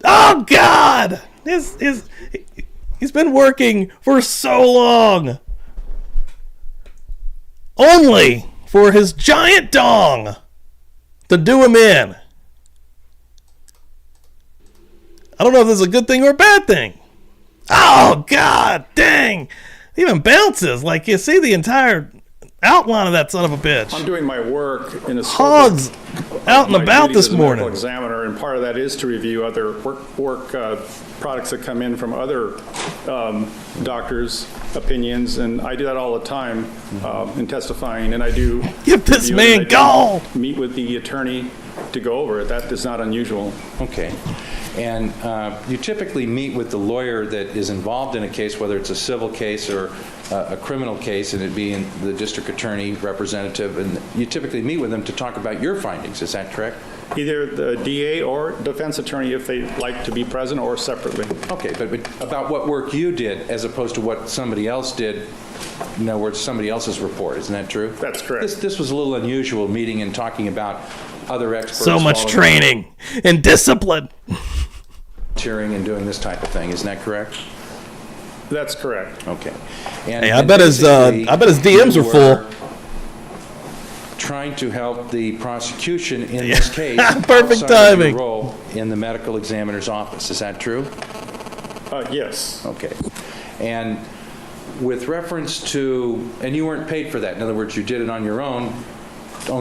Oh, God! He's been working for so long. Only for his giant dong to do him in. I don't know if this is a good thing or a bad thing. Oh, God, dang. It even bounces. Like, you see the entire... outline of that son of a bitch. I'm doing my work in a Hogs out and my about duties this as a medical morning. examiner, and part of that is to review other work products that come in from other doctors' opinions, and I do that all the time in testifying, and I do Give this review it, man and I do gall. meet with the attorney to go over it. That is not unusual. Okay. And you typically meet with the lawyer that is involved in a case, whether it's a civil case or a criminal case, and it being the district attorney representative, and you typically meet with them to talk about your findings. Is that correct? Either the DA or defense attorney if they like to be present, or separately. Okay, but about what work you did as opposed to what somebody else did, in other words, somebody else's report. Isn't that true? That's correct. This was a little unusual, meeting and talking about other experts. So much training and discipline. Volunteering and doing this type of thing. Isn't that correct? That's correct. Okay. And, Hey, I bet his DMs you are full. Trying to help the prosecution in this case. Perfect outside of your timing. role in the medical examiner's office. Is that true? Yes. Okay. And with reference to, and you weren't paid for that. In other words, you did it on your own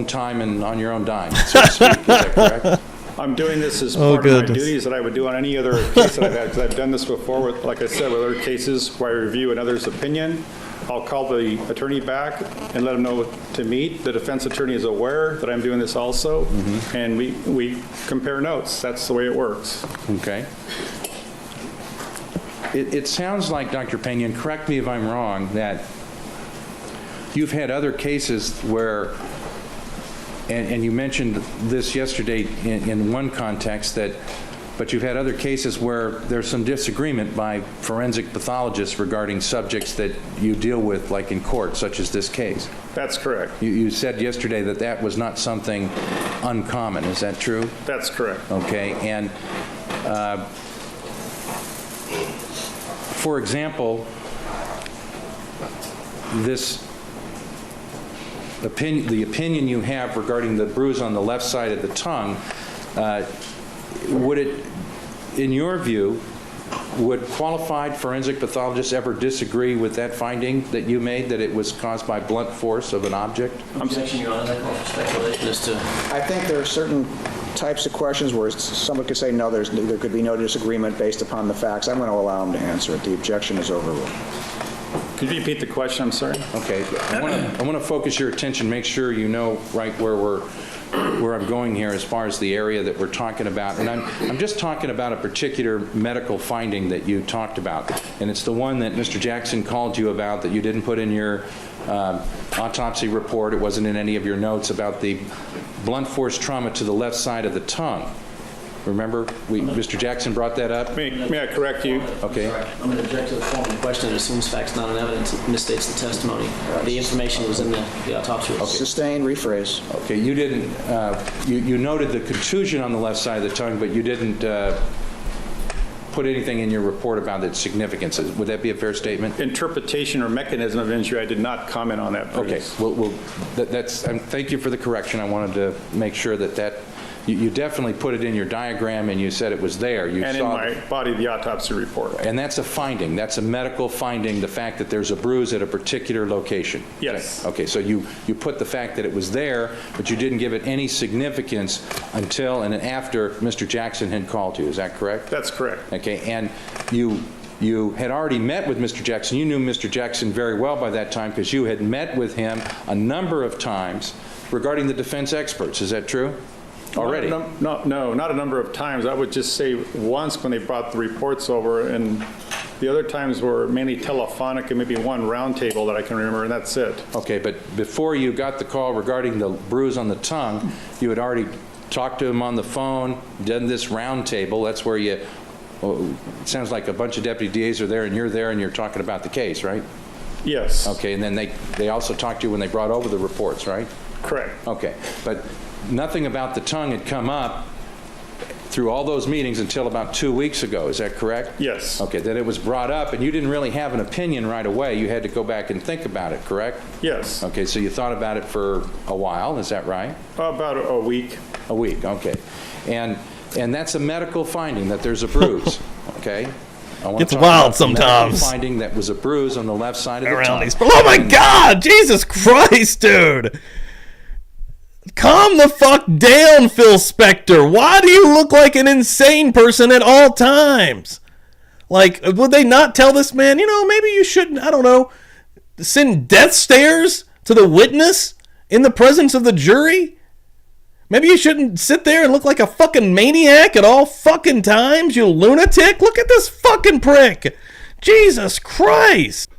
time and on your own dime, so to speak. Is that correct? I'm doing this as Oh, part of my goodness. duties that I would do on any other case that I've had, because I've done this before with, like I said, with other cases where I review another's opinion. I'll call the attorney back and let him know to meet. The defense attorney is aware that I'm doing this also, and we compare notes. That's the way it works. Okay. It sounds like, Dr. Peña, and correct me if I'm wrong, that you've had other cases where, and you mentioned this yesterday in one context, but you've had other cases where there's some disagreement by forensic pathologists regarding subjects that you deal with, like in court, such as this case. That's correct. You said yesterday that that was not something uncommon. Is that true? That's correct. Okay. And for example, the opinion you have regarding the bruise on the left side of the tongue, would it, in your view, would qualified forensic pathologists ever disagree with that finding that you made, that it was caused by blunt force of an object? Objection, Your Honor. That calls for speculation as to... I think there are certain types of questions where someone could say, no, there could be no disagreement based upon the facts. I'm going to allow them to answer it. The objection is overruled. Could you repeat the question? I'm sorry. Okay. I want to focus your attention, make sure you know right where I'm going here as far as the area that we're talking about. And I'm just talking about a particular medical finding that you talked about. And it's the one that Mr. Jackson called you about that you didn't put in your autopsy report. It wasn't in any of your notes about the blunt force trauma to the left side of the tongue. Remember, Mr. Jackson brought that up? May I correct you? Okay. I'm going to object to the form of question. It assumes facts not in evidence. It misstates the testimony. The information was in the autopsy report. Sustain, rephrase. Okay, you didn't, you noted the contusion on the left side of the tongue, but you didn't put anything in your report about its significance. Would that be a fair statement? Interpretation or mechanism of injury, I did not comment on that. Okay, please. well, that's, thank you for the correction. I wanted to make sure that you definitely put it in your diagram and you said it was there. You And in saw my body of the autopsy report. And that's a finding. That's a medical finding, the fact that there's a bruise at a particular location. Yes. Okay, so you put the fact that it was there, but you didn't give it any significance until and after Mr. Jackson had called you. Is that correct? That's correct. Okay, and you had already met with Mr. Jackson. You knew Mr. Jackson very well by that time because you had met with him a number of times regarding the defense experts. Is that true? Already? No, not a number of times. I would just say once when they brought the reports over, and the other times were mainly telephonic and maybe one roundtable that I can remember, and that's it. Okay, but before you got the call regarding the bruise on the tongue, you had already talked to him on the phone, done this roundtable. That's where it sounds like a bunch of deputy DAs are there and you're talking about the case, right? Yes. Okay, and then they also talked to you when they brought over the reports, right? Correct. Okay, but nothing about the tongue had come up through all those meetings until about 2 weeks ago. Is that correct? Yes. Okay, then it was brought up, and you didn't really have an opinion right away. You had to go back and think about it, correct? Yes. Okay, so you thought about it for a while. Is that right? About a week. A week, okay. And that's a medical finding, that there's a bruise, okay? I want Gets to talk wild about the medical sometimes. finding that was a bruise on the left side of the Around tongue. these. Oh my God! Jesus Christ, dude! Calm the fuck down, Phil Spector. Why do you look like an insane person at all times? Like, would they not tell this man, maybe you shouldn't, I don't know, send death stares to the witness in the presence of the jury? Maybe you shouldn't sit there and look like a fucking maniac at all fucking times, you lunatic. Look at this fucking prick. Jesus Christ.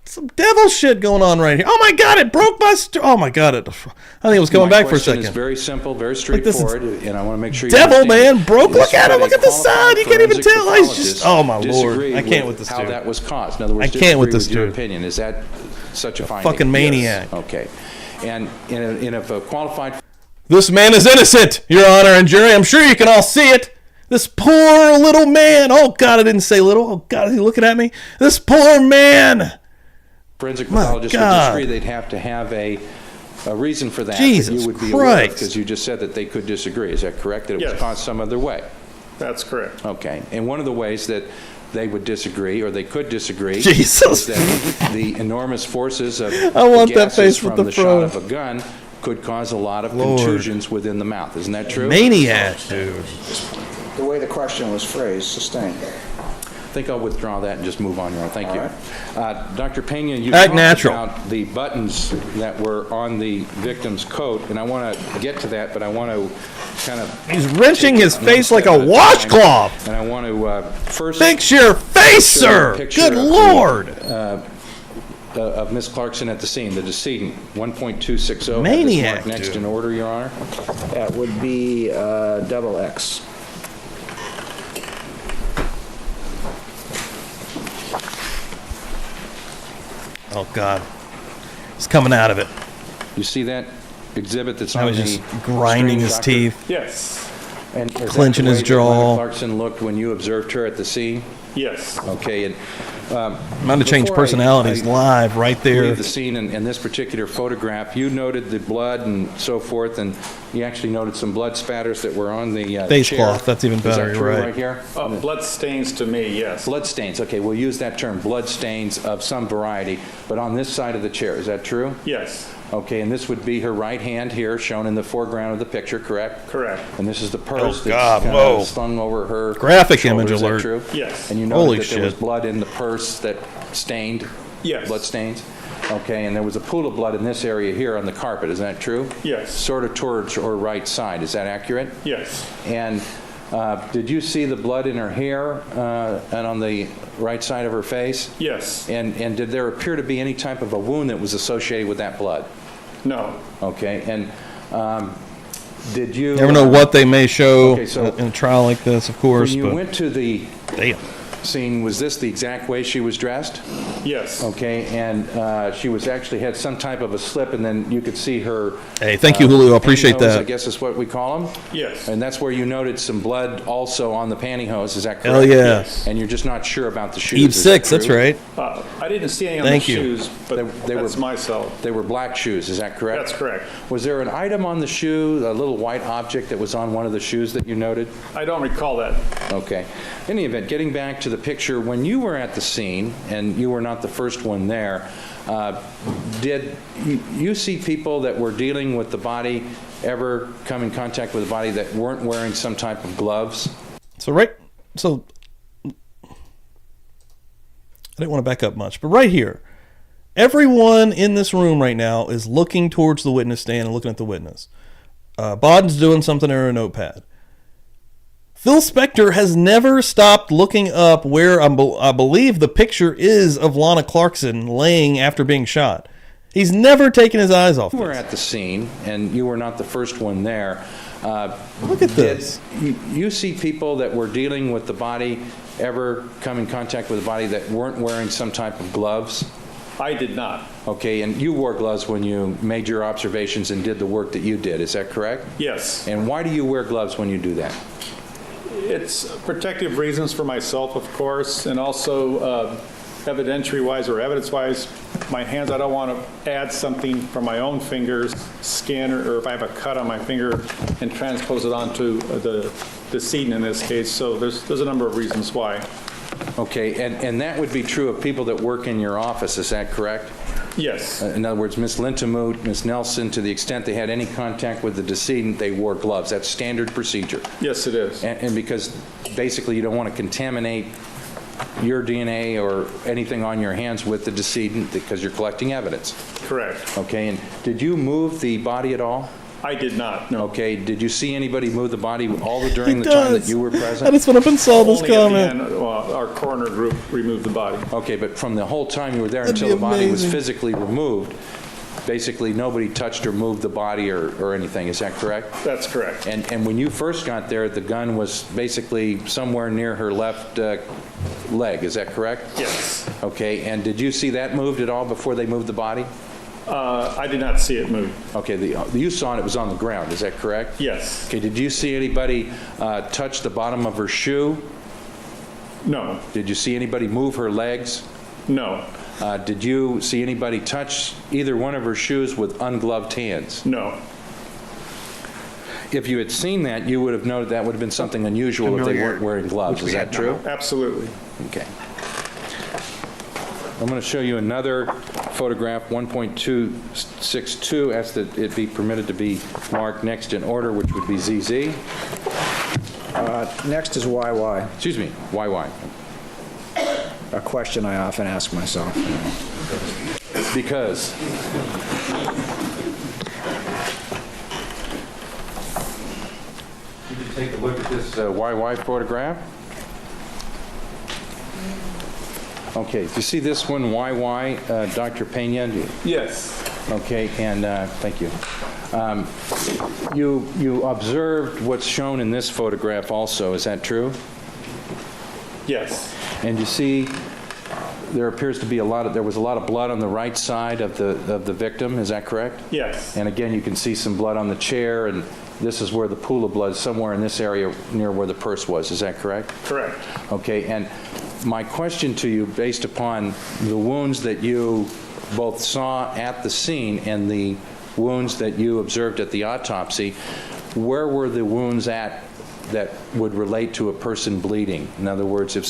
Some devil shit going on right here. Oh my God, it broke my... oh my God, I think it was coming back for a second. It's very simple, very straightforward, and I want to make sure you devil understand. man broke. Look at him. Look at the side. You can't even Forensic tell. He's just... oh my Lord. disagree I can't with this how dude. that was caused. In other words, I can't with this your dude. opinion. Is that such a finding? Fucking maniac. Okay. And if a qualified... This man is innocent, Your Honor and jury. I'm sure you can all see it. This poor little man. Oh God, I didn't say little. Oh God, is he looking at me? This poor man. forensic pathologist would disagree, they'd have to have a reason for that. Jesus that you would be Christ. because you just said that they could disagree. Is that correct? That it Yes. was caused some other way. That's correct. Okay. And one of the ways that they would disagree, or they could disagree, Jesus. is that the enormous forces of I want the that gases face from with the shot fro. of a gun could cause a lot of Lord. contusions within the mouth. Isn't that true? Maniac, dude. The way the question was phrased, sustained. I think I'll withdraw that and just move on, Your Honor. Thank you. right. Dr. Peña, you Act talked natural. about the buttons that were on the victim's coat, and I want to get to that, but I want to kind of... He's wrenching take his it one face like step a at time, washcloth. And I want to first... Fix your face, show sir. a picture Good of the, Lord. of Miss Clarkson at the scene, the decedent, 1.260. Maniac, Have this marked next dude. in order, Your Honor. That would be double X. Oh God. He's coming out of it. You see that exhibit that's I on was the just grinding screen, his Doctor? teeth. Yes. And is that Clenching the his way that jaw. Lana Clarkson looked when you observed her at the scene? Yes. Okay, and I'm going to change before personalities I live right there. leave the scene in this particular photograph, you noted the blood and so forth, and you actually noted some blood spatters that were on the Face chair. cloth, that's even Is better, that you're true right. here? Blood stains to me, yes. Blood stains, okay, we'll use that term, blood stains of some variety, but on this side of the chair, is that true? Yes. Okay, and this would be her right hand here, shown in the foreground of the picture, correct? Correct. And this is the purse Oh, God, that's whoa. slung over her Graphic shoulder, image is that alert. true? Yes. And you Holy noted that there was shit. blood in the purse that stained? Yes. Blood stains? Okay, and there was a pool of blood in this area here on the carpet, is that true? Yes. Sort of towards her right side, is that accurate? Yes. And did you see the blood in her hair and on the right side of her face? Yes. And did there appear to be any type of a wound that was associated with that blood? No. Okay, and did you... Never know what they may show Okay, so in a trial like this, of course. When you but went to the damn. scene, was this the exact way she was dressed? Yes. Okay, and she was actually had some type of a slip, and then you could see her... Hey, thank you, Julio. I appreciate pantyhose, that. I guess is what we call them? Yes. And that's where you noted some blood also on the pantyhose, is that correct? Hell yeah. Yes. And you're just not sure about the shoes, Eve is that 6, that's true? right. I didn't see any on Thank the you. shoes, but They were- that's myself. They were black shoes, is that correct? That's correct. Was there an item on the shoe, a little white object that was on one of the shoes that you noted? I don't recall that. Okay. In any event, getting back to the picture, when you were at the scene, and you were not the first one there, did you see people that were dealing with the body ever come in contact with the body that weren't wearing some type of gloves? So I didn't want to back up much, but right here, everyone in this room right now is looking towards the witness stand and looking at the witness. Bodden's doing something in a notepad. Phil Spector has never stopped looking up where I believe the picture is of Lana Clarkson laying after being shot. He's never taken his eyes off You were this. at the scene, and you were not the first one there. Look at this. You see people that were dealing with the body ever come in contact with the body that weren't wearing some type of gloves? I did not. Okay, and you wore gloves when you made your observations and did the work that you did, is that correct? Yes. And why do you wear gloves when you do that? It's protective reasons for myself, of course, and also evidentiary-wise or evidence-wise. my hands, I don't want to add something from my own fingers, skin, or if I have a cut on my finger, and transpose it onto the decedent in this case. So there's a number of reasons why. Okay, and that would be true of people that work in your office, is that correct? Yes. In other words, Ms. Lintemoot, Ms. Nelson, to the extent they had any contact with the decedent, they wore gloves. That's standard procedure. Yes, it is. And because basically you don't want to contaminate your DNA or anything on your hands with the decedent because you're collecting evidence. Correct. Okay, and did you move the body at all? I did not, no. Okay, did you see anybody move the body during the time that you were I present? just went up and saw this Only at the comment. end, our coroner group removed the body. Okay, but from the whole time you were there That'd until be the body was amazing. physically removed, basically nobody touched or moved the body or anything, is that correct? That's correct. And when you first got there, the gun was basically somewhere near her left leg, is that correct? Yes. Okay, and did you see that moved at all before they moved the body? I did not see it move. Okay, you saw it was on the ground, is that correct? Yes. Okay, did you see anybody touch the bottom of her shoe? No. Did you see anybody move her legs? No. Did you see anybody touch either one of her shoes with ungloved hands? No. If you had seen that, you would have noted that would have been something unusual if they weren't wearing gloves. Is that true? Absolutely. Okay. I'm going to show you another photograph, 1.262, asks that it be permitted to be marked next in order, which would be ZZ. Next is YY, Excuse me, YY. a question I often ask myself. Because you can take a look at this YY photograph. Okay, do you see this one, YY, Dr. Peña? Yes. Okay, and thank you. You observed what's shown in this photograph also, is that true? Yes. And you see there appears to be there was a lot of blood on the right side of the victim, is that correct? Yes. And again, you can see some blood on the chair, and this is where the pool of blood, somewhere in this area near where the purse was, is that correct? Correct. Okay, and my question to you, based upon the wounds that you both saw at the scene and the wounds that you observed at the autopsy, where were the wounds at that would relate to a person bleeding? In other words, if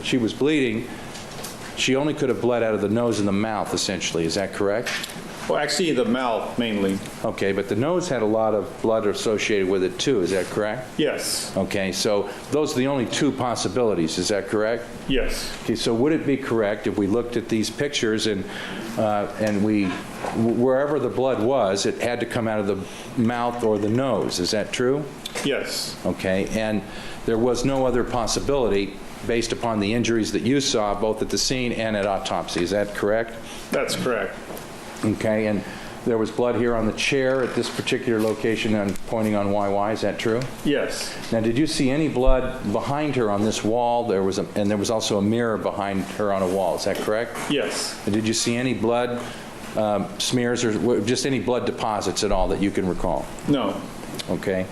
she was bleeding, she only could have bled out of the nose and the mouth, essentially. Is that correct? Well, actually, the mouth mainly. Okay, but the nose had a lot of blood associated with it too. Is that correct? Yes. Okay, so those are the only two possibilities. Is that correct? Yes. Okay, so would it be correct if we looked at these pictures and wherever the blood was, it had to come out of the mouth or the nose? Is that true? Yes. Okay, and there was no other possibility based upon the injuries that you saw both at the scene and at autopsy. Is that correct? That's correct. Okay, and there was blood here on the chair at this particular location, and pointing on YY. Is that true? Yes. Now, did you see any blood behind her on this wall? And there was also a mirror behind her on a wall. Is that correct? Yes. And did you see any blood smears or just any blood deposits at all that you can recall? No. Okay.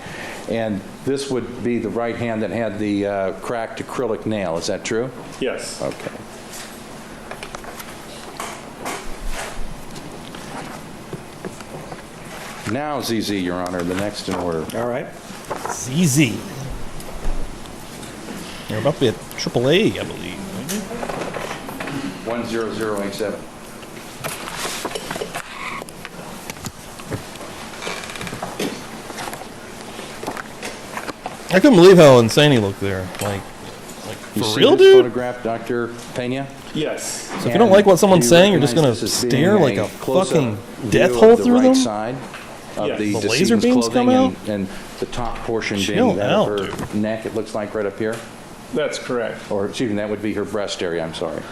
And this would be the right hand that had the cracked acrylic nail. Is that true? Yes. Okay. Now, ZZ, Your Honor, the next in order. All right. ZZ. You're about to be at AAA, I believe. 10087. I couldn't believe how insane he looked there. Like You for see real, this dude? photograph, Dr. Peña? Yes. So if you don't like what someone's Do you saying, you're just gonna recognize this as being stare like a close-up fucking view death of hole the through right them? side of Yes. the The laser decedent's beams come clothing out? and the top portion Chill being that out, of her neck, it looks like right up here. That's correct. Or, excuse me, that would be her breast area, I'm sorry.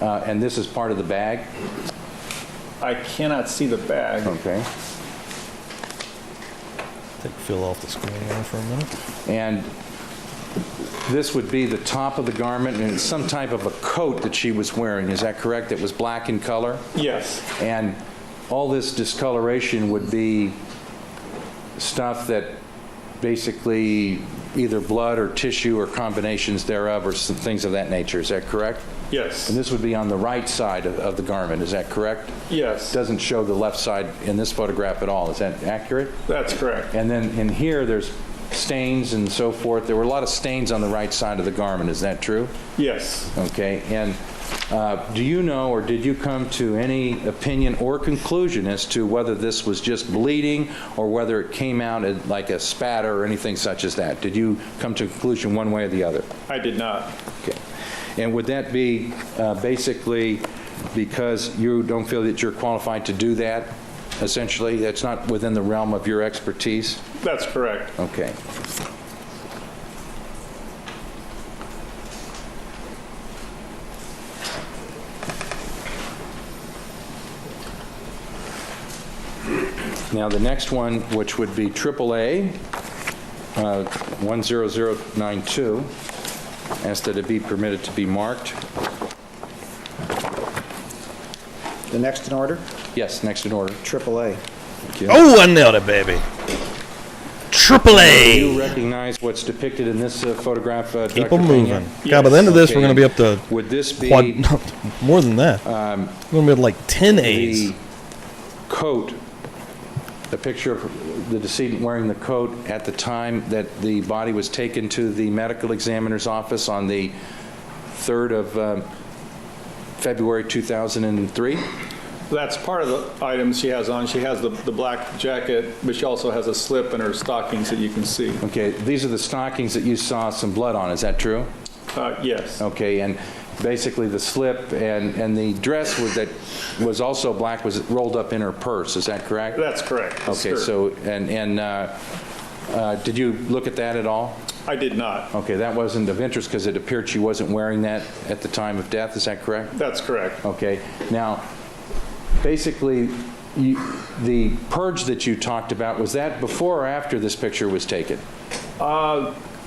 And this is part of the bag? I cannot see the bag. Okay. Take Phil off the screen there for a minute. And this would be the top of the garment, and it's some type of a coat that she was wearing. Is that correct? It was black in color? Yes. And all this discoloration would be stuff that basically either blood or tissue or combinations thereof or some things of that nature. Is that correct? Yes. And this would be on the right side of the garment. Is that correct? Yes. Doesn't show the left side in this photograph at all. Is that accurate? That's correct. And then in here, there's stains and so forth. There were a lot of stains on the right side of the garment. Is that true? Yes. Okay. And do you know, or did you come to any opinion or conclusion as to whether this was just bleeding or whether it came out like a spatter or anything such as that? Did you come to a conclusion one way or the other? I did not. Okay. And would that be basically because you don't feel that you're qualified to do that, essentially? That's not within the realm of your expertise? That's correct. Okay. Now, the next one, which would be AAA, 10092, asked that it be permitted to be marked. The next in order, Yes, next in order. AAA. Thank you. Oh, I nailed it, baby. Triple Do A. you recognize what's depicted in this photograph, Dr. Keep 'em Peña? moving. God, by the end of this, Okay. we're going to be up to Would this be more than that. We're going to be at like 10 A's. the coat, the picture of the decedent wearing the coat at the time that the body was taken to the medical examiner's office on the 3rd of February 2003? That's part of the items she has on. She has the black jacket, but she also has a slip in her stockings that you can see. Okay, these are the stockings that you saw some blood on, is that true? Yes. Okay, and basically the slip and the dress that was also black was rolled up in her purse, is that correct? That's correct. the Okay, skirt. so, did you look at that at all? I did not. Okay, that wasn't of interest because it appeared she wasn't wearing that at the time of death, is that correct? That's correct. Okay, now, basically, the purge that you talked about, was that before or after this picture was taken?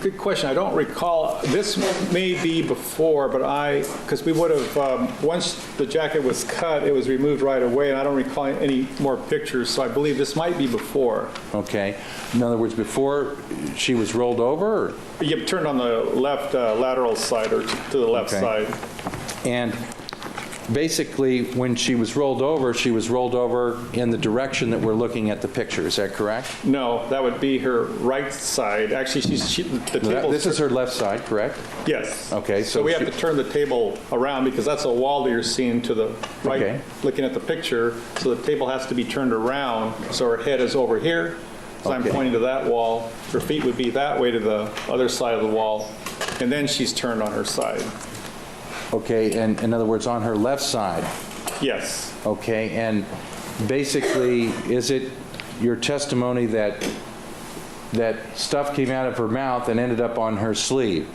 Good question. I don't recall. This may be before, but because we would have, once the jacket was cut, it was removed right away, and I don't recall any more pictures, so I believe this might be before. Okay, in other words, before she was rolled over? Or? You turned on the left lateral side, or to the left Okay. side. And basically, when she was rolled over in the direction that we're looking at the picture, is that correct? No, that would be her right side. Actually, the table. This is her left side, correct? Yes. Okay, So we have to turn the table around because that's a wall that you're seeing to the right, Okay. looking at the picture. So the table has to be turned around. So her head is over here. So I'm Okay. pointing to that wall. Her feet would be that way to the other side of the wall. And then she's turned on her side. Okay, and in other words, on her left side. Yes. Okay, and basically, is it your testimony that stuff came out of her mouth and ended up on her sleeve?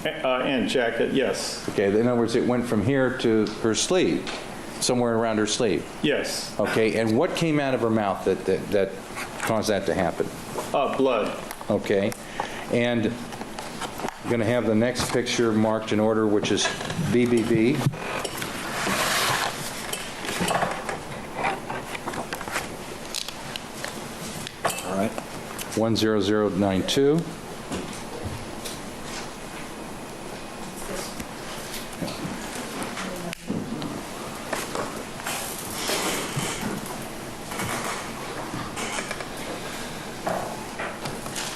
And jacket, yes. Okay, in other words, it went from here to her sleeve, somewhere around her sleeve. Yes. Okay, and what came out of her mouth that caused that to happen? Blood. Okay, and I'm going to have the next picture marked in order, which is BBB. All right. 10092.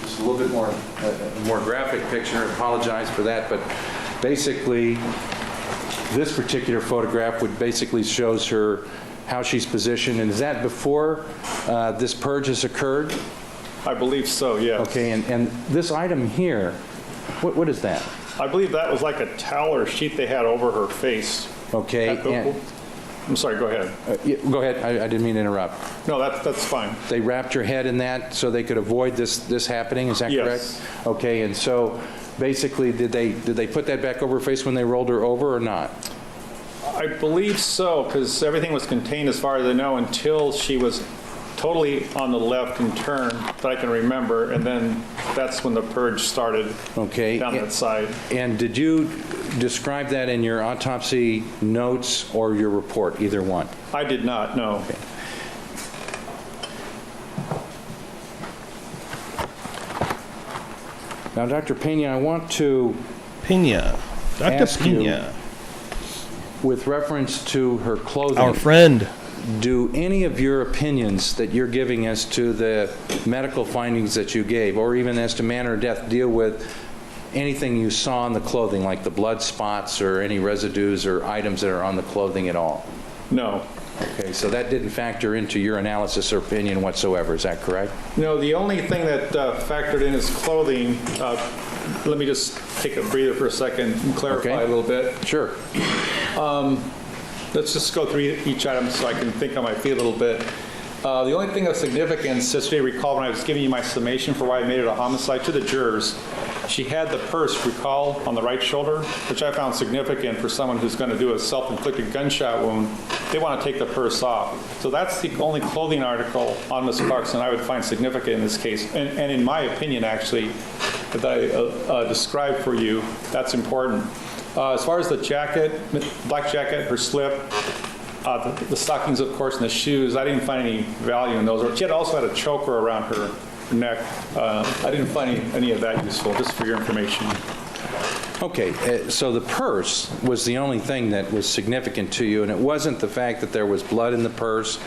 Just a little bit more, a more graphic picture. I apologize for that, but basically, this particular photograph would basically shows her how she's positioned. And is that before this purge has occurred? I believe so, yes. Okay, and this item here, what is that? I believe that was like a towel or sheet they had over her face. Okay, and, I'm sorry, go ahead. yeah, go ahead, I didn't mean to interrupt. No, that's fine. They wrapped her head in that so they could avoid this happening, is that Yes. correct? Okay, and so basically, did they put that back over her face when they rolled her over or not? I believe so, because everything was contained as far as I know until she was totally on the left and turned, that I can remember, and then that's when the purge started Okay. down that side. And did you describe that in your autopsy notes or your report, either one? I did not, no. Okay. Now, Dr. Peña, I want to, Peña. Dr. Ask you- Peña. with reference to her clothing, Our friend. do any of your opinions that you're giving as to the medical findings that you gave, or even as to manner of death, deal with anything you saw on the clothing, like the blood spots or any residues or items that are on the clothing at all? No. Okay, so that didn't factor into your analysis or opinion whatsoever, is that correct? No, the only thing that factored in is clothing. Let me just take a breather for a second and clarify Okay. a little bit. Sure. Let's just go through each item so I can think on my feet a little bit. The only thing of significance, just to recall when I was giving you my summation for why I made it a homicide to the jurors, she had the purse, recall, on the right shoulder, which I found significant for someone who's going to do a self-inflicted gunshot wound. They want to take the purse off. So that's the only clothing article on Ms. Clarkson I would find significant in this case. And in my opinion, actually, that I described for you, that's important. As far as the jacket, black jacket, her slip, the stockings, of course, and the shoes, I didn't find any value in those. She had also had a choker around her neck. I didn't find any of that useful, just for your information. Okay, so the purse was the only thing that was significant to you, and it wasn't the fact that there was blood in the purse,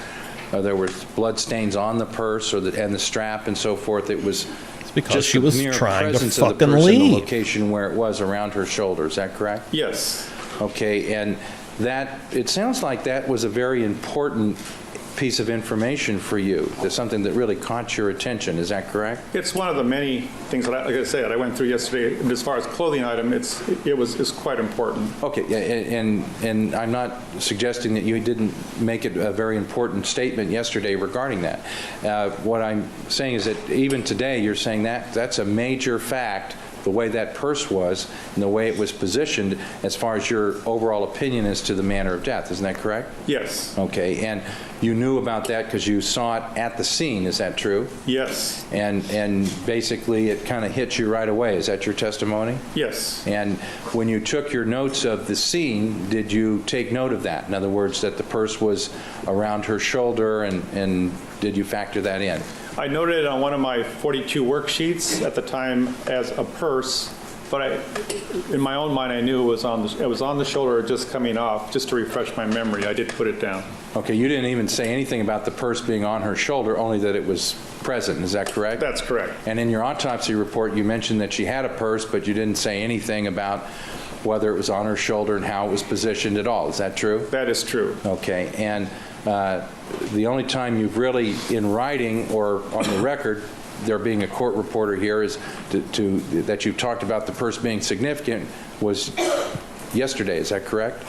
or there was blood stains on the purse, and the strap and so forth. It was because just she the was mere trying to presence of the fucking purse in the leave. location where it was around her shoulder. Is that correct? Yes. Okay, and that, it sounds like that was a very important piece of information for you. There's something that really caught your attention. Is that correct? It's one of the many things that, like I said, I went through yesterday. And as far as clothing item, it's quite important. Okay, and I'm not suggesting that you didn't make it a very important statement yesterday regarding that. What I'm saying is that even today, you're saying that that's a major fact, the way that purse was and the way it was positioned as far as your overall opinion as to the manner of death. Isn't that correct? Yes. Okay, and you knew about that because you saw it at the scene. Is that true? Yes. And basically it kind of hit you right away. Is that your testimony? Yes. And when you took your notes of the scene, did you take note of that? In other words, that the purse was around her shoulder, and did you factor that in? I noted it on one of my 42 worksheets at the time as a purse, but in my own mind, I knew it was on the shoulder or just coming off. Just to refresh my memory, I did put it down. Okay, you didn't even say anything about the purse being on her shoulder, only that it was present. Is that correct? That's correct. And in your autopsy report, you mentioned that she had a purse, but you didn't say anything about whether it was on her shoulder and how it was positioned at all. Is that true? That is true. Okay, and the only time you've really, in writing or on the record, there being a court reporter here, is that you talked about the purse being significant was yesterday. Is that correct?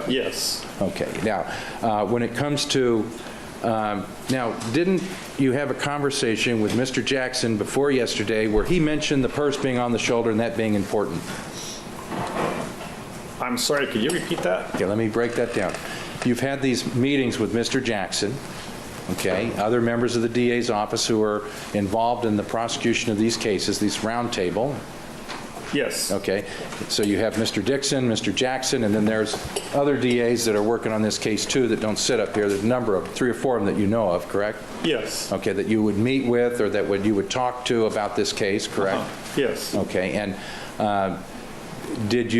Yes. Okay. Now, when it comes to now, didn't you have a conversation with Mr. Jackson before yesterday where he mentioned the purse being on the shoulder and that being important? I'm sorry, could you repeat that? Okay, let me break that down. You've had these meetings with Mr. Jackson, okay, other members of the DA's office who are involved in the prosecution of these cases, these roundtable. Yes. Okay, so you have Mr. Dixon, Mr. Jackson, and then there's other DAs that are working on this case too that don't sit up here. There's a number of, 3 or 4 of them that you know of, correct? Yes. Okay, that you would meet with or that you would talk to about this case, correct? Yes. Okay, and did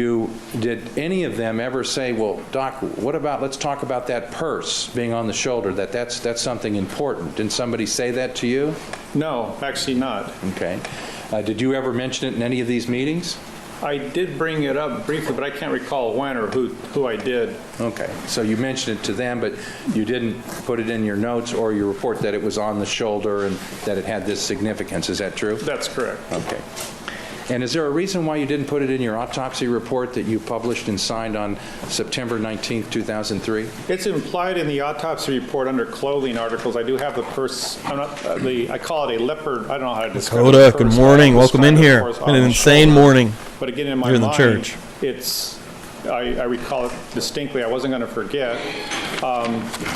any of them ever say, well, Doc, what about, let's talk about that purse being on the shoulder, that's something important? Didn't somebody say that to you? No, actually not. Okay. Did you ever mention it in any of these meetings? I did bring it up briefly, but I can't recall when or who I did. Okay, so you mentioned it to them, but you didn't put it in your notes or your report that it was on the shoulder and that it had this significance. Is that true? That's correct. Okay. And is there a reason why you didn't put it in your autopsy report that you published and signed on September 19th, 2003? It's implied in the autopsy report under clothing articles. I do have the purse. I call it a leopard. I don't know how to describe it. Dakota, good morning. Welcome in here. Been an insane morning. But again, in my Here in the mind, church. I recall it distinctly. I wasn't going to forget.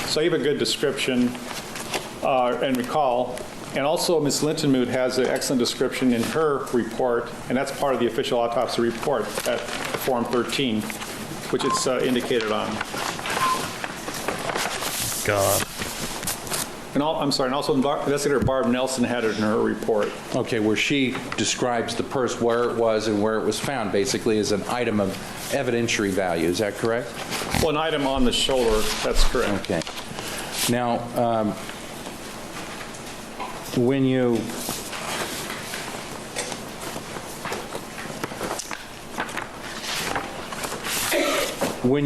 So you have a good description and recall. And also, Ms. Lintonmoot has an excellent description in her report, and that's part of the official autopsy report at Form 13, which it's indicated on. God. And I'm sorry, and also Investigator Barb Nelson had it in her report. Okay, where she describes the purse, where it was and where it was found, basically as an item of evidentiary value. Is that correct? Well, an item on the shoulder, that's correct. Okay. Now, when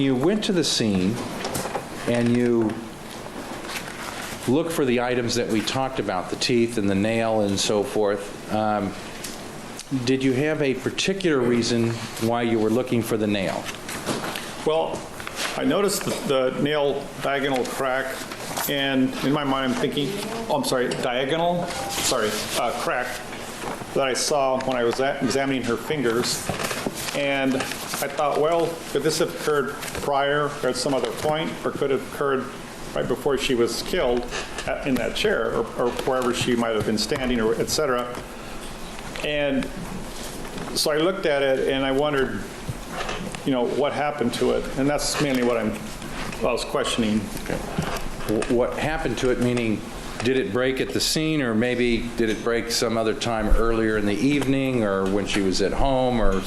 you went to the scene and you look for the items that we talked about, the teeth and the nail and so forth, did you have a particular reason why you were looking for the nail? Well, I noticed the nail diagonal crack, and in my mind I'm thinking, crack that I saw when I was examining her fingers. And I thought, well, could this have occurred prior or at some other point, or could it have occurred right before she was killed in that chair, or wherever she might have been standing, or et cetera. And so I looked at it and I wondered, what happened to it? And that's mainly what I was questioning. Okay. What happened to it, meaning did it break at the scene, or maybe did it break some other time earlier in the evening, or when she was at home, or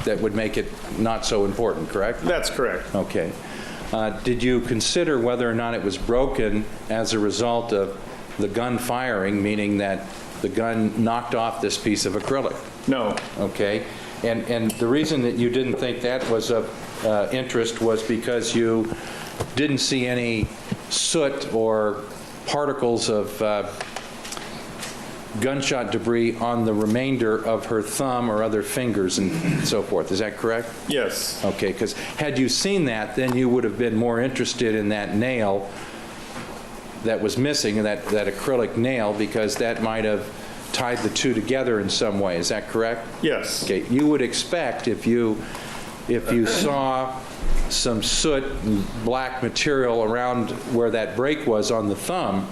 that would make it not so important, correct? That's correct. Okay. Did you consider whether or not it was broken as a result of the gun firing, meaning that the gun knocked off this piece of acrylic? No. Okay. And the reason that you didn't think that was of interest was because you didn't see any soot or particles of gunshot debris on the remainder of her thumb or other fingers and so forth. Is that correct? Yes. Okay, because had you seen that, then you would have been more interested in that nail that was missing, that acrylic nail, because that might have tied the two together in some way. Is that correct? Yes. Okay, you would expect if you saw some soot and black material around where that break was on the thumb,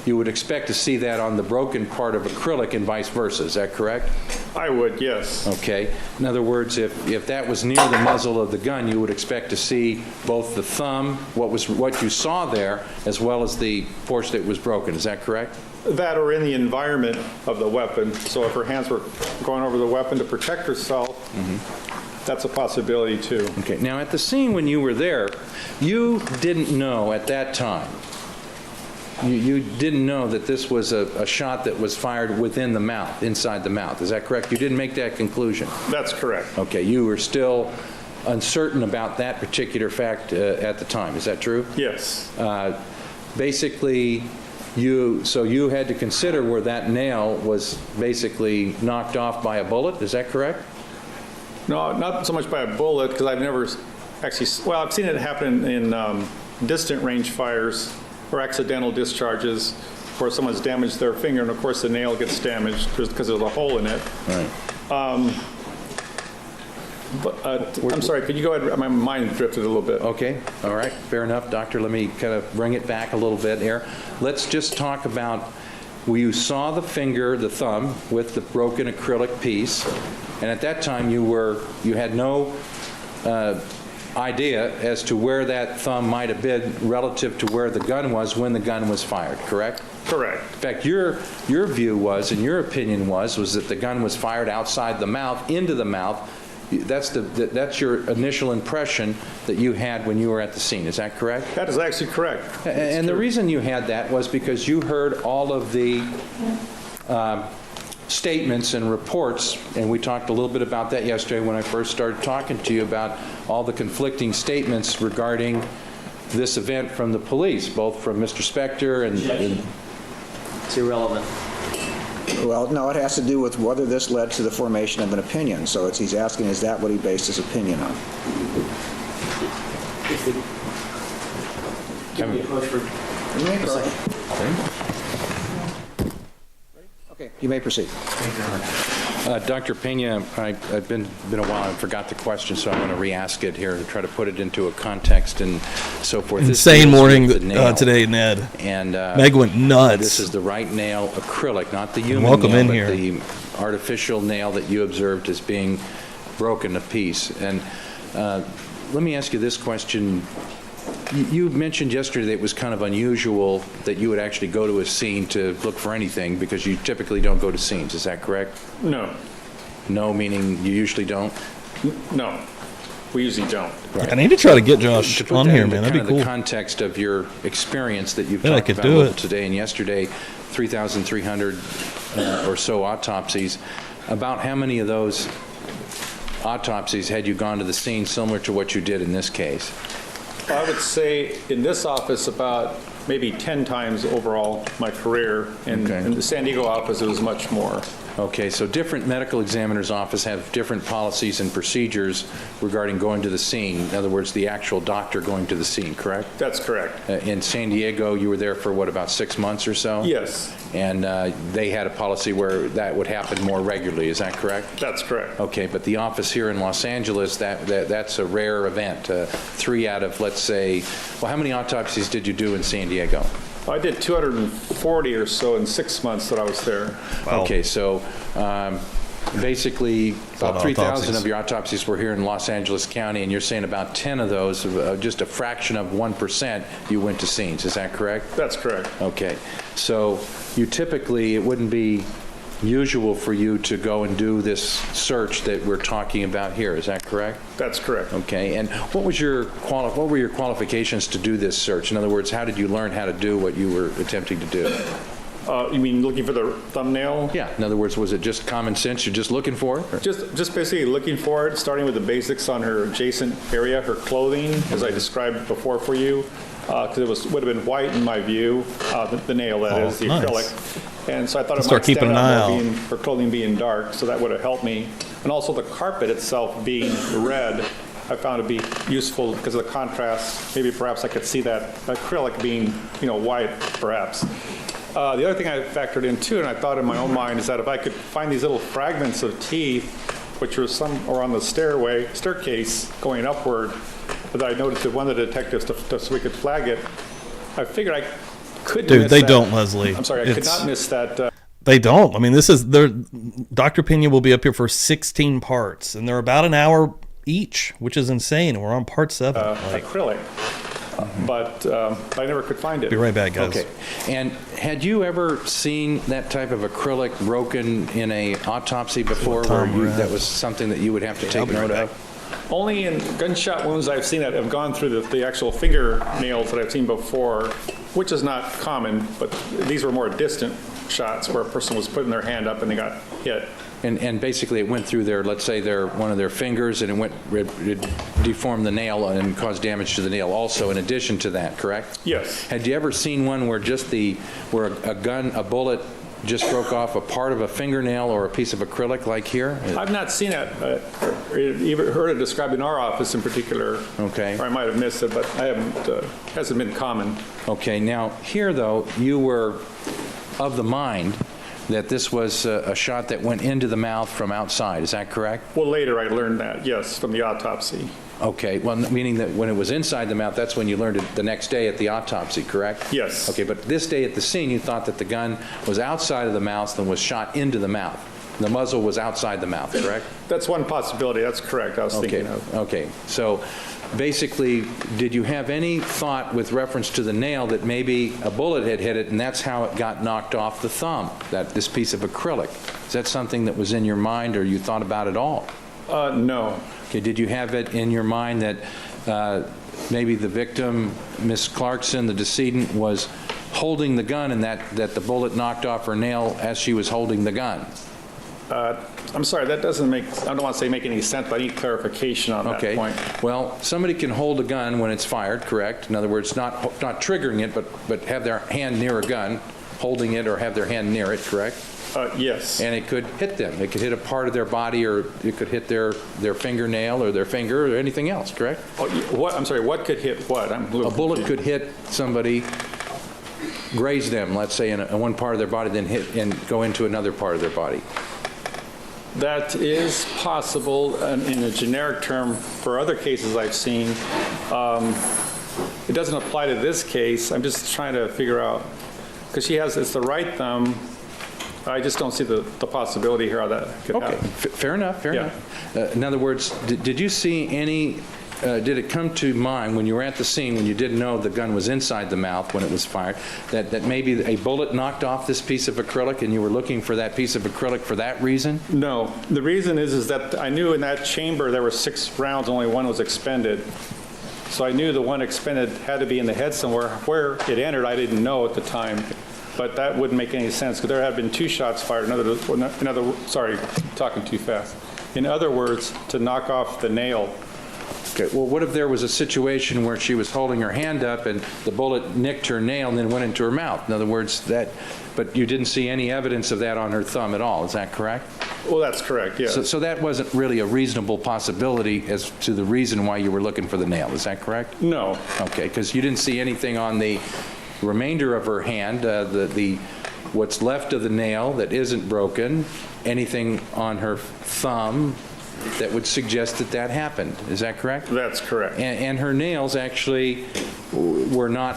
you would expect to see that on the broken part of acrylic and vice versa. Is that correct? I would, yes. Okay. In other words, if that was near the muzzle of the gun, you would expect to see both the thumb, what you saw there, as well as the portion that was broken. Is that correct? That or in the environment of the weapon. So if her hands were going over the weapon to protect herself, that's a possibility too. Okay. Now, at the scene when you were there, you didn't know at that time, you didn't know that this was a shot that was fired within the mouth, inside the mouth. Is that correct? You didn't make that conclusion? That's correct. Okay. You were still uncertain about that particular fact at the time. Is that true? Yes. Basically, you had to consider where that nail was basically knocked off by a bullet. Is that correct? No, not so much by a bullet, because I've never actually, well, I've seen it happen in distant range fires or accidental discharges where someone's damaged their finger, and of course the nail gets damaged just because there's a hole in it. Right. I'm sorry, could you go ahead? My mind drifted a little bit. Okay, all right, fair enough, doctor. Let me kind of bring it back a little bit here. Let's just talk about, you saw the finger, the thumb, with the broken acrylic piece, and at that time you had no idea as to where that thumb might have been relative to where the gun was when the gun was fired, correct? Correct. In fact, your view was, and your opinion was that the gun was fired outside the mouth, into the mouth. That's your initial impression that you had when you were at the scene. Is that correct? That is actually correct. And the reason you had that was because you heard all of the statements and reports, and we talked a little bit about that yesterday when I first started talking to you about all the conflicting statements regarding this event from the police, both from Mr. Spector and It's irrelevant. Well, no, it has to do with whether this led to the formation of an opinion. So he's asking, is that what he based his opinion on? Give me a push for... Okay, you may proceed. Dr. Peña, I've been a while. I forgot the question, so I'm going to re-ask it here and try to put it into a context and so forth. Insane morning today, Ned. And Meg went nuts. This is the right nail, acrylic, not the human Welcome nail, in but here. the artificial nail that you observed as being broken to piece. And let me ask you this question. You mentioned yesterday that it was kind of unusual that you would actually go to a scene to look for anything because you typically don't go to scenes. Is that correct? No, No, meaning you usually don't? no, we usually don't. I need to try to get Josh To put on that here, into man. That'd be kind of cool. the context of your experience that you've Bet I talked could about do a little it. today and yesterday, 3,300 or so autopsies. About how many of those autopsies had you gone to the scene similar to what you did in this case? I would say in this office about maybe 10 times overall my career. Okay. In the San Diego office, it was much more. Okay, so different medical examiners' office have different policies and procedures regarding going to the scene. In other words, the actual doctor going to the scene, correct? That's correct. In San Diego, you were there for, what, about 6 months or so? Yes, And they had a policy where that would happen more regularly, is that correct? that's correct. Okay, but the office here in Los Angeles, that's a rare event. 3 out of, let's say, well, how many autopsies did you do in San Diego? I did 240 or so in 6 months that I was there. Wow. Okay, so basically, lot about of 3,000 autopsies. of your autopsies were here in Los Angeles County, and you're saying about 10 of those, just a fraction of 1%, you went to scenes. Is that correct? That's correct. Okay, so you typically, it wouldn't be usual for you to go and do this search that we're talking about here. Is that correct? That's correct. Okay, and what were your qualifications to do this search? In other words, how did you learn how to do what you were attempting to do? You mean looking for the thumbnail? Yeah, in other words, was it just common sense? You're just looking for it? Or- Just basically looking for it, starting with the basics on her adjacent area, her clothing, as I described before for you, because it would have been white in my view, the nail that is, the nice. acrylic. And so I thought it Start might keeping stand an eye out more out. her clothing being dark, so that would have helped me. And also the carpet itself being red, I found to be useful because of the contrast. Maybe perhaps I could see that acrylic being, white perhaps. The other thing I factored in too, and I thought in my own mind, is that if I could find these little fragments of teeth, which were on the staircase going upward, that I noticed that one of the detectives, so we could flag it, I figured I could Dude, miss they that. don't, Leslie. I'm sorry, I could not miss that. They don't. I mean, Dr. Peña will be up here for 16 parts, and they're about an hour each, which is insane. We're on part 7. Acrylic. But I never could find it. Be right back, guys. Okay, and had you ever seen that type of acrylic broken in a autopsy before where that was something that you would have to take note of? Only in gunshot wounds I've seen that have gone through the actual fingernails that I've seen before, which is not common, but these were more distant shots where a person was putting their hand up and they got hit. And basically it went through let's say one of their fingers, and it deformed the nail and caused damage to the nail also in addition to that, correct? Yes. Had you ever seen one where a bullet just broke off a part of a fingernail or a piece of acrylic like here? I've not seen that, or even heard it described in our office in particular. Okay. Or I might have missed it, but I haven't, hasn't been common. Okay, now here though, you were of the mind that this was a shot that went into the mouth from outside, is that correct? Well, later I learned that, yes, from the autopsy. Okay, well, meaning that when it was inside the mouth, that's when you learned it the next day at the autopsy, correct? Yes. Okay, but this day at the scene, you thought that the gun was outside of the mouth and was shot into the mouth. The muzzle was outside the mouth, correct? That's one possibility, that's correct, I was thinking of. Okay, so basically, did you have any thought with reference to the nail that maybe a bullet had hit it and that's how it got knocked off the thumb, this piece of acrylic? Is that something that was in your mind or you thought about at all? No. Okay, did you have it in your mind that maybe the victim, Miss Clarkson, the decedent, was holding the gun and that the bullet knocked off her nail as she was holding the gun? I'm sorry, that doesn't make, I don't want to say make any sense, but I need clarification on that Okay. point. Well, somebody can hold a gun when it's fired, correct? In other words, not triggering it, but have their hand near a gun, holding it or have their hand near it, correct? Yes. And it could hit them. It could hit a part of their body, or it could hit their fingernail or their finger or anything else, correct? What, I'm sorry, what could hit what? I'm a little A bullet confused. could hit somebody, graze them, let's say, in one part of their body, then hit and go into another part of their body. That is possible in a generic term for other cases I've seen. It doesn't apply to this case. I'm just trying to figure out, because it's the right thumb. I just don't see the possibility here how that could Okay, happen. fair enough, fair Yeah. enough. In other words, did you see any did it come to mind when you were at the scene, when you didn't know the gun was inside the mouth when it was fired, that maybe a bullet knocked off this piece of acrylic and you were looking for that piece of acrylic for that reason? No, the reason is that I knew in that chamber there were 6 rounds, only one was expended. So I knew the one expended had to be in the head somewhere. Where it entered, I didn't know at the time. But that wouldn't make any sense because there had been 2 shots fired. Sorry, talking too fast. In other words, to knock off the nail. Okay, well, what if there was a situation where she was holding her hand up and the bullet nicked her nail and then went into her mouth? In other words, but you didn't see any evidence of that on her thumb at all, is that correct? Well, that's correct, yes. So that wasn't really a reasonable possibility as to the reason why you were looking for the nail, is that correct? No. Okay, because you didn't see anything on the remainder of her hand, what's left of the nail that isn't broken, anything on her thumb that would suggest that happened. Is that correct? That's correct. And her nails actually were not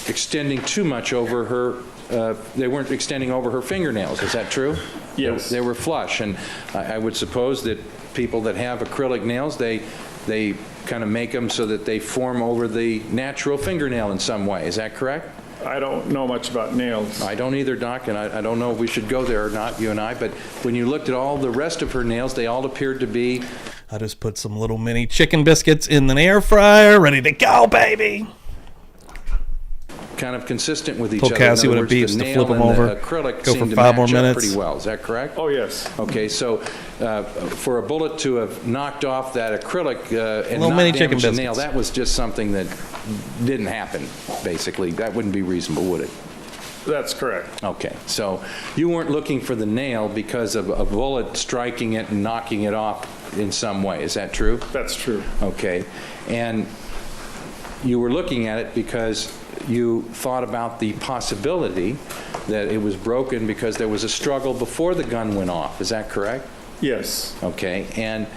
extending too much over her, they weren't extending over her fingernails. Is that true? Yes. They were flush. And I would suppose that people that have acrylic nails, they kind of make them so that they form over the natural fingernail in some way. Is that correct? I don't know much about nails. I don't either, Doc, and I don't know if we should go there or not, you and I, but when you looked at all the rest of her nails, they all appeared to be... I just put some little mini chicken biscuits in the air fryer, ready to go, baby. kind of consistent with each Told other. In Cassie other what it words, the beats to nail flip 'em and the over, acrylic go seem for to 5 more match up minutes. pretty well. Is that correct? Oh, yes. Okay, so for a bullet to have knocked off that acrylic and Little not mini damage chicken the nail, biscuits. that was just something that didn't happen, basically. That wouldn't be reasonable, would it? That's correct. Okay, so you weren't looking for the nail because of a bullet striking it and knocking it off in some way. Is that true? That's true. Okay, and you were looking at it because you thought about the possibility that it was broken because there was a struggle before the gun went off. Is that correct? Yes. Okay, and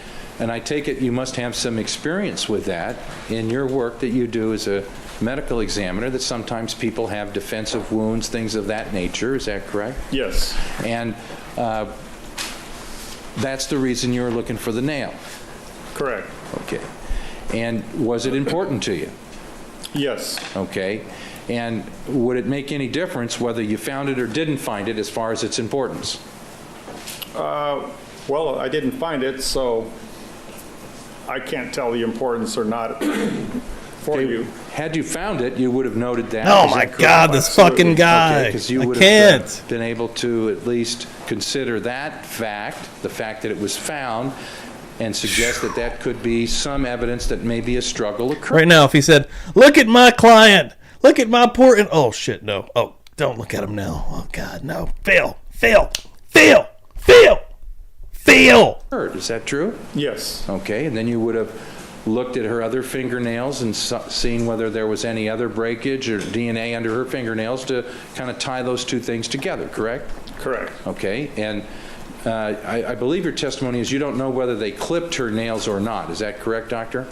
I take it you must have some experience with that in your work that you do as a medical examiner, that sometimes people have defensive wounds, things of that nature. Is that correct? Yes. And that's the reason you were looking for the nail. Correct. Okay. And was it important to you? Yes. Okay. And would it make any difference whether you found it or didn't find it as far as its importance? Well, I didn't find it, so I can't tell the importance or not for you. Had you found it, you would have noted that. Oh Is my that correct? God, this fucking guy. Because you I would can't. have been able to at least consider that fact, the fact that it was found, and suggest that that could be some evidence that maybe a struggle occurred. Right now, if he said, "Look at my client. Look at my poor..." Oh, shit, no. Oh, don't look at him now. Oh, God, no. Fail. Fail. Fail. Fail. Fail. Is that true? Yes. Okay, and then you would have looked at her other fingernails and seen whether there was any other breakage or DNA under her fingernails to kind of tie those two things together, correct? Correct. Okay, and I believe your testimony is you don't know whether they clipped her nails or not. Is that correct, doctor?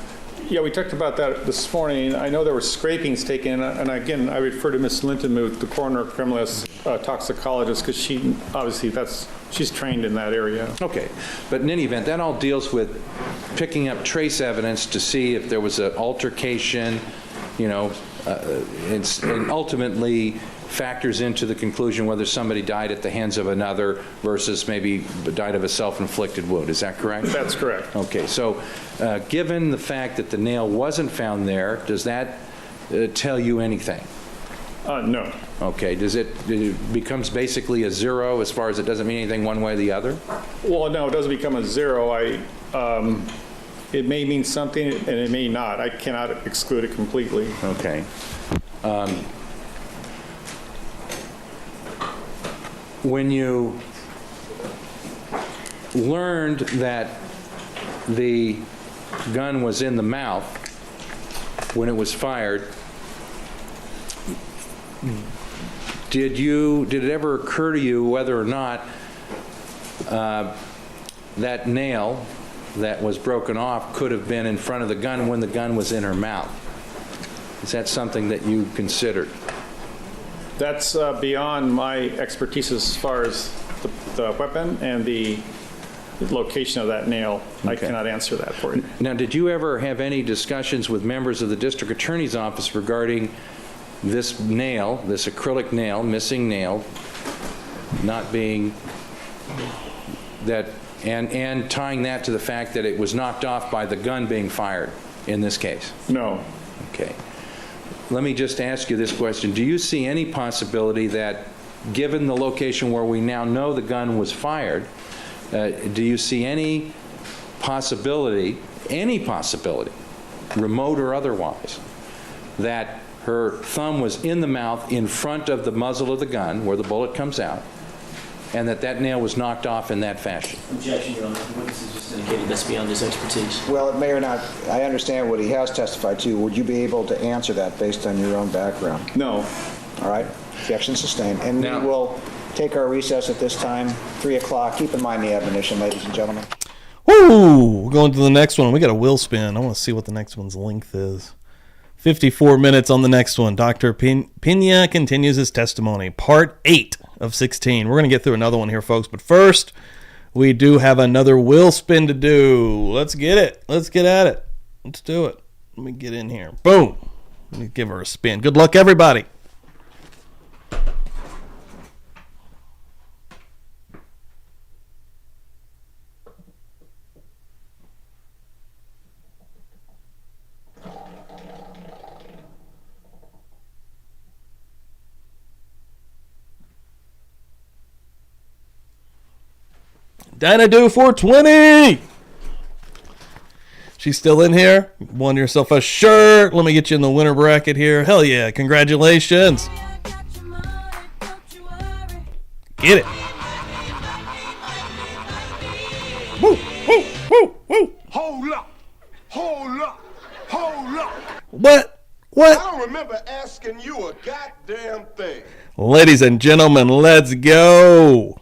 Yeah, we talked about that this morning. I know there were scrapings taken, and again, I refer to Ms. Lintonmuth, the coroner criminalist toxicologist, because she, obviously, she's trained in that area. Okay, but in any event, that all deals with picking up trace evidence to see if there was an altercation, you know, and ultimately factors into the conclusion whether somebody died at the hands of another versus maybe died of a self-inflicted wound. Is that correct? That's correct. Okay, so given the fact that the nail wasn't found there, does that tell you anything? No. Okay, it becomes basically a zero as far as it doesn't mean anything one way or the other? Well, no, it doesn't become a zero. It may mean something, and it may not. I cannot exclude it completely. Okay. When you learned that the gun was in the mouth when it was fired, did it ever occur to you whether or not that nail that was broken off could have been in front of the gun when the gun was in her mouth? Is that something that you considered? That's beyond my expertise as far as the weapon and the location of that nail, I Okay. cannot answer that for you. Now, did you ever have any discussions with members of the district attorney's office regarding this nail, this acrylic nail, missing nail, not being that, and tying that to the fact that it was knocked off by the gun being fired in this case? No. Okay. Let me just ask you this question. Do you see any possibility that, given the location where we now know the gun was fired, do you see any possibility, remote or otherwise, that her thumb was in the mouth in front of the muzzle of the gun where the bullet comes out, and that nail was knocked off in that fashion? Objection, Your Honor. The witness has just indicated that's beyond his expertise. Well, it may or not, I understand what he has testified to. Would you be able to answer that based on your own background? No. All right, objection sustained. And Now- we will take our recess at this time, 3 o'clock. Keep in mind the admonition, ladies and gentlemen. Woo! We're going to the next one. We got a wheel spin. I want to see what the next one's length is. 54 minutes on the next one. Dr. Peña continues his testimony. Part 8 of 16. We're going to get through another one here, folks. But first, we do have another wheel spin to do. Let's get it. Let's get at it. Let's do it. Let me get in here. Boom. Let me give her a spin. Good luck, everybody. Dinah Do 420. She's still in here. Won yourself a shirt. Let me get you in the winner bracket here. Hell yeah. Congratulations. Get it. Woo, woo, woo, woo. Hold up. Hold up. Hold up. What? I What? don't remember asking you a goddamn thing. Ladies and gentlemen, let's go.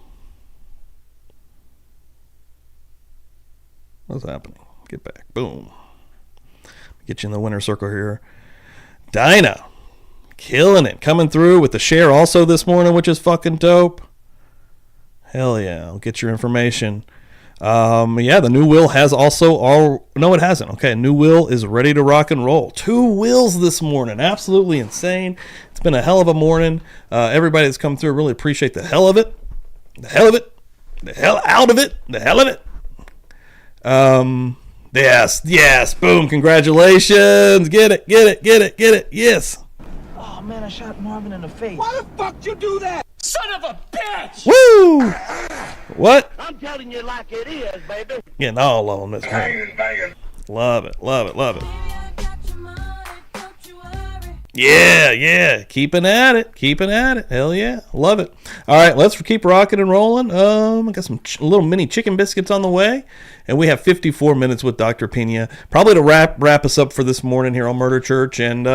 What's happening? Get back. Boom. Get you in the winner circle here. Dinah. Killing it. Coming through with the share also this morning, which is fucking dope. Hell yeah. I'll get your information. Yeah, the new wheel has also no, it hasn't. Okay, new wheel is ready to rock and roll. 2 wheels this morning. Absolutely insane. It's been a hell of a morning. Everybody that's come through, really appreciate the hell of it. The hell of it. The hell out of it. The hell of it. Yes, boom, congratulations. Get it. Yes. Oh man, I shot Marvin in the face. Why the fuck you do that? Son of a bitch! Woo! What? I'm telling you like it is, baby. Getting all on this one. Love it. Yeah. Keeping at it. Hell yeah. Love it. All right, let's keep rocking and rolling. I got some little mini chicken biscuits on the way. And we have 54 minutes with Dr. Peña. Probably to wrap us up for this morning here on Murder Church. And,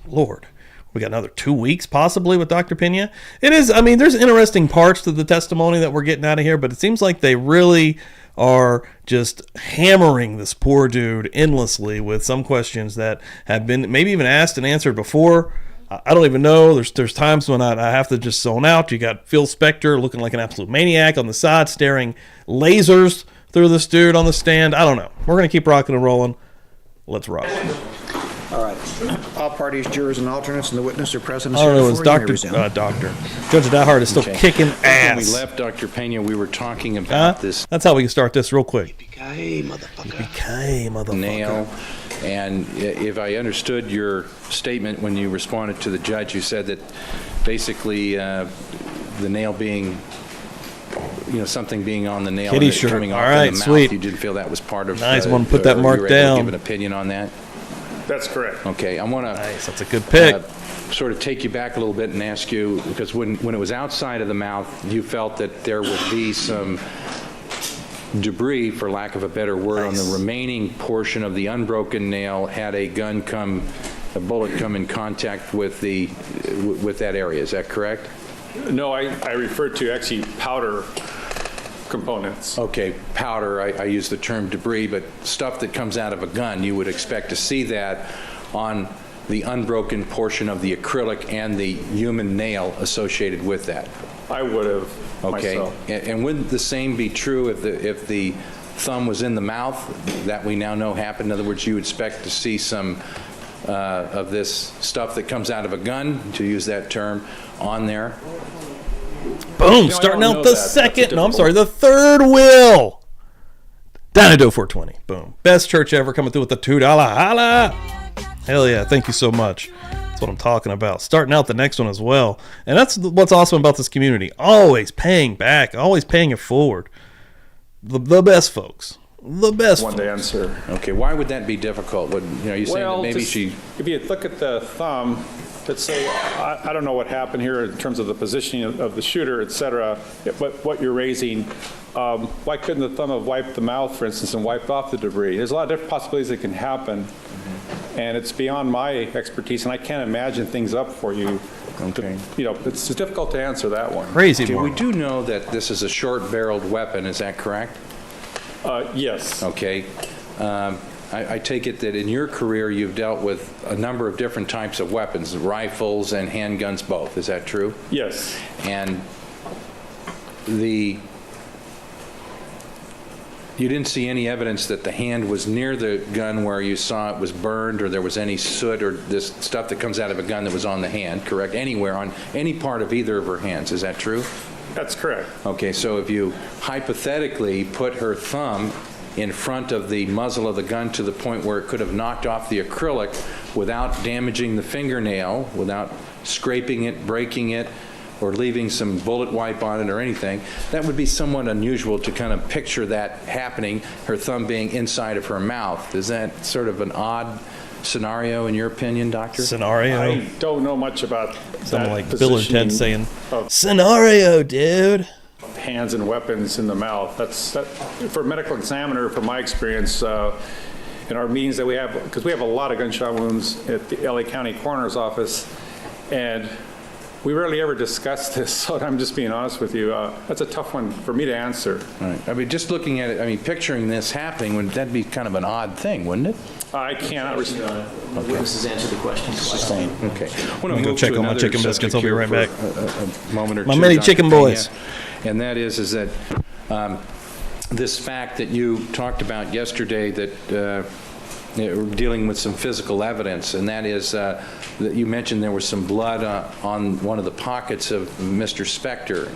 Lord, we got another 2 weeks possibly with Dr. Peña. It is, I mean, there's interesting parts to the testimony that we're getting out of here, but it seems like they really are just hammering this poor dude endlessly with some questions that have been maybe even asked and answered before. I don't even know. There's times when I have to just zone out. You got Phil Spector looking like an absolute maniac on the side, staring lasers through this dude on the stand. I don't know. We're going to keep rocking and rolling. Let's rock. All right. All parties, jurors, and alternates, and the witness are present. I don't know. It's Dr. Resume. Doctor. Judge Diehard is still kicking ass. When we left Dr. Peña, we were talking about this That's how we can start this real quick. Yippee-ki-yay, motherfucker. Okay, motherfucker. nail. And if I understood your statement when you responded to the judge, you said that basically the nail being, something being on the nail Kitty and it shirt. coming All off right, in the mouth, sweet. you didn't feel that was part of... Nice one. Put that or mark you were able to down. give an opinion on that? That's correct. Okay, I want to... Nice. That's a good pick. sort of take you back a little bit and ask you, because when it was outside of the mouth, you felt that there would be some debris, for lack of a better word, on the remaining portion of the unbroken nail had a bullet come in contact with that area. Is that correct? No, I referred to actually powder components. Okay, powder, I use the term debris, but stuff that comes out of a gun, you would expect to see that on the unbroken portion of the acrylic and the human nail associated with that. I would have Okay, myself. and wouldn't the same be true if the thumb was in the mouth, that we now know happened? In other words, you expect to see some of this stuff that comes out of a gun, to use that term, on there? Boom, I starting don't out know the that. That's second, no, I'm difficult. sorry, the third wheel. Dynado 420, boom. Best church ever, coming through with the $2 holla. Hell yeah, thank you so much. That's what I'm talking about. Starting out the next one as well. And that's what's awesome about this community. Always paying back, always paying it forward. The best folks. The best One folks. to answer. Okay, why would that be difficult? You're saying that maybe just, if you look at the thumb, let's say, I don't know what happened here in terms of the positioning of the shooter, et cetera, but what you're raising, why couldn't the thumb have wiped the mouth, for instance, and wiped off the debris? There's a lot of different possibilities that can happen, and it's beyond my expertise, and I can't imagine things up for you. Okay. It's difficult to answer that one. Crazy. Okay, we Mark. do know that this is a short-barreled weapon, is that correct? Yes. Okay. I take it that in your career you've dealt with a number of different types of weapons, rifles and handguns both, is that true? Yes. And you didn't see any evidence that the hand was near the gun where you saw it was burned, or there was any soot or this stuff that comes out of a gun that was on the hand, correct? Anywhere on any part of either of her hands, is that true? That's correct. Okay, so if you hypothetically put her thumb in front of the muzzle of the gun to the point where it could have knocked off the acrylic without damaging the fingernail, without scraping it, breaking it, or leaving some bullet wipe on it or anything, that would be somewhat unusual to kind of picture that happening, her thumb being inside of her mouth. Is that sort of an odd scenario in your opinion, Doctor? Scenario. I don't know much about Something that like Bill and Ted positioning saying, of scenario, dude. hands and weapons in the mouth. That for a medical examiner, from my experience, in our meetings that we have, because we have a lot of gunshot wounds at the LA County Coroner's Office, and we rarely ever discuss this, so I'm just being honest with you. That's a tough one for me to answer. All right. I mean, just looking at it, I mean, picturing this happening, would that be kind of an odd thing, wouldn't it? I cannot respond. The witnesses answer the questions. Okay. I I'm gonna go check on my chicken biscuits. I'll be right back. A moment or My two, many Dr. chicken boys. Peña. And that is that this fact that you talked about yesterday, that we're dealing with some physical evidence, and that is that you mentioned there was some blood on one of the pockets of Mr. Spector,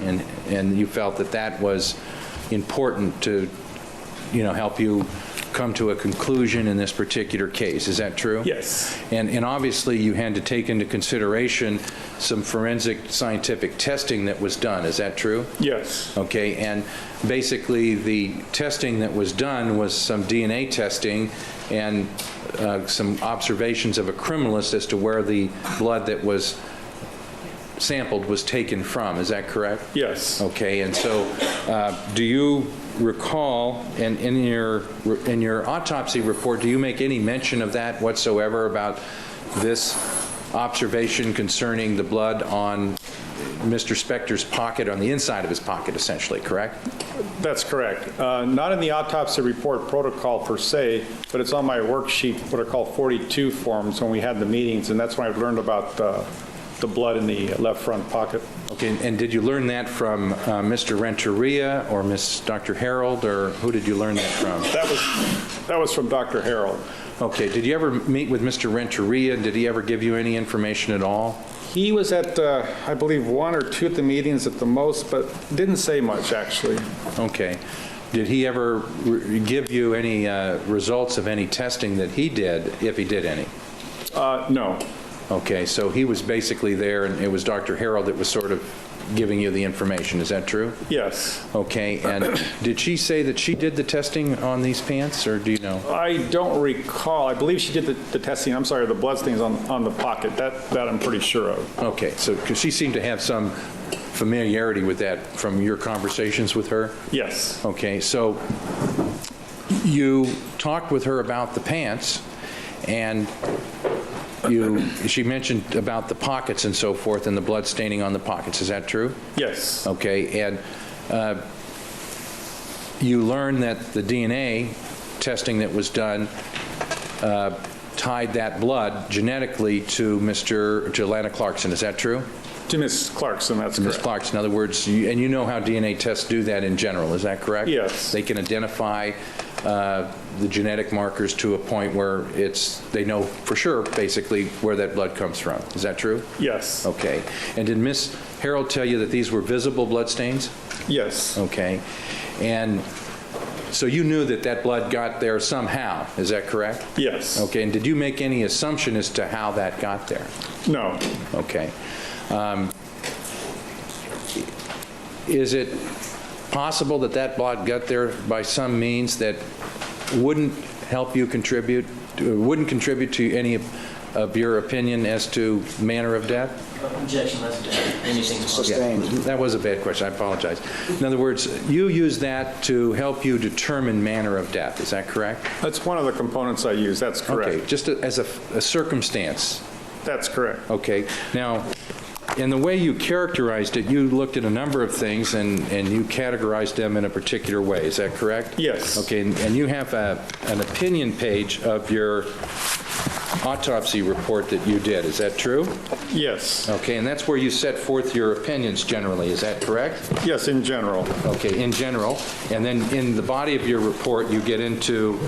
and you felt that that was important to, help you come to a conclusion in this particular case. Is that true? Yes. And obviously you had to take into consideration some forensic scientific testing that was done. Is that true? Yes. Okay, and basically the testing that was done was some DNA testing and some observations of a criminalist as to where the blood that was sampled was taken from. Is that correct? Yes. Okay, and so do you recall, and in your autopsy report, do you make any mention of that whatsoever, about this observation concerning the blood on Mr. Spector's pocket, on the inside of his pocket, essentially, correct? That's correct. Not in the autopsy report protocol per se, but it's on my worksheet, what are called 42 forms when we had the meetings, and that's when I learned about the blood in the left front pocket. Okay, and did you learn that from Mr. Renteria or Dr. Harold, or who did you learn that from? That was from Dr. Harold. Okay, did you ever meet with Mr. Renteria? Did he ever give you any information at all? He was at, I believe, 1 or 2 at the meetings at the most, but didn't say much, actually. Okay. Did he ever give you any results of any testing that he did, if he did any? No. Okay, so he was basically there, and it was Dr. Harold that was sort of giving you the information. Is that true? Yes. Okay, and did she say that she did the testing on these pants, or do you know? I don't recall. I believe she did the testing, I'm sorry, the blood stains on the pocket. That I'm pretty sure of. Okay, so because she seemed to have some familiarity with that from your conversations with her? Yes. Okay, so you talked with her about the pants, and she mentioned about the pockets and so forth, and the blood staining on the pockets. Is that true? Yes. Okay, and you learned that the DNA testing that was done tied that blood genetically to Lana Clarkson. Is that true? To Ms. Clarkson, that's Ms. correct. Clarkson. In other words, and you know how DNA tests do that in general. Is that correct? Yes. They can identify the genetic markers to a point where they know for sure, basically, where that blood comes from. Is that true? Yes. Okay. And did Ms. Harold tell you that these were visible blood stains? Yes. Okay. And so you knew that blood got there somehow. Is that correct? Yes. Okay. And did you make any assumption as to how that got there? No. Okay. Is it possible that blood got there by some means that wouldn't help you contribute, wouldn't contribute to any of your opinion as to manner of death? Objection, that's anything Sustained. That was a bad question. I apologize. In other words, you use that to help you determine manner of death. Is that correct? That's one of the components I use. That's correct. Okay. Just as a circumstance. That's correct. Okay. Now, in the way you characterized it, you looked at a number of things and you categorized them in a particular way. Is that correct? Yes. Okay. And you have an opinion page of your autopsy report that you did. Is that true? Yes. Okay. And that's where you set forth your opinions generally. Is that correct? Yes, in general. Okay. In general. And then in the body of your report, you get into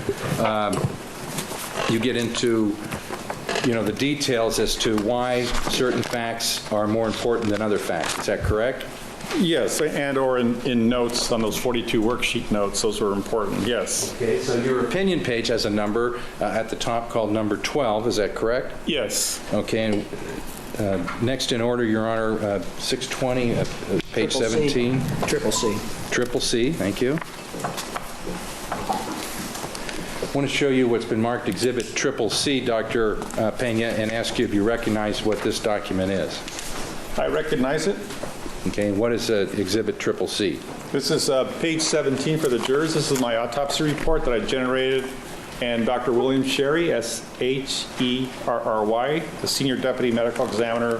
the details as to why certain facts are more important than other facts. Is that correct? Yes, and or in notes on those 42 worksheet notes, those were important, yes. Okay, so your opinion page has a number at the top called number 12, is that correct? Yes. Okay, and next in order, Your Honor, 620, page Triple C. 17. Triple C. Triple C, thank you. I want to show you what's been marked Exhibit Triple C, Dr. Peña, and ask you if you recognize what this document is. I recognize it. Okay, what is Exhibit Triple C? This is page 17 for the jurors. This is my autopsy report that I generated, and Dr. William Sherry, S-H-E-R-R-Y, the senior deputy medical examiner,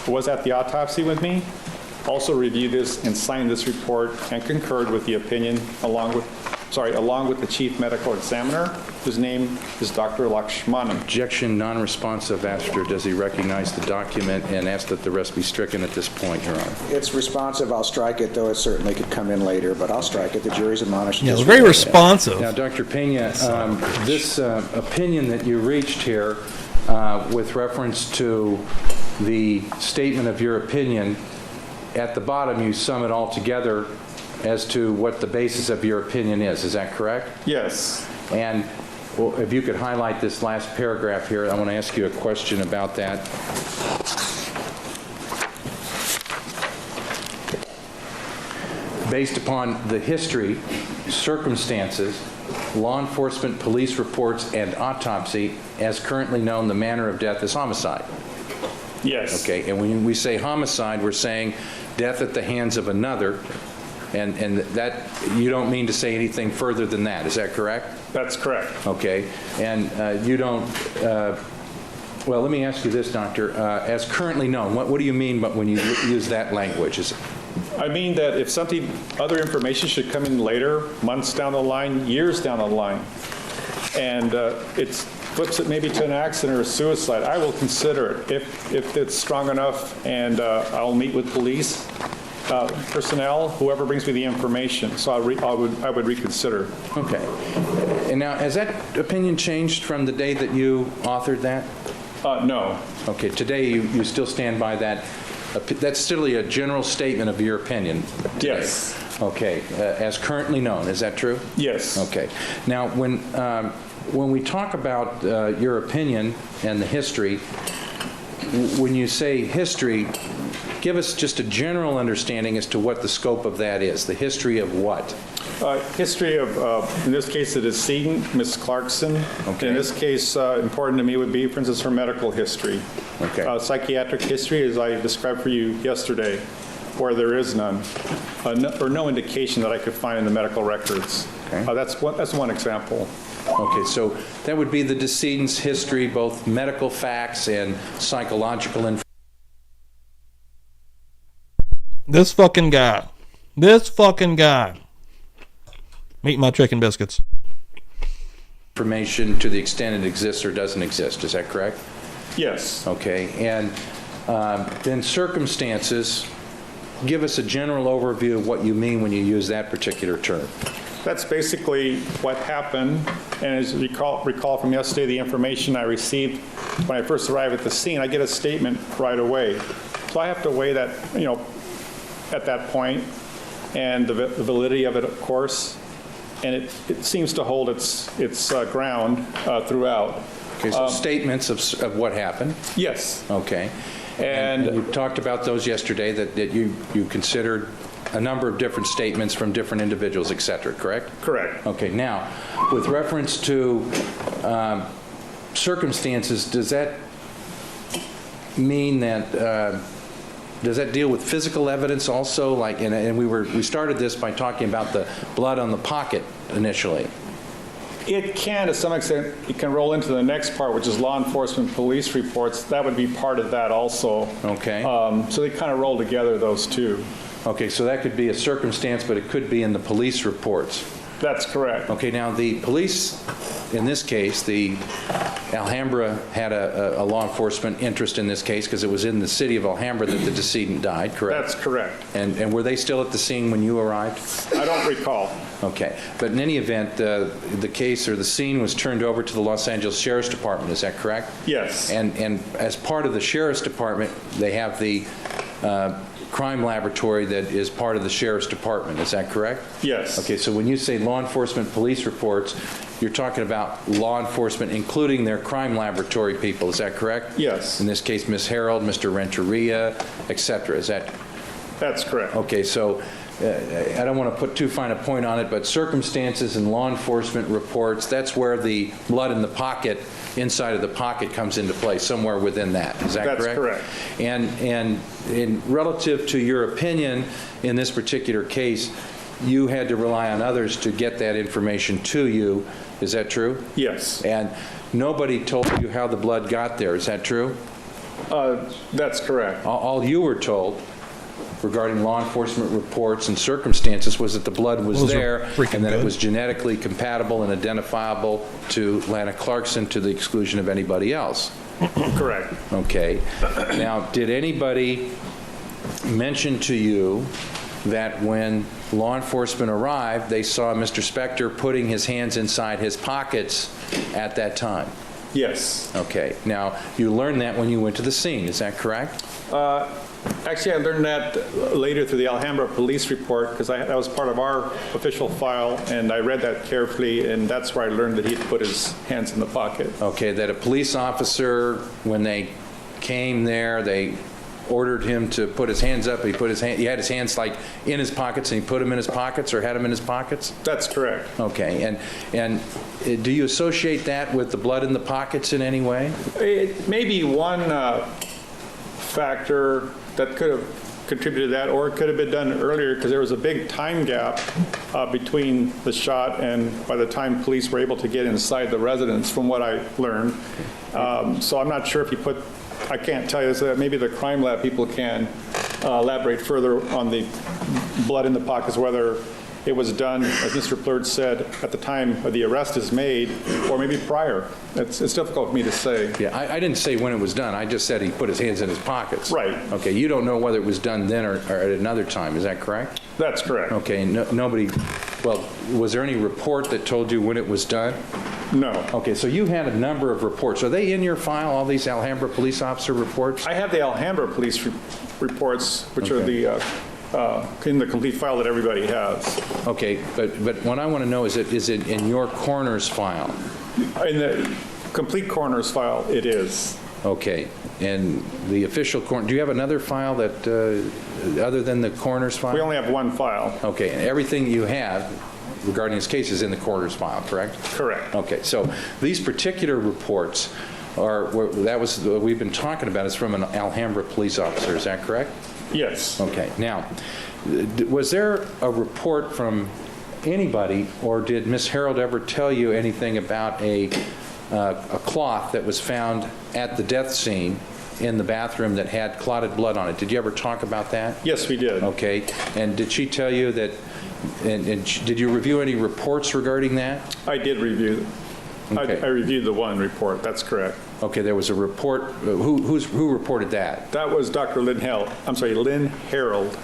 who was at the autopsy with me, also reviewed this and signed this report and concurred with the opinion along with the chief medical examiner, whose name is Dr. Lakshmanan. Objection, non-responsive. After, does he recognize the document and ask that the rest be stricken at this point, Your Honor? It's responsive. I'll strike it, though it certainly could come in later, but I'll strike it. The jury's admonished. Yeah, it was very responsive. Now, Dr. Peña, this opinion that you reached here with reference to the statement of your opinion, at the bottom you sum it all together as to what the basis of your opinion is. Is that correct? Yes. And if you could highlight this last paragraph here, I want to ask you a question about that. Based upon the history, circumstances, law enforcement, police reports, and autopsy, as currently known, the manner of death is homicide. Yes. Okay, and when we say homicide, we're saying death at the hands of another, and that you don't mean to say anything further than that. Is that correct? That's correct. Okay, and you don't. Well, let me ask you this, Doctor. As currently known, what do you mean when you use that language? I mean that if other information should come in later, months down the line, years down the line, and it flips it maybe to an accident or a suicide, I will consider it if it's strong enough, and I'll meet with police personnel, whoever brings me the information. So I would reconsider. Okay. And now, has that opinion changed from the day that you authored that? No. Okay. Today, you still stand by that. That's still a general statement of your opinion today. Yes. Okay. As currently known, is that true? Yes. Okay. Now, when we talk about your opinion and the history, when you say history, give us just a general understanding as to what the scope of that is. The history of what? History of, in this case, the decedent, Ms. Clarkson. Okay. In this case, important to me would be, for instance, her medical history. Okay. Psychiatric history, as I described for you yesterday, where there is none, or no indication that I could find in the medical records. Okay. That's one example. Okay, so that would be the decedent's history, both medical facts and psychological information. This fucking guy. Meat my chicken biscuits. information to the extent it exists or doesn't exist. Is that correct? Yes. Okay, and then circumstances, give us a general overview of what you mean when you use that particular term. That's basically what happened, and as you recall from yesterday, the information I received when I first arrived at the scene, I get a statement right away. So I have to weigh that, at that point, and the validity of it, of course, and it seems to hold its ground throughout. Okay, so statements of what happened? Yes. Okay. And you talked about those yesterday, that you considered a number of different statements from different individuals, et cetera, correct? Correct. Okay, now, with reference to circumstances, does that mean that, does that deal with physical evidence also? Like, and we started this by talking about the blood on the pocket initially. It can, to some extent, it can roll into the next part, which is law enforcement police reports. That would be part of that also. Okay. So they kind of roll together, those two. Okay, so that could be a circumstance, but it could be in the police reports. That's correct. Okay, now the police, in this case, the Alhambra had a law enforcement interest in this case because it was in the city of Alhambra that the decedent died, correct? That's correct. And were they still at the scene when you arrived? I don't recall. Okay, but in any event, the case or the scene was turned over to the Los Angeles Sheriff's Department, is that correct? Yes. And as part of the Sheriff's Department, they have the crime laboratory that is part of the Sheriff's Department, is that correct? Yes. Okay, so when you say law enforcement police reports, you're talking about law enforcement, including their crime laboratory people, is that correct? Yes. In this case, Ms. Harold, Mr. Renteria, et cetera, is that? That's correct. Okay, so I don't want to put too fine a point on it, but circumstances and law enforcement reports, that's where the blood in the pocket, inside of the pocket, comes into play, somewhere within that. Is that correct? That's correct. And relative to your opinion in this particular case, you had to rely on others to get that information to you. Is that true? Yes. And nobody told you how the blood got there. Is that true? That's correct. All you were told regarding law enforcement reports and circumstances was that the blood was there and that it was genetically compatible and identifiable to Lana Clarkson to the exclusion of anybody else. Correct. Okay. Now, did anybody mention to you that when law enforcement arrived, they saw Mr. Spector putting his hands inside his pockets at that time? Yes. Okay. Now, you learned that when you went to the scene. Is that correct? Actually, I learned that later through the Alhambra police report because that was part of our official file, and I read that carefully, and that's where I learned that he'd put his hands in the pocket. Okay, that a police officer, when they came there, they ordered him to put his hands up. He had his hands like in his pockets, and he put them in his pockets or had them in his pockets? That's correct. Okay, and do you associate that with the blood in the pockets in any way? It may be one factor that could have contributed to that, or it could have been done earlier because there was a big time gap between the shot and by the time police were able to get inside the residence, from what I learned. So I'm not sure if you put, I can't tell you, so maybe the crime lab people can elaborate further on the blood in the pockets, whether it was done, as Mr. Plurd said, at the time of the arrest is made, or maybe prior. It's difficult for me to say. Yeah, I didn't say when it was done. I just said he put his hands in his pockets. Right. Okay, you don't know whether it was done then or at another time. Is that correct? That's correct. Okay, nobody, well, was there any report that told you when it was done? No. Okay, so you had a number of reports. Are they in your file, all these Alhambra police officer reports? I have the Alhambra police reports, which are the in the complete file that everybody has. Okay, but what I want to know is it in your coroner's file? In the complete coroner's file, it is. Okay, and the official coroner, do you have another file that, other than the coroner's file? We only have one file. Okay, and everything you have regarding this case is in the coroner's file, correct? Correct. Okay, so these particular reports we've been talking about is from an Alhambra police officer, is that correct? Yes. Okay, now, was there a report from anybody, or did Ms. Harold ever tell you anything about a cloth that was found at the death scene in the bathroom that had clotted blood on it? Did you ever talk about that? Yes, we did. Okay, and did she tell you that, and did you review any reports regarding that? I did review them. Okay. I reviewed the one report, that's correct. Okay, there was a report. Who reported that? That was Dr. Lynn Harold.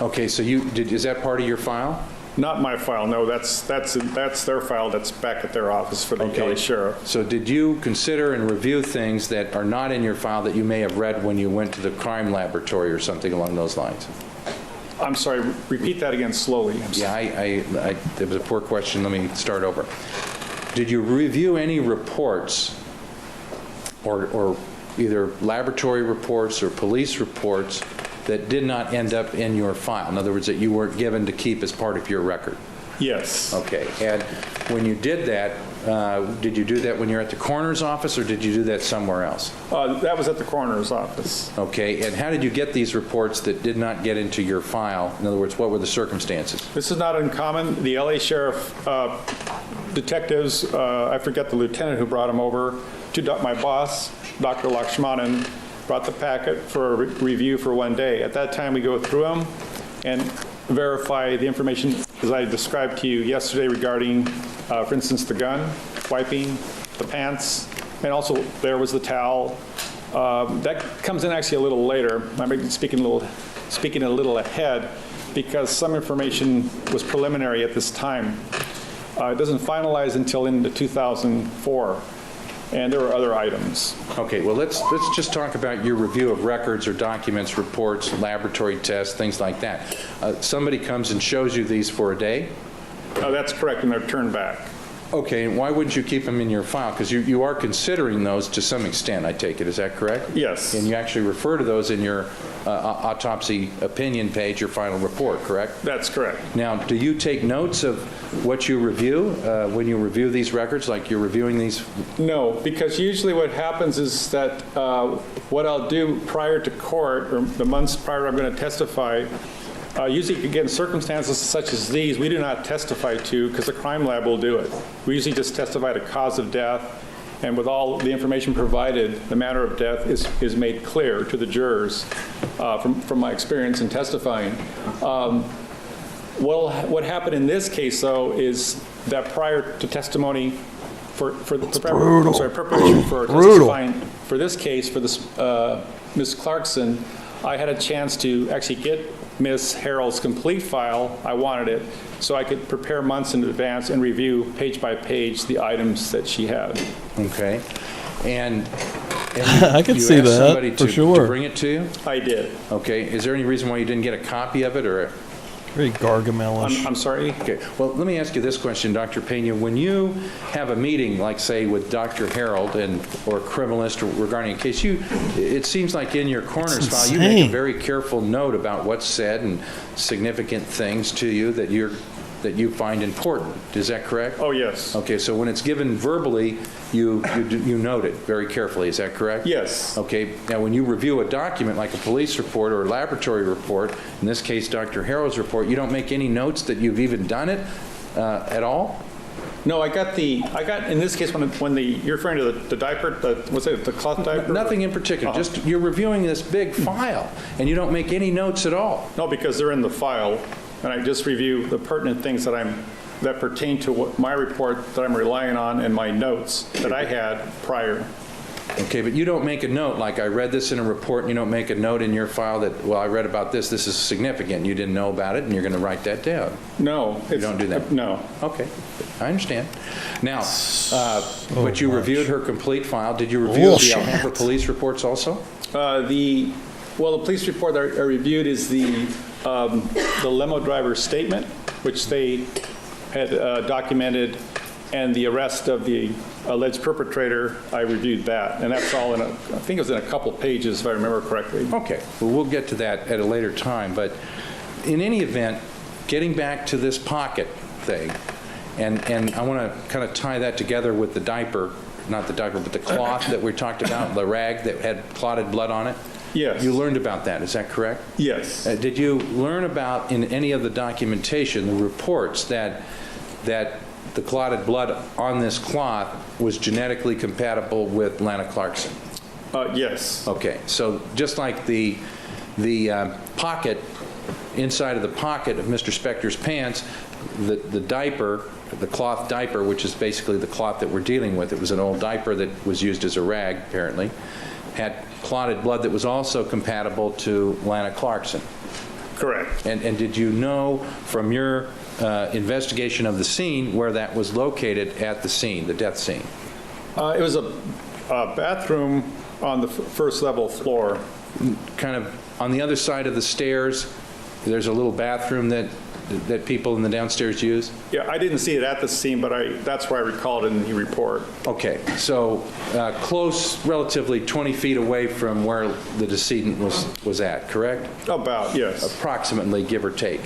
Okay, so is that part of your file? Not my file, no, that's their file, that's back at their office for the LA Sheriff. So did you consider and review things that are not in your file that you may have read when you went to the crime laboratory or something along those lines? I'm sorry, repeat that again slowly. I'm sorry. Yeah, it was a poor question. Let me start over. Did you review any reports or either laboratory reports or police reports that did not end up in your file? In other words, that you weren't given to keep as part of your record? Yes. Okay. And when you did that, did you do that when you're at the coroner's office, or did you do that somewhere else? That was at the coroner's office. Okay. And how did you get these reports that did not get into your file? In other words, what were the circumstances? This is not uncommon. The LA Sheriff detectives, I forget the lieutenant who brought him over, to my boss, Dr. Lakshmanan, brought the packet for a review for one day. At that time, we go through them and verify the information as I described to you yesterday regarding, for instance, the gun, wiping, the pants, and also there was the towel. That comes in actually a little later. I'm speaking a little ahead because some information was preliminary at this time. It doesn't finalize until into 2004. And there were other items. Okay, well, let's just talk about your review of records or documents, reports, laboratory tests, things like that. Somebody comes and shows you these for a day? That's correct, and they're turned back. Okay, and why wouldn't you keep them in your file? Because you are considering those to some extent, I take it. Is that correct? Yes. And you actually refer to those in your autopsy opinion page, your final report, correct? That's correct. Now, do you take notes of what you review when you review these records, like you're reviewing these? No, because usually what happens is that what I'll do prior to court, or the months prior I'm going to testify, usually, again, circumstances such as these, we do not testify to because the crime lab will do it. We usually just testify to cause of death, and with all the information provided, the manner of death is made clear to the jurors from my experience in testifying. What happened in this case, though, is that prior to testimony preparation for testifying for this case, for this Ms. Clarkson, I had a chance to actually get Ms. Harrell's complete file. I wanted it so I could prepare months in advance and review page by page the items that she had. Okay. And I could see asked that, somebody for to sure. bring it to you? I did. Okay. Is there any reason why you didn't get a copy of it, or? Very Gargamelish. I'm sorry? Okay. Well, let me ask you this question, Dr. Peña. When you have a meeting, like, say, with Dr. Harold or a criminalist regarding a case, it seems like in your coroner's file, you make a very careful note about what's said and significant things to you that you find important. Is that correct? Oh, yes. Okay. So when it's given verbally, you note it very carefully. Is that correct? Yes. Okay. Now, when you review a document like a police report or a laboratory report, in this case, Dr. Harold's report, you don't make any notes that you've even done it at all? No, I got in this case when you're referring to the diaper, what's it, the cloth diaper? Nothing in particular. Just you're reviewing this big file, and you don't make any notes at all. No, because they're in the file, and I just review the pertinent things that pertain to my report that I'm relying on and my notes that I had prior. Okay, but you don't make a note, like I read this in a report, and you don't make a note in your file that, well, I read about this is significant. You didn't know about it, and you're going to write that down. No. You don't do that? No. Okay, I understand. Now, but you reviewed her complete file. Did you review the Alhambra police reports also? The police report I reviewed is the limo driver's statement, which they had documented, and the arrest of the alleged perpetrator. I reviewed that, and that's all I think it was in a couple pages, if I remember correctly. Okay, well, we'll get to that at a later time, but in any event, getting back to this pocket thing, and I want to kind of tie that together with the diaper, not the diaper, but the cloth that we talked about, the rag that had clotted blood on it. Yes. You learned about that, is that correct? Yes. Did you learn about, in any of the documentation, the reports that the clotted blood on this cloth was genetically compatible with Lana Clarkson? Yes. Okay, so just like the pocket, inside of the pocket of Mr. Spector's pants, the diaper the cloth diaper, which is basically the cloth that we're dealing with. It was an old diaper that was used as a rag, apparently, had clotted blood that was also compatible to Lana Clarkson. Correct. And did you know from your investigation of the scene where that was located at the scene, the death scene? It was a bathroom on the first level floor. Kind of on the other side of the stairs, there's a little bathroom that people in the downstairs use? Yeah, I didn't see it at the scene, but that's where I recalled it in the report. Okay, so close, relatively 20 feet away from where the decedent was at, correct? About, yes. Approximately, give or take.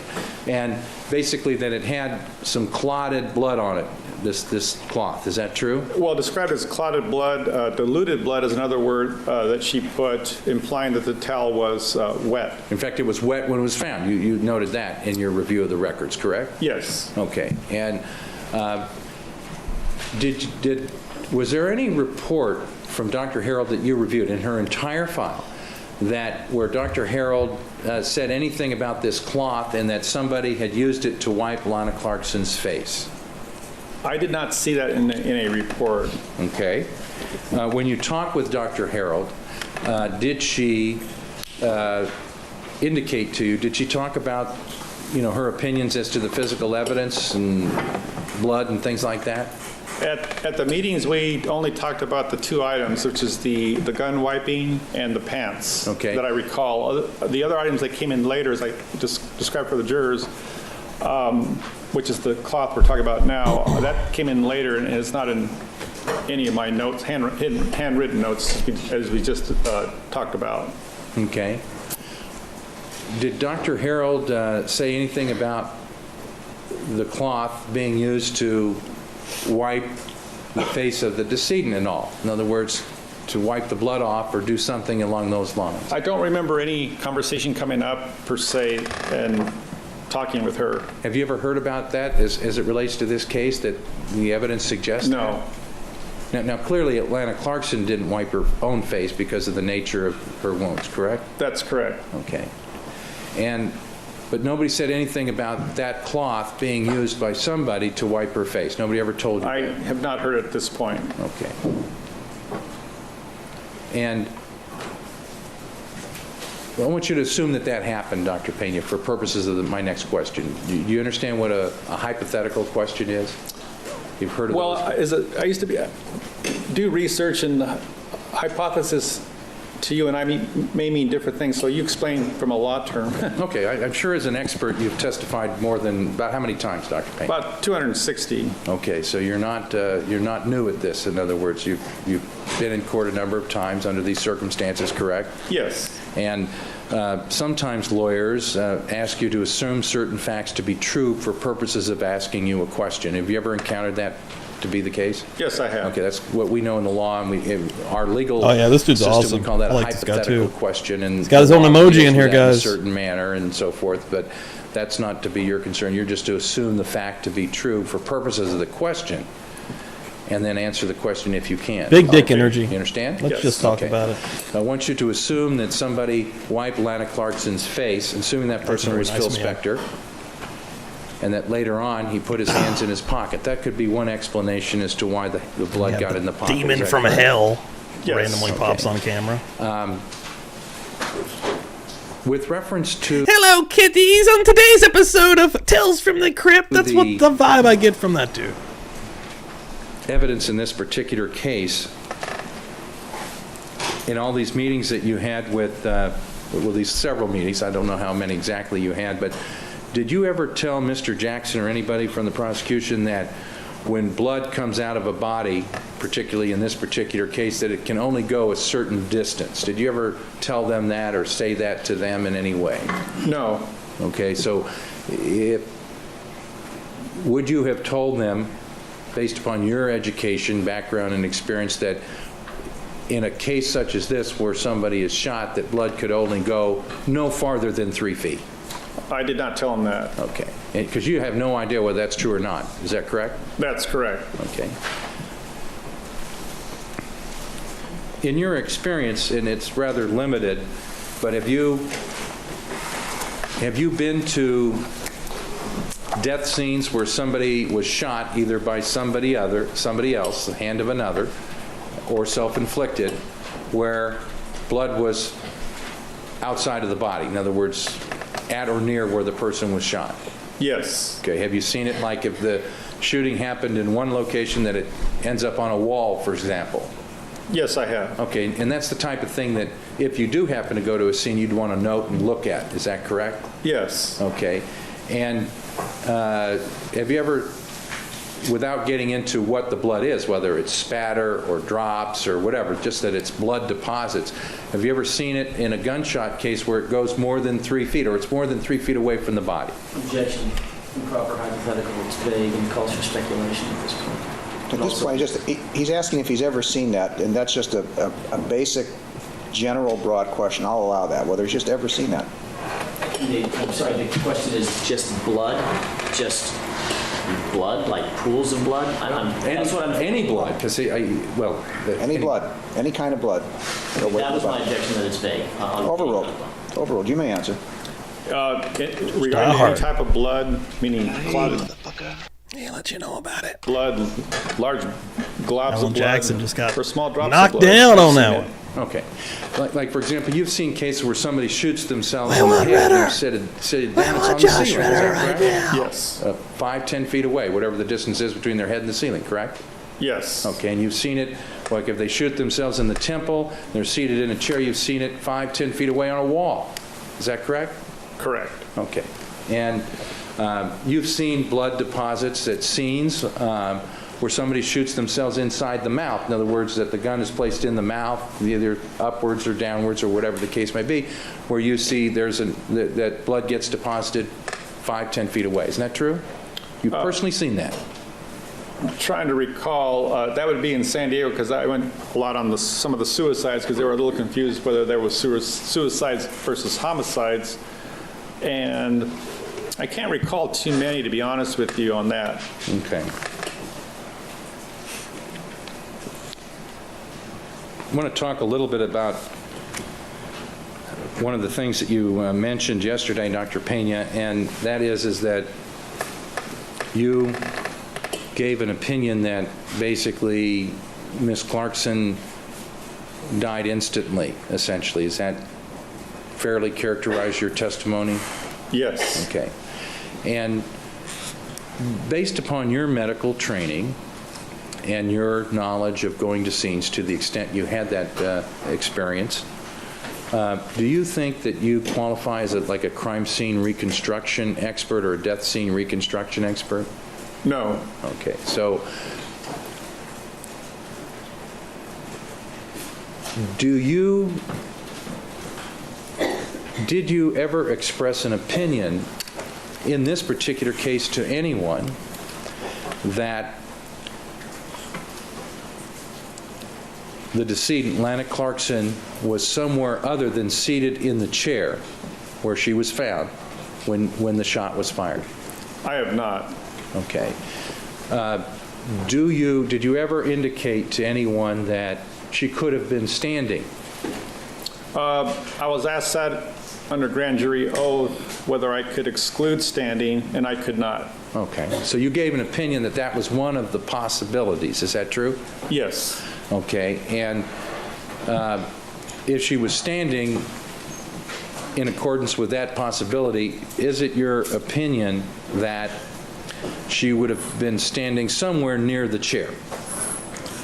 And basically that it had some clotted blood on it, this cloth. Is that true? Well, described as clotted blood, diluted blood is another word that she put, implying that the towel was wet. In fact, it was wet when it was found. You noted that in your review of the records, correct? Yes. Okay. And was there any report from Dr. Harold that you reviewed in her entire file where Dr. Harold said anything about this cloth and that somebody had used it to wipe Lana Clarkson's face? I did not see that in a report. Okay. When you talked with Dr. Harold, did she indicate to you, did she talk about, her opinions as to the physical evidence and blood and things like that? At the meetings, we only talked about the two items, which is the gun wiping and the pants. Okay. That I recall. The other items that came in later, as I just described for the jurors, which is the cloth we're talking about now, that came in later and it's not in any of my notes, handwritten notes, as we just talked about. Okay. Did Dr. Harold say anything about the cloth being used to wipe the face of the decedent and all? In other words, to wipe the blood off or do something along those lines? I don't remember any conversation coming up, per se, and talking with her. Have you ever heard about that as it relates to this case, that the evidence suggests? No. Now, clearly, Lana Clarkson didn't wipe her own face because of the nature of her wounds, correct? That's correct. Okay. But nobody said anything about that cloth being used by somebody to wipe her face. Nobody ever told you I that? have not heard at this point. Okay. And I want you to assume that happened, Dr. Peña, for purposes of my next question. Do you understand what a hypothetical question is? You've heard of those? I used to do research, and the hypothesis to you and I may mean different things, so you explain from a law term. Okay, I'm sure as an expert you've testified more than, about how many times, Dr. Peña? About 260. Okay, so you're not new at this. In other words, you've been in court a number of times under these circumstances, correct? Yes. And sometimes lawyers ask you to assume certain facts to be true for purposes of asking you a question. Have you ever encountered that to be the case? Yes, I have. Okay, that's what we know in the law, and our legal this dude's system, awesome. we call that I a like this guy, hypothetical too. question. And He's got his own the law emoji deals in here, with that guys. in a certain manner and so forth, but that's not to be your concern. You're just to assume the fact to be true for purposes of the question, and then answer the question if you can. Big dick energy. You understand? Let's just talk Okay. about it. I want you to assume that somebody wiped Lana Clarkson's face, assuming that person very was nice Phil man. Spector, and that later on he put his hands in his pocket. That could be one explanation as to why the blood got in the pocket. Is Demon that from correct? hell Yes. randomly pops on camera. With reference to Hello, kitties! On today's episode of Tales from the Crypt, that's what the vibe I get from that dude. evidence in this particular case, in all these meetings that you had with, these several meetings, I don't know how many exactly you had, but did you ever tell Mr. Jackson or anybody from the prosecution that when blood comes out of a body, particularly in this particular case, that it can only go a certain distance? Did you ever tell them that or say that to them in any way? No. Okay, so would you have told them, based upon your education, background, and experience, that in a case such as this where somebody is shot, that blood could only go no farther than 3 feet? I did not tell him that. Okay, because you have no idea whether that's true or not. Is that correct? That's correct. Okay. In your experience, and it's rather limited, but have you been to death scenes where somebody was shot either by somebody else, the hand of another, or self-inflicted, where blood was outside of the body. In other words, at or near where the person was shot. Yes. Okay, have you seen it like if the shooting happened in one location that it ends up on a wall, for example? Yes, I have. Okay, and that's the type of thing that if you do happen to go to a scene, you'd want to note and look at. Is that correct? Yes. Okay. And have you ever, without getting into what the blood is, whether it's spatter or drops or whatever, just that it's blood deposits, have you ever seen it in a gunshot case where it goes more than 3 feet or it's more than 3 feet away from the body? Objection. Improper hypothetical. It's vague and calls for speculation at this point. At this point, he's asking if he's ever seen that, and that's just a basic, general, broad question. I'll allow that, whether he's just ever seen that. I'm sorry, the question is just blood? Just blood? Like pools of blood? That's what I'm... Any blood, because Any blood, any kind of blood. That was my objection, that it's vague. Overruled. Overruled. You may answer. Regarding any type of blood, meaning clotted He'll let you know about it. blood, large globs Alan of blood, Jackson just got or small drops knocked of blood. down on I've that seen one. it. Okay. Like, for example, you've seen cases where somebody shoots themselves in the head and sit down, it's on the ceiling. Is that correct? Yes. 5, 10 feet away, whatever the distance is between their head and the ceiling, correct? Yes. Okay, and you've seen it, like if they shoot themselves in the temple, they're seated in a chair, you've seen it 5, 10 feet away on a wall. Is that correct? Correct. Okay. And you've seen blood deposits at scenes where somebody shoots themselves inside the mouth. In other words, that the gun is placed in the mouth, either upwards or downwards or whatever the case may be, where you see that blood gets deposited 5, 10 feet away. Isn't that true? You've personally seen that? I'm trying to recall, that would be in San Diego, because I went a lot on some of the suicides, because they were a little confused whether there was suicides versus homicides. And I can't recall too many, to be honest with you, on that. Okay. I want to talk a little bit about one of the things that you mentioned yesterday, Dr. Peña, and that is that you gave an opinion that basically Ms. Clarkson died instantly, essentially. Is that fairly characterize your testimony? Yes. Okay. And based upon your medical training and your knowledge of going to scenes, to the extent you had that experience, do you think that you qualify as like a crime scene reconstruction expert or a death scene reconstruction expert? No. Okay. So did you ever express an opinion in this particular case to anyone that the decedent, Lana Clarkson, was somewhere other than seated in the chair where she was found when the shot was fired? I have not. Okay. Did you ever indicate to anyone that she could have been standing? I was asked that under grand jury oath whether I could exclude standing, and I could not. Okay. So you gave an opinion that that was one of the possibilities. Is that true? Yes. Okay. And if she was standing in accordance with that possibility, is it your opinion that she would have been standing somewhere near the chair?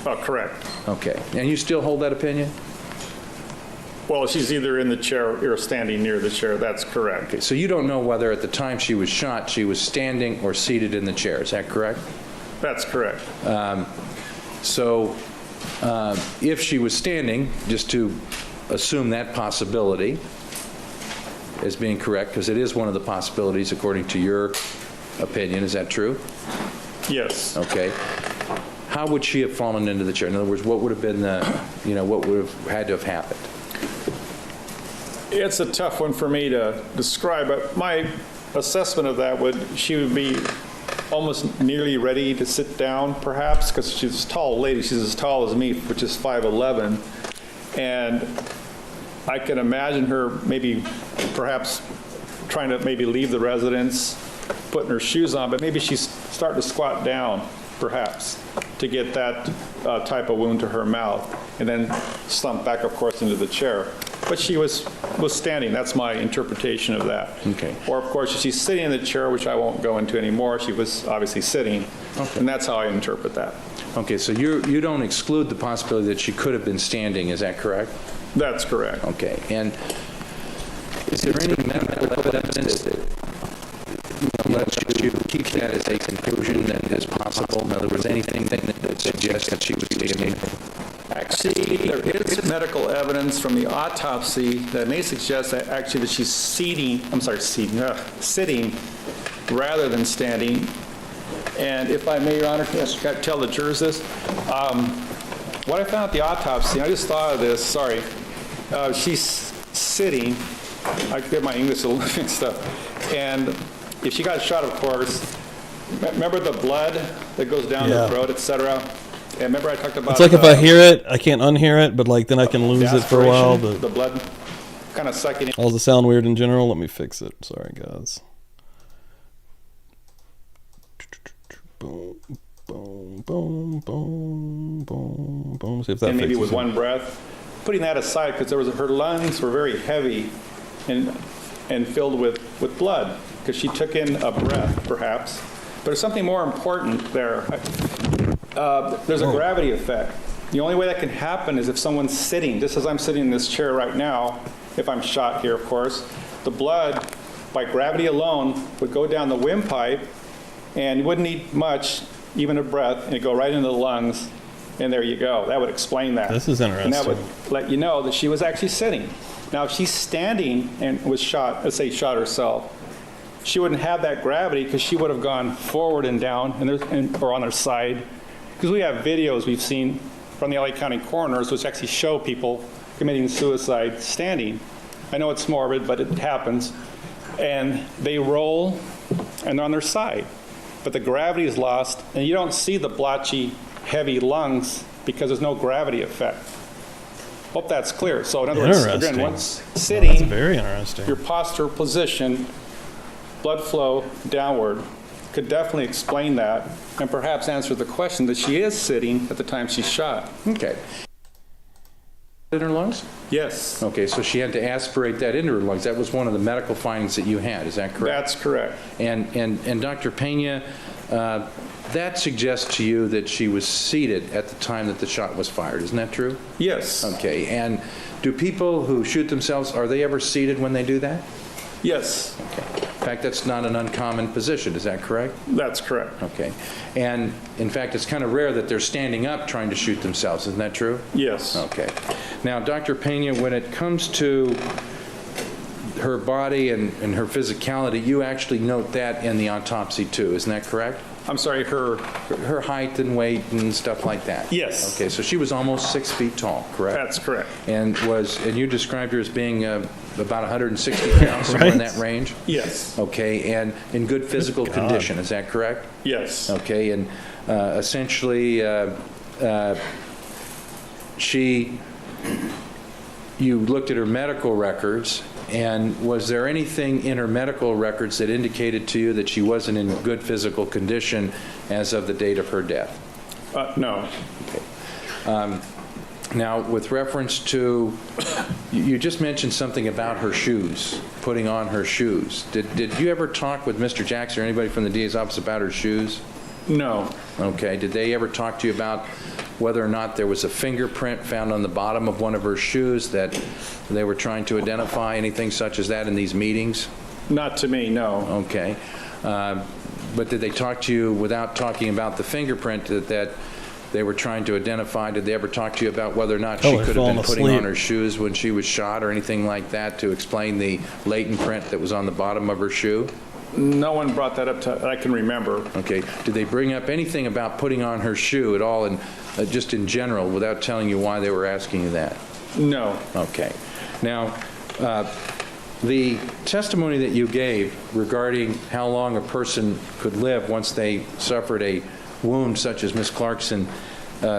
Correct. Okay. And you still hold that opinion? Well, she's either in the chair or standing near the chair. That's correct. Okay. So you don't know whether at the time she was shot, she was standing or seated in the chair. Is that correct? That's correct. So if she was standing, just to assume that possibility as being correct, because it is one of the possibilities according to your opinion, is that true? Yes. Okay. How would she have fallen into the chair? In other words, what would have been the, what would have had to have happened? It's a tough one for me to describe, but my assessment of that she would be almost nearly ready to sit down, perhaps, because she's a tall lady. She's as tall as me, which is 5'11", and I can imagine her perhaps trying to maybe leave the residence, putting her shoes on, but maybe she's starting to squat down, perhaps, to get that type of wound to her mouth, and then slump back, of course, into the chair. But she was standing. That's my interpretation of that. Okay. Or, of course, if she's sitting in the chair, which I won't go into anymore, she was obviously sitting, and that's how I interpret that. Okay, so you don't exclude the possibility that she could have been standing, is that correct? That's correct. Okay, and is there any medical evidence that lets you keep that as a conclusion that is possible? In other words, anything that suggests that she was standing? Actually, there is medical evidence from the autopsy that may suggest that actually that she's sitting rather than standing. And if I may, Your Honor, yes, got to tell the jurors this. What I found at the autopsy, I just thought of this, sorry. She's sitting. I get my English a little mixed up. And if she got shot, of course, remember the blood that goes down the throat, et cetera? And remember I talked about... It's like if I hear it, I can't unhear it, but like then I can lose it for a while. But the blood kind of sucking in. does it sound weird in general? Let me fix it. Sorry, guys. Boom, boom, boom, boom, boom, boom. See if that And maybe fixes with it. one breath. Putting that aside, because her lungs were very heavy and filled with blood, because she took in a breath, perhaps. But there's something more important there. There's a gravity effect. The only way that can happen is if someone's sitting, just as I'm sitting in this chair right now, if I'm shot here, of course, the blood, by gravity alone, would go down the windpipe, and you wouldn't need much, even a breath, and it'd go right into the lungs, and there you go. That would explain that. This is interesting. And that would let you know that she was actually sitting. Now, if she's standing and was shot, let's say shot herself, she wouldn't have that gravity because she would have gone forward and down or on her side. Because we have videos we've seen from the LA County coroners which actually show people committing suicide standing. I know it's morbid, but it happens. And they roll and they're on their side. But the gravity is lost, and you don't see the blotchy, heavy lungs because there's no gravity effect. Hope that's clear. So in other words, again, once sitting, That's very interesting. your postural position, blood flow downward, could definitely explain that and perhaps answer the question that she is sitting at the time she's shot. Okay. In her lungs? Yes. Okay, so she had to aspirate that into her lungs. That was one of the medical findings that you had, is that correct? That's correct. And Dr. Peña, that suggests to you that she was seated at the time that the shot was fired. Isn't that true? Yes. Okay, and do people who shoot themselves, are they ever seated when they do that? Yes. Okay. In fact, that's not an uncommon position. Is that correct? That's correct. Okay. And in fact, it's kind of rare that they're standing up trying to shoot themselves. Isn't that true? Yes. Okay. Now, Dr. Peña, when it comes to her body and her physicality, you actually note that in the autopsy too. Isn't that correct? I'm sorry, her height and weight and stuff like that. Yes. Okay, so she was almost 6 feet tall, correct? That's correct. And you described her as being about 160 pounds, somewhere in that range? Yes. Okay, and in good physical condition, is that correct? Yes. Okay, and essentially, you looked at her medical records, and was there anything in her medical records that indicated to you that she wasn't in good physical condition as of the date of her death? No. Okay. Now, with reference to, you just mentioned something about her shoes, putting on her shoes. Did you ever talk with Mr. Jackson or anybody from the DA's office about her shoes? No. Okay. Did they ever talk to you about whether or not there was a fingerprint found on the bottom of one of her shoes that they were trying to identify, anything such as that in these meetings? Not to me, no. Okay. But did they talk to you without talking about the fingerprint that they were trying to identify? Did they ever talk to you about whether or not she could have been putting on her shoes when she was shot or anything like that to explain the latent print that was on the bottom of her shoe? No one brought that up that I can remember. Okay. Did they bring up anything about putting on her shoe at all, and just in general, without telling you why they were asking you that? No. Okay. Now, the testimony that you gave regarding how long a person could live once they suffered a wound such as Ms. Clarkson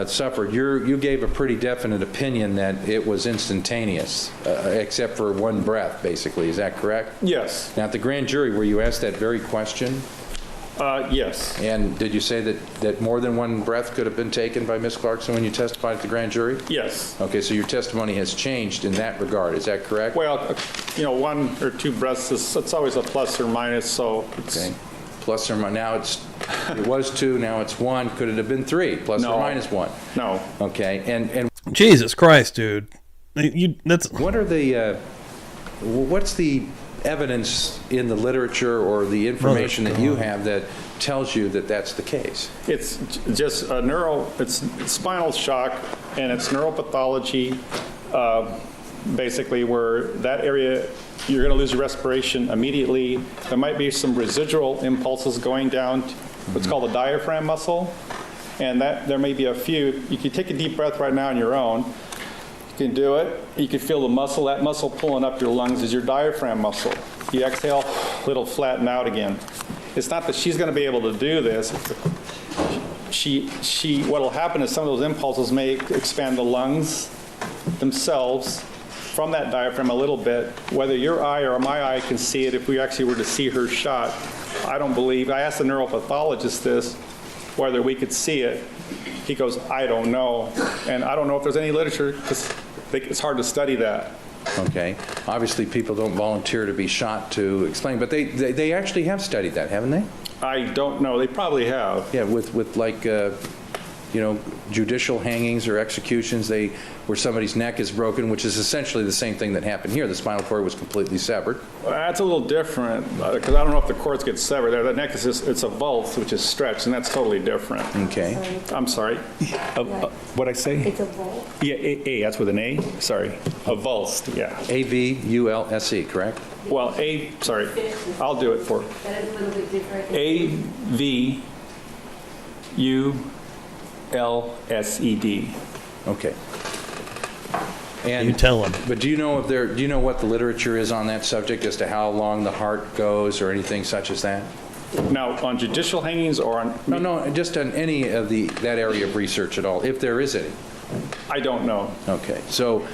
suffered, you gave a pretty definite opinion that it was instantaneous, except for one breath, basically. Is that correct? Yes. Now, at the grand jury, were you asked that very question? Yes. And did you say that more than one breath could have been taken by Ms. Clarkson when you testified at the grand jury? Yes. Okay, so your testimony has changed in that regard. Is that correct? Well, one or two breaths, it's always a plus or minus, so it's... Okay. Plus or minus, now it was 2, now it's 1. Could it have been 3, plus or minus 1? No. Okay, and Jesus Christ, dude. That's what are the, what's the evidence in the literature or the information that you have that tells you that that's the case? It's just it's spinal shock, and it's neuropathology, basically, where that area, you're going to lose your respiration immediately. There might be some residual impulses going down to what's called the diaphragm muscle, and that there may be a few. You can take a deep breath right now on your own. You can do it. You can feel the muscle. That muscle pulling up your lungs is your diaphragm muscle. You exhale, it'll flatten out again. It's not that she's going to be able to do this. What'll happen is some of those impulses may expand the lungs themselves from that diaphragm a little bit. Whether your eye or my eye can see it, if we actually were to see her shot, I don't believe. I asked the neuropathologist this, whether we could see it. He goes, I don't know. And I don't know if there's any literature, because it's hard to study that. Okay. Obviously, people don't volunteer to be shot to explain, but they actually have studied that, haven't they? I don't know. They probably have. Yeah, with like, judicial hangings or executions, where somebody's neck is broken, which is essentially the same thing that happened here. The spinal cord was completely severed. That's a little different, because I don't know if the cords get severed there. The neck is just, it's a vulve, which is stretched, and that's totally different. Okay. I'm sorry. What'd I say? It's a vulve. Yeah, A, that's with an A? Sorry. A vulse, yeah. A-V-U-L-S-E, correct? Well, sorry. I'll do it for That is a little bit different. A-V-U-L-S-E-D. Okay. And You tell him. But do you know what the literature is on that subject as to how long the heart goes or anything such as that? Now, on judicial hangings or on... No, just on any of that area of research at all, if there is any. I don't know. Okay, so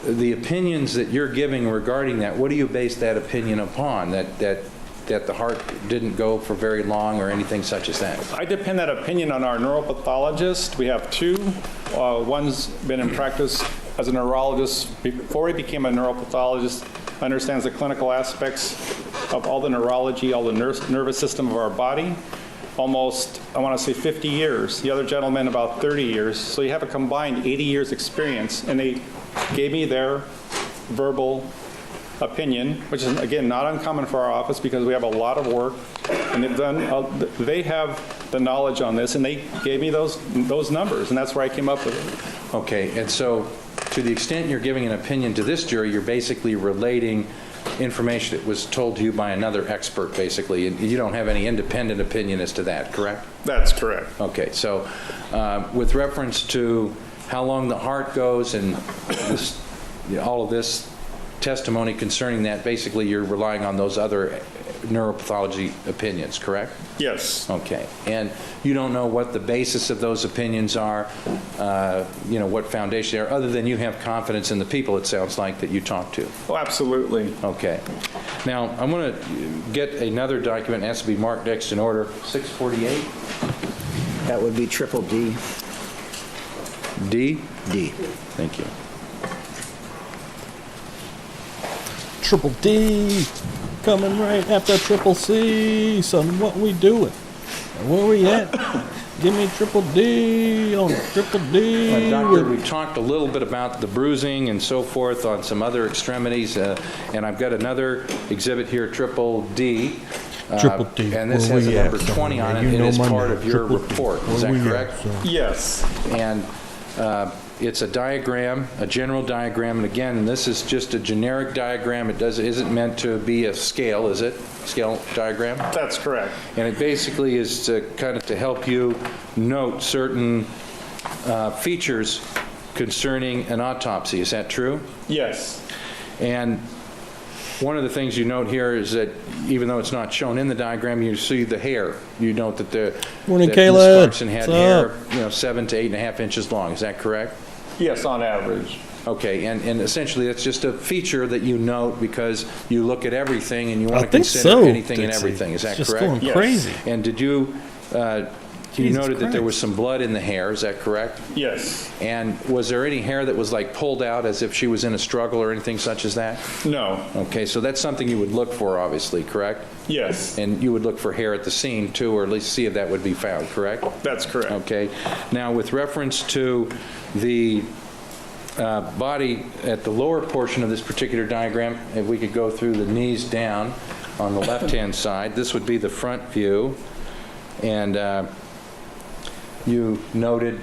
the opinions that you're giving regarding that, what do you base that opinion upon? That the heart didn't go for very long or anything such as that? I depend that opinion on our neuropathologist. We have two. One's been in practice as a neurologist before he became a neuropathologist, understands the clinical aspects of all the neurology, all the nervous system of our body. Almost, I want to say 50 years. The other gentleman about 30 years. So you have a combined 80 years experience, and they gave me their verbal opinion, which is, again, not uncommon for our office because we have a lot of work, and they have the knowledge on this, and they gave me those numbers, and that's where I came up with it. Okay, and so to the extent you're giving an opinion to this jury, you're basically relating information that was told to you by another expert, basically, and you don't have any independent opinion as to that, correct? That's correct. Okay, so with reference to how long the heart goes and this, all of this testimony concerning that, basically you're relying on those other neuropathology opinions, correct? Yes. Okay, and you don't know what the basis of those opinions are, what foundation they are, other than you have confidence in the people, it sounds like, that you talk to. Oh, absolutely. Okay. Now, I'm going to get another document. It has to be marked next in order. 648? That would be triple D. D? D. Thank you. Triple D coming right after triple C. Son, what we doing? Where we at? Give me triple D on triple D. Doctor, we talked a little bit about the bruising and so forth on some other extremities, and I've got another exhibit here, triple D. Triple D. And this Where has a we at, number son? 20 on it. You It know is my part name. of your Triple D. report. Is Where that we at, correct? son? Yes. And it's a diagram, a general diagram, and again, this is just a generic diagram. It isn't meant to be a scale, is it? Scale diagram? That's correct. And it basically is to kind of to help you note certain features concerning an autopsy. Is that true? Yes. And One of the things you note here is that even though it's not shown in the diagram, you see the hair. You note that Morning, that Caleb. Ms. Clarkson had What's hair, up? 7 to 8.5 inches long. Is that correct? Yes, on average. Okay, and essentially that's just a feature that you note because you look at everything and you want I to think consider so. anything and Dixie. everything. Is that It's just correct? going Yes. crazy. And did you, you Jesus noted that there was Christ. some blood in the hair, is that correct? Yes. And was there any hair that was like pulled out as if she was in a struggle or anything such as that? No. Okay, so that's something you would look for, obviously, correct? Yes. And you would look for hair at the scene too, or at least see if that would be found, correct? That's correct. Okay. Now, with reference to the body at the lower portion of this particular diagram, if we could go through the knees down on the left-hand side, this would be the front view. And you noted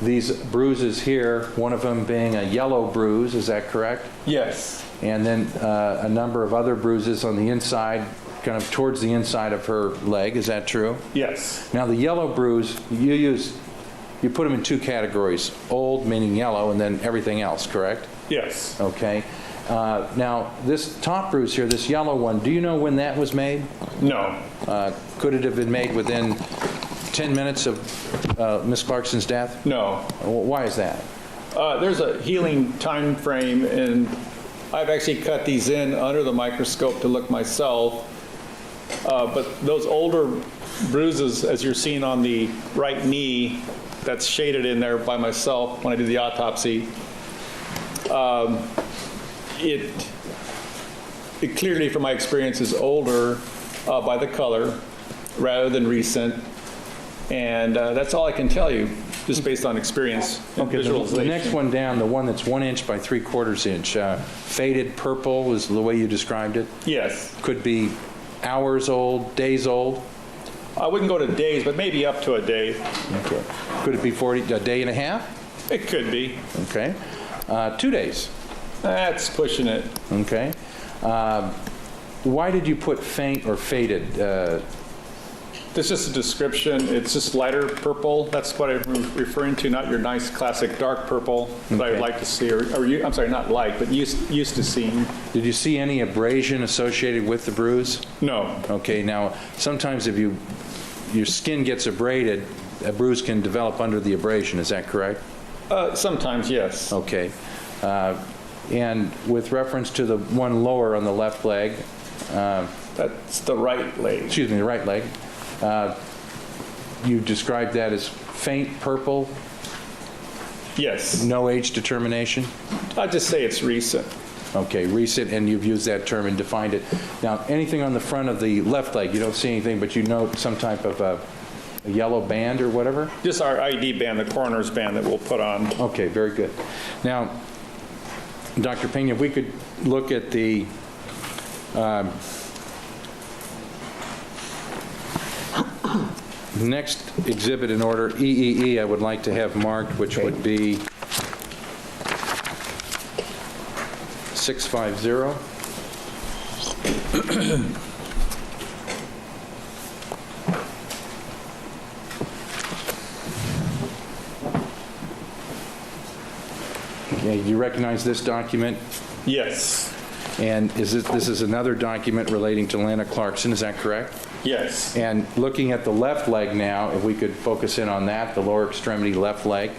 these bruises here, one of them being a yellow bruise, is that correct? Yes. And then a number of other bruises on the inside, kind of towards the inside of her leg, is that true? Yes. Now, the yellow bruise, you put them in two categories, old, meaning yellow, and then everything else, correct? Yes. Okay. Now, this top bruise here, this yellow one, do you know when that was made? No. Could it have been made within 10 minutes of Miss Clarkson's death? No. Why is that? There's a healing time frame, and I've actually cut these in under the microscope to look myself. But those older bruises, as you're seeing on the right knee, that's shaded in there by myself when I did the autopsy, it clearly, from my experience, is older by the color rather than recent. And that's all I can tell you, just based on experience and Okay, visualization. the next one down, the one that's 1 inch by 3/4 inch, faded purple is the way you described it? Yes. Could be hours old, days old? I wouldn't go to days, but maybe up to a day. Okay. Could it be a day and a half? It could be. Okay. 2 days? That's pushing it. Okay. Why did you put faint or faded? This is just a description. It's just lighter purple. That's what I'm referring to, not your nice classic dark purple that I would Okay. like to see, I'm sorry, not like, but used to seeing. Did you see any abrasion associated with the bruise? No. Okay, now, sometimes if your skin gets abraded, a bruise can develop under the abrasion, is that correct? Sometimes, yes. Okay. And with reference to the one lower on the left leg, That's the right leg. excuse me, the right leg, you described that as faint purple, Yes. no age determination? I'd just say it's recent. Okay, recent, and you've used that term and defined it. Now, anything on the front of the left leg, you don't see anything, but you note some type of a yellow band or whatever? Just our ID band, the coroner's band that we'll put on. Okay, very good. Now, Dr. Peña, if we could look at the next exhibit in order, EEE, I would like to have marked, which would be 650. Okay, do you recognize this document? Yes. And this is another document relating to Lana Clarkson, is that correct? Yes. And looking at the left leg now, if we could focus in on that, the lower extremity left leg,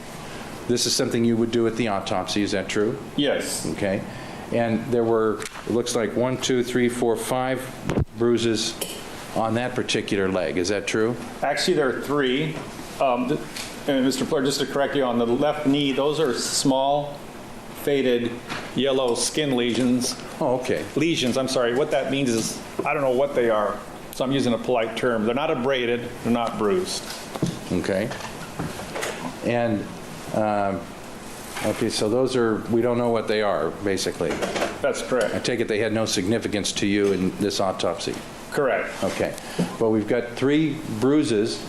this is something you would do at the autopsy, is that true? Yes. Okay. And there were, it looks like 1, 2, 3, 4, 5 bruises on that particular leg, is that true? Actually, there are 3. And Mr. Blair, just to correct you, on the left knee, those are small, faded, yellow skin lesions. Oh, okay. Lesions, I'm sorry. What that means is, I don't know what they are, so I'm using a polite term. They're not abraded, they're not bruised. Okay. And, okay, so those are, we don't know what they are, basically. That's I correct. take it they had no significance to you in this autopsy. Correct. Okay. Well, we've got 3 bruises,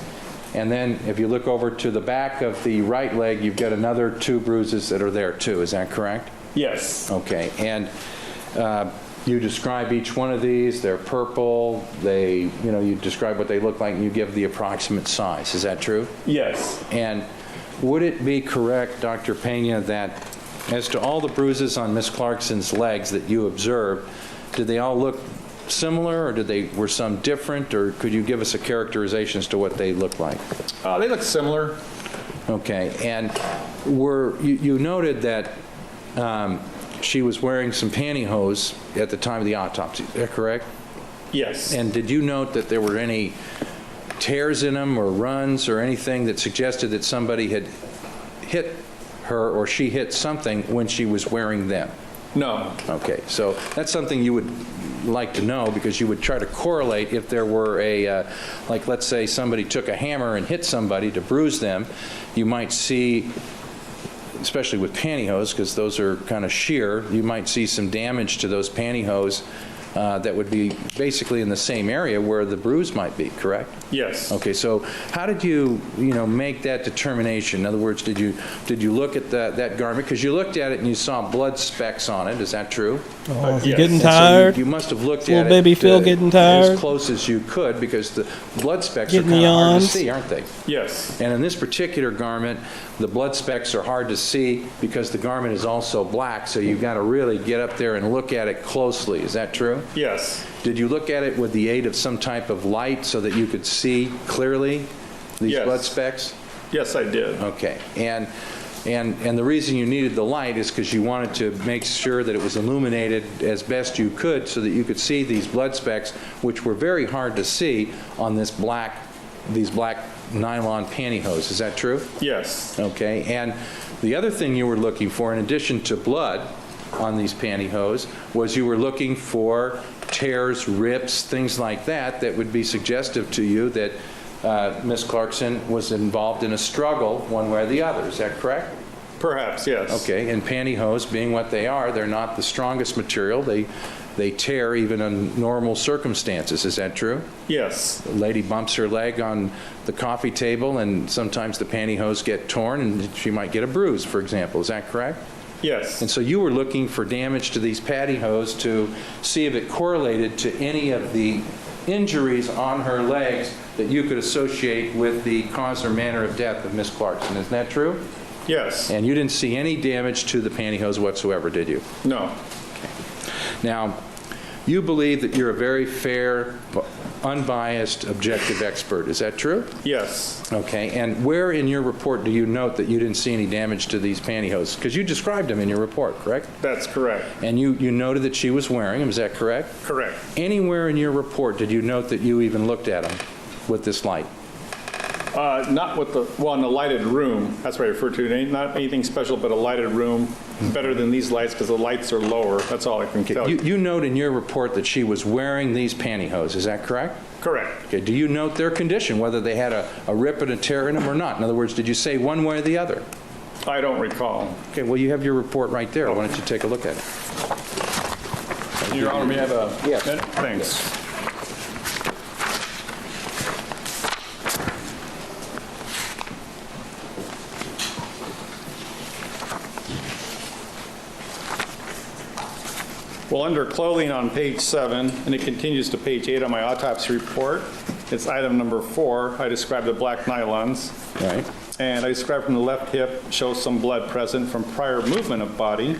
and then if you look over to the back of the right leg, you've got another 2 bruises that are there too. Is that correct? Yes. Okay. And you describe each one of these. They're purple. They, you describe what they look like, and you give the approximate size. Is that true? Yes. And would it be correct, Dr. Peña, that as to all the bruises on Miss Clarkson's legs that you observed, did they all look similar, or were some different, or could you give us a characterization as to what they looked like? They look similar. Okay, and you noted that she was wearing some pantyhose at the time of the autopsy, is that correct? Yes. And did you note that there were any tears in them or runs or anything that suggested that somebody had hit her or she hit something when she was wearing them? No. Okay, so that's something you would like to know, because you would try to correlate if there were like let's say somebody took a hammer and hit somebody to bruise them, you might see, especially with pantyhose, because those are kind of sheer, you might see some damage to those pantyhose that would be basically in the same area where the bruise might be, correct? Yes. Okay, so how did you make that determination? In other words, did you look at that garment? Because you looked at it and you saw blood specks on it, is that true? Oh, Yes. getting And so tired. you must have looked Little at baby it Phil getting tired. as close as you could, because the blood specks Getting are kind of hard to yawns. see, aren't they? Yes. And in this particular garment, the blood specks are hard to see because the garment is also black, so you've got to really get up there and look at it closely. Is that true? Yes. Did you look at it with the aid of some type of light so that you could see clearly these Yes. blood specks? Yes, I did. Okay. And the reason you needed the light is because you wanted to make sure that it was illuminated as best you could so that you could see these blood specks, which were very hard to see on these black nylon pantyhose. Is that true? Yes. Okay. And the other thing you were looking for, in addition to blood on these pantyhose, was you were looking for tears, rips, things like that would be suggestive to you that Miss Clarkson was involved in a struggle one way or the other. Is that correct? Perhaps, yes. Okay, and pantyhose, being what they are, they're not the strongest material. They tear even in normal circumstances. Is that true? Yes. The lady bumps her leg on the coffee table, and sometimes the pantyhose get torn, and she might get a bruise, for example. Is that correct? Yes. And so you were looking for damage to these pantyhose to see if it correlated to any of the injuries on her legs that you could associate with the cause or manner of death of Miss Clarkson. Isn't that true? Yes. And you didn't see any damage to the pantyhose whatsoever, did you? No. Now, you believe that you're a very fair, unbiased, objective expert. Is that true? Yes. Okay. And where in your report do you note that you didn't see any damage to these pantyhose? Because you described them in your report, correct? That's correct. And you noted that she was wearing them. Is that correct? Correct. Anywhere in your report did you note that you even looked at them with this light? Not with in the lighted room. That's what I refer to. It ain't not anything special, but a lighted room. Better than these lights because the lights are lower. That's all I can tell you. You note in your report that she was wearing these pantyhose. Is that correct? Correct. Okay. Do you note their condition, whether they had a rip and a tear in them or not? In other words, did you say one way or the other? I don't recall. Okay. Well, you have your report right there. Why don't you take a look at it? Your Honor, may I have a Yes. minute? Thanks. Well, under clothing on page 7, and it continues to page 8 on my autopsy report, it's item number 4. I described the black nylons. Right. And I described from the left hip shows some blood present from prior movement of body.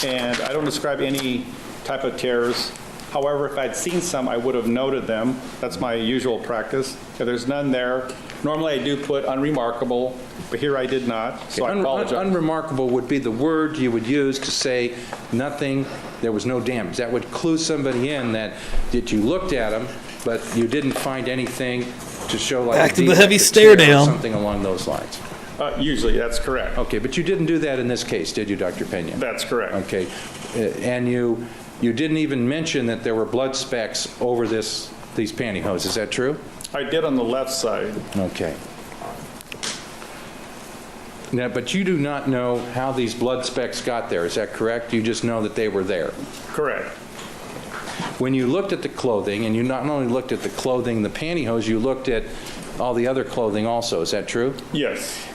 And I don't describe any type of tears. However, if I'd seen some, I would have noted them. That's my usual practice. If there's none there, normally I do put unremarkable, but here I did not, so I apologize. Unremarkable would be the word you would use to say nothing, there was no damage. That would clue somebody in that you looked at them, but you didn't find anything to show like Back a to the defect, heavy a stare tear or down. something along those lines. Usually, that's correct. Okay, but you didn't do that in this case, did you, Dr. Peña? That's correct. Okay, and you didn't even mention that there were blood specks over these pantyhose. Is that true? I did on the left side. Okay. Now, but you do not know how these blood specks got there. Is that correct? You just know that they were there. Correct. when you looked at the clothing, and you not only looked at the clothing, the pantyhose, you looked at all the other clothing also. Is that true? Yes.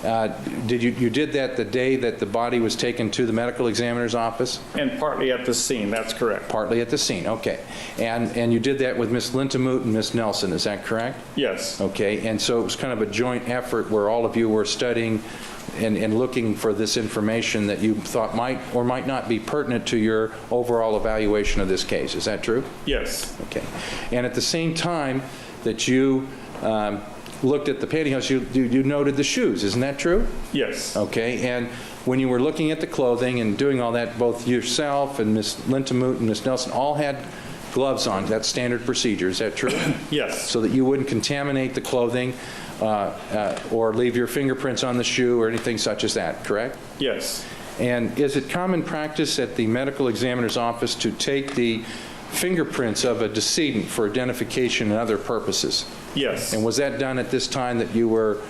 Did you did that the day that the body was taken to the medical examiner's office? And partly at the scene, that's correct. Partly at the scene, okay. And you did that with Ms. Lintamoot and Ms. Nelson, is that correct? Yes. Okay, and so it was kind of a joint effort where all of you were studying and looking for this information that you thought might or might not be pertinent to your overall evaluation of this case. Is that true? Yes. Okay. And at the same time that you looked at the pantyhose, you noted the shoes. Isn't that true? Yes. Okay. And when you were looking at the clothing and doing all that, both yourself and Ms. Lintamoot and Ms. Nelson all had gloves on. That's standard procedure. Is that true? Yes. So that you wouldn't contaminate the clothing or leave your fingerprints on the shoe or anything such as that, correct? Yes. And is it common practice at the medical examiner's office to take the fingerprints of a decedent for identification and other purposes? Yes. And was that done at this time that you were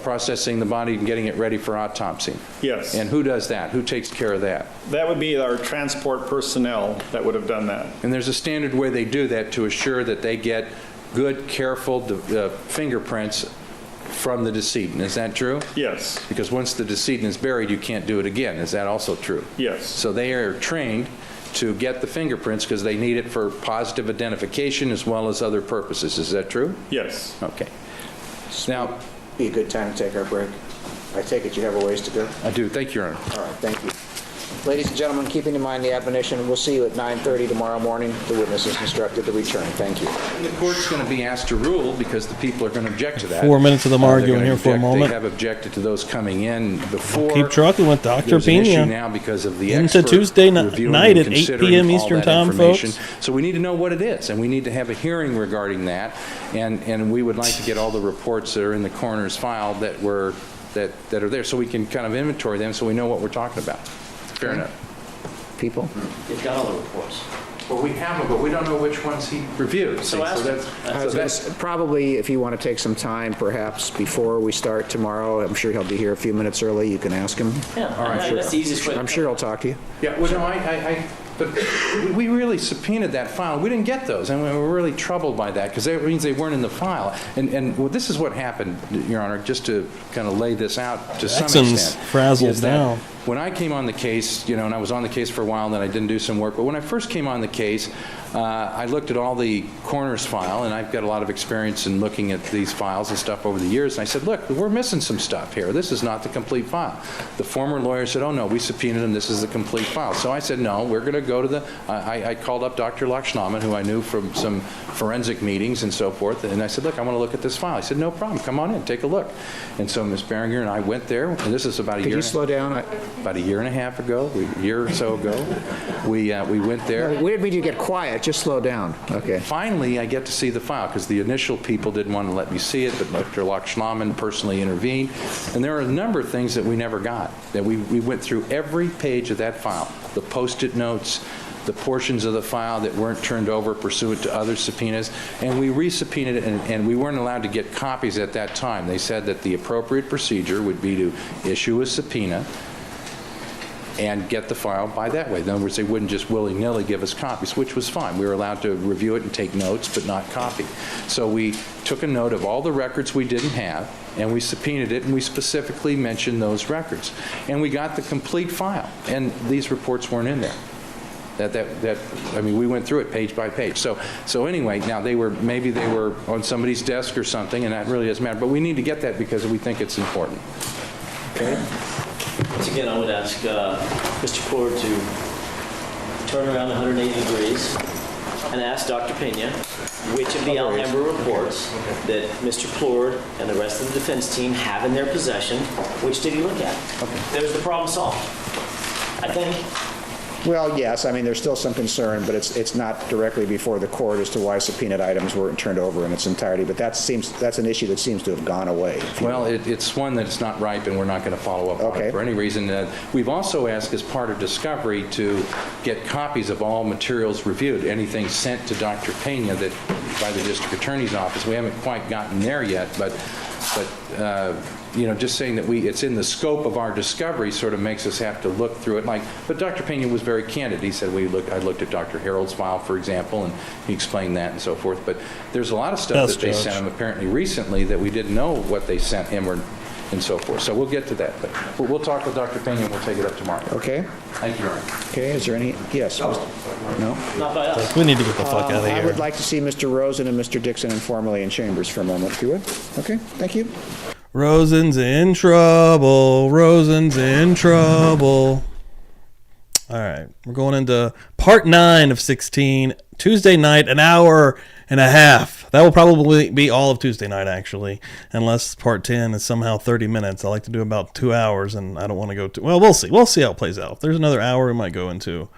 processing the body and getting it ready for autopsy? Yes. And who does that? Who takes care of that? That would be our transport personnel that would have done that. And there's a standard way they do that to assure that they get good, careful fingerprints from the decedent. Is that true? Yes. Because once the decedent is buried, you can't do it again. Is that also true? Yes. So they are trained to get the fingerprints because they need it for positive identification as well as other purposes. Is that true? Yes. Okay. Now, Be a good time to take our break. I take it you have a ways to go? I do. Thank you, Your Honor. All right, thank you. Ladies and gentlemen, keeping in mind the admonition, we'll see you at 9:30 tomorrow morning. The witness is instructed to return. Thank you. The court's going to be asked to rule because the people are going to object to that. 4 minutes of them They're arguing gonna here for a object. moment. They have objected to those coming in before. Keep trucking with Dr. There's an issue Peña. now because of the Into expert Tuesday reviewing night and at 8 considering p.m. all Eastern that time, information. folks. So we need to know what it is, and we need to have a hearing regarding that. And we would like to get all the reports that are in the coroner's file that are there, so we can kind of inventory them, so we know what we're talking about. Fair enough. People? You've got all the reports. Well, we have them, but we don't know which ones he reviewed. So ask him. Probably, if you want to take some time, perhaps before we start tomorrow, I'm sure he'll be here a few minutes early. You can ask him. Yeah, all right. That's the easiest way. I'm sure he'll talk to you. Yeah, well, no, but we really subpoenaed that file. We didn't get those, and we were really troubled by that because that means they weren't in the file. And well, this is what happened, Your Honor, just to kind of lay this out to some Jackson's extent. frazzled is that now. When I came on the case, and I was on the case for a while, and then I didn't do some work, but when I first came on the case, I looked at all the coroner's file, and I've got a lot of experience in looking at these files and stuff over the years, and I said, look, we're missing some stuff here. This is not the complete file. The former lawyer said, oh, no, we subpoenaed him. This is the complete file. So I said, no, we're going to go to the, I called up Dr. Lakshmanan, who I knew from some forensic meetings and so forth, and I said, look, I want to look at this file. He said, no problem. Come on in. Take a look. And so Ms. Berenger and I went there, and this is about a Could year. you slow down? About a year and a half ago, a year or so ago, we went there. We didn't mean you to get quiet. Just slow down. Okay. Finally, I get to see the file because the initial people didn't want to let me see it, but Dr. Lakshmanan personally intervened. And there are a number of things that we never got. That we went through every page of that file, the Post-it notes, the portions of the file that weren't turned over pursuant to other subpoenas, and we resubpoenaed it, and we weren't allowed to get copies at that time. They said that the appropriate procedure would be to issue a subpoena and get the file by that way. In other words, they wouldn't just willy-nilly give us copies, which was fine. We were allowed to review it and take notes, but not copy. So we took a note of all the records we didn't have, and we subpoenaed it, and we specifically mentioned those records. And we got the complete file, and these reports weren't in there. I mean, we went through it page by page. So anyway, now maybe they were on somebody's desk or something, and that really doesn't matter. But we need to get that because we think it's important. Okay? Once again, I would ask Mr. Ford to turn around 180 degrees and ask Dr. Peña which of the Alhambra reports that Mr. Plord and the rest of the defense team have in their possession, which did he look at? Okay. There's the problem solved, I think. Well, yes. I mean, there's still some concern, but it's not directly before the court as to why subpoenaed items weren't turned over in its entirety. But that's an issue that seems to have gone away. Well, it's one that's not ripe, and we're not going to follow up on it for any reason. We've also asked, as part of discovery, to get copies of all materials reviewed, anything sent to Dr. Peña that by the district attorney's office. We haven't quite gotten there yet, but just saying that it's in the scope of our discovery sort of makes us have to look through it. But Dr. Peña was very candid. He said I looked at Dr. Harold's file, for example, and he explained that and so forth. But there's a lot of stuff that they sent him apparently recently that we didn't know what they sent him and so forth. So we'll get to that. But we'll talk with Dr. Peña and we'll take it up tomorrow. Okay. Thank you, Aaron. Okay, is there any? Yes. No? Not by us. We need to get the fuck out of here. I would like to see Mr. Rosen and Mr. Dixon informally in chambers for a moment, if you would. Okay, thank you. Rosen's in trouble. Rosen's in trouble. All right. We're going into part 9 of 16. Tuesday night, an hour and a half. That will probably be all of Tuesday night, actually, unless part 10 is somehow 30 minutes. I like to do about 2 hours, and I don't want to go to... Well, we'll see. We'll see how it plays out. If there's another hour, we might go into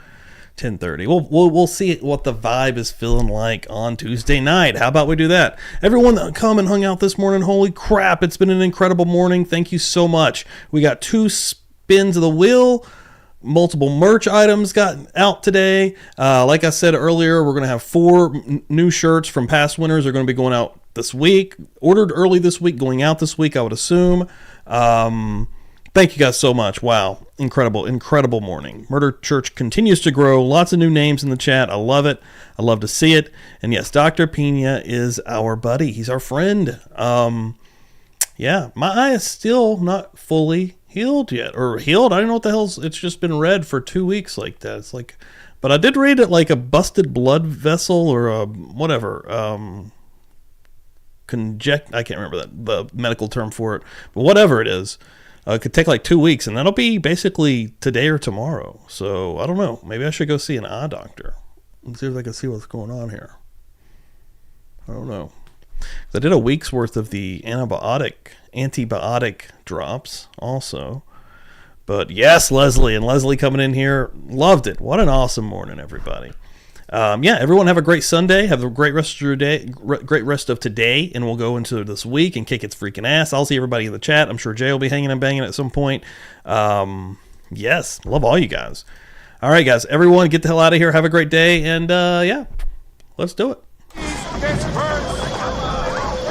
10:30. We'll see what the vibe is feeling like on Tuesday night. How about we do that? Everyone that come and hung out this morning, holy crap, it's been an incredible morning. Thank you so much. We got 2 spins of the wheel. Multiple merch items got out today. Like I said earlier, we're going to have 4 new shirts from past winners. They're going to be going out this week. Ordered early this week, going out this week, I would assume. Thank you guys so much. Wow. Incredible morning. Murder Church continues to grow. Lots of new names in the chat. I love it. I love to see it. And yes, Dr. Peña is our buddy. He's our friend. Yeah, my eye is still not fully healed yet. Or healed? I don't know what the hell's... It's just been red for 2 weeks like that. It's like... But I did read it like a busted blood vessel or a whatever. I can't remember the medical term for it. But whatever it is. It could take like 2 weeks, and that'll be basically today or tomorrow. So, I don't know. Maybe I should go see an eye doctor and see if I can see what's going on here. I don't know. I did a week's worth of the antibiotic drops also. But yes, Leslie coming in here. Loved it. What an awesome morning, everybody. Yeah, everyone have a great Sunday. Have a great rest of your day, great rest of today, and we'll go into this week and kick its freaking ass. I'll see everybody in the chat. I'm sure Jay will be hanging and banging at some point. Yes, love all you guys. All right, guys, everyone get the hell out of here. Have a great day, and yeah, let's do it. This first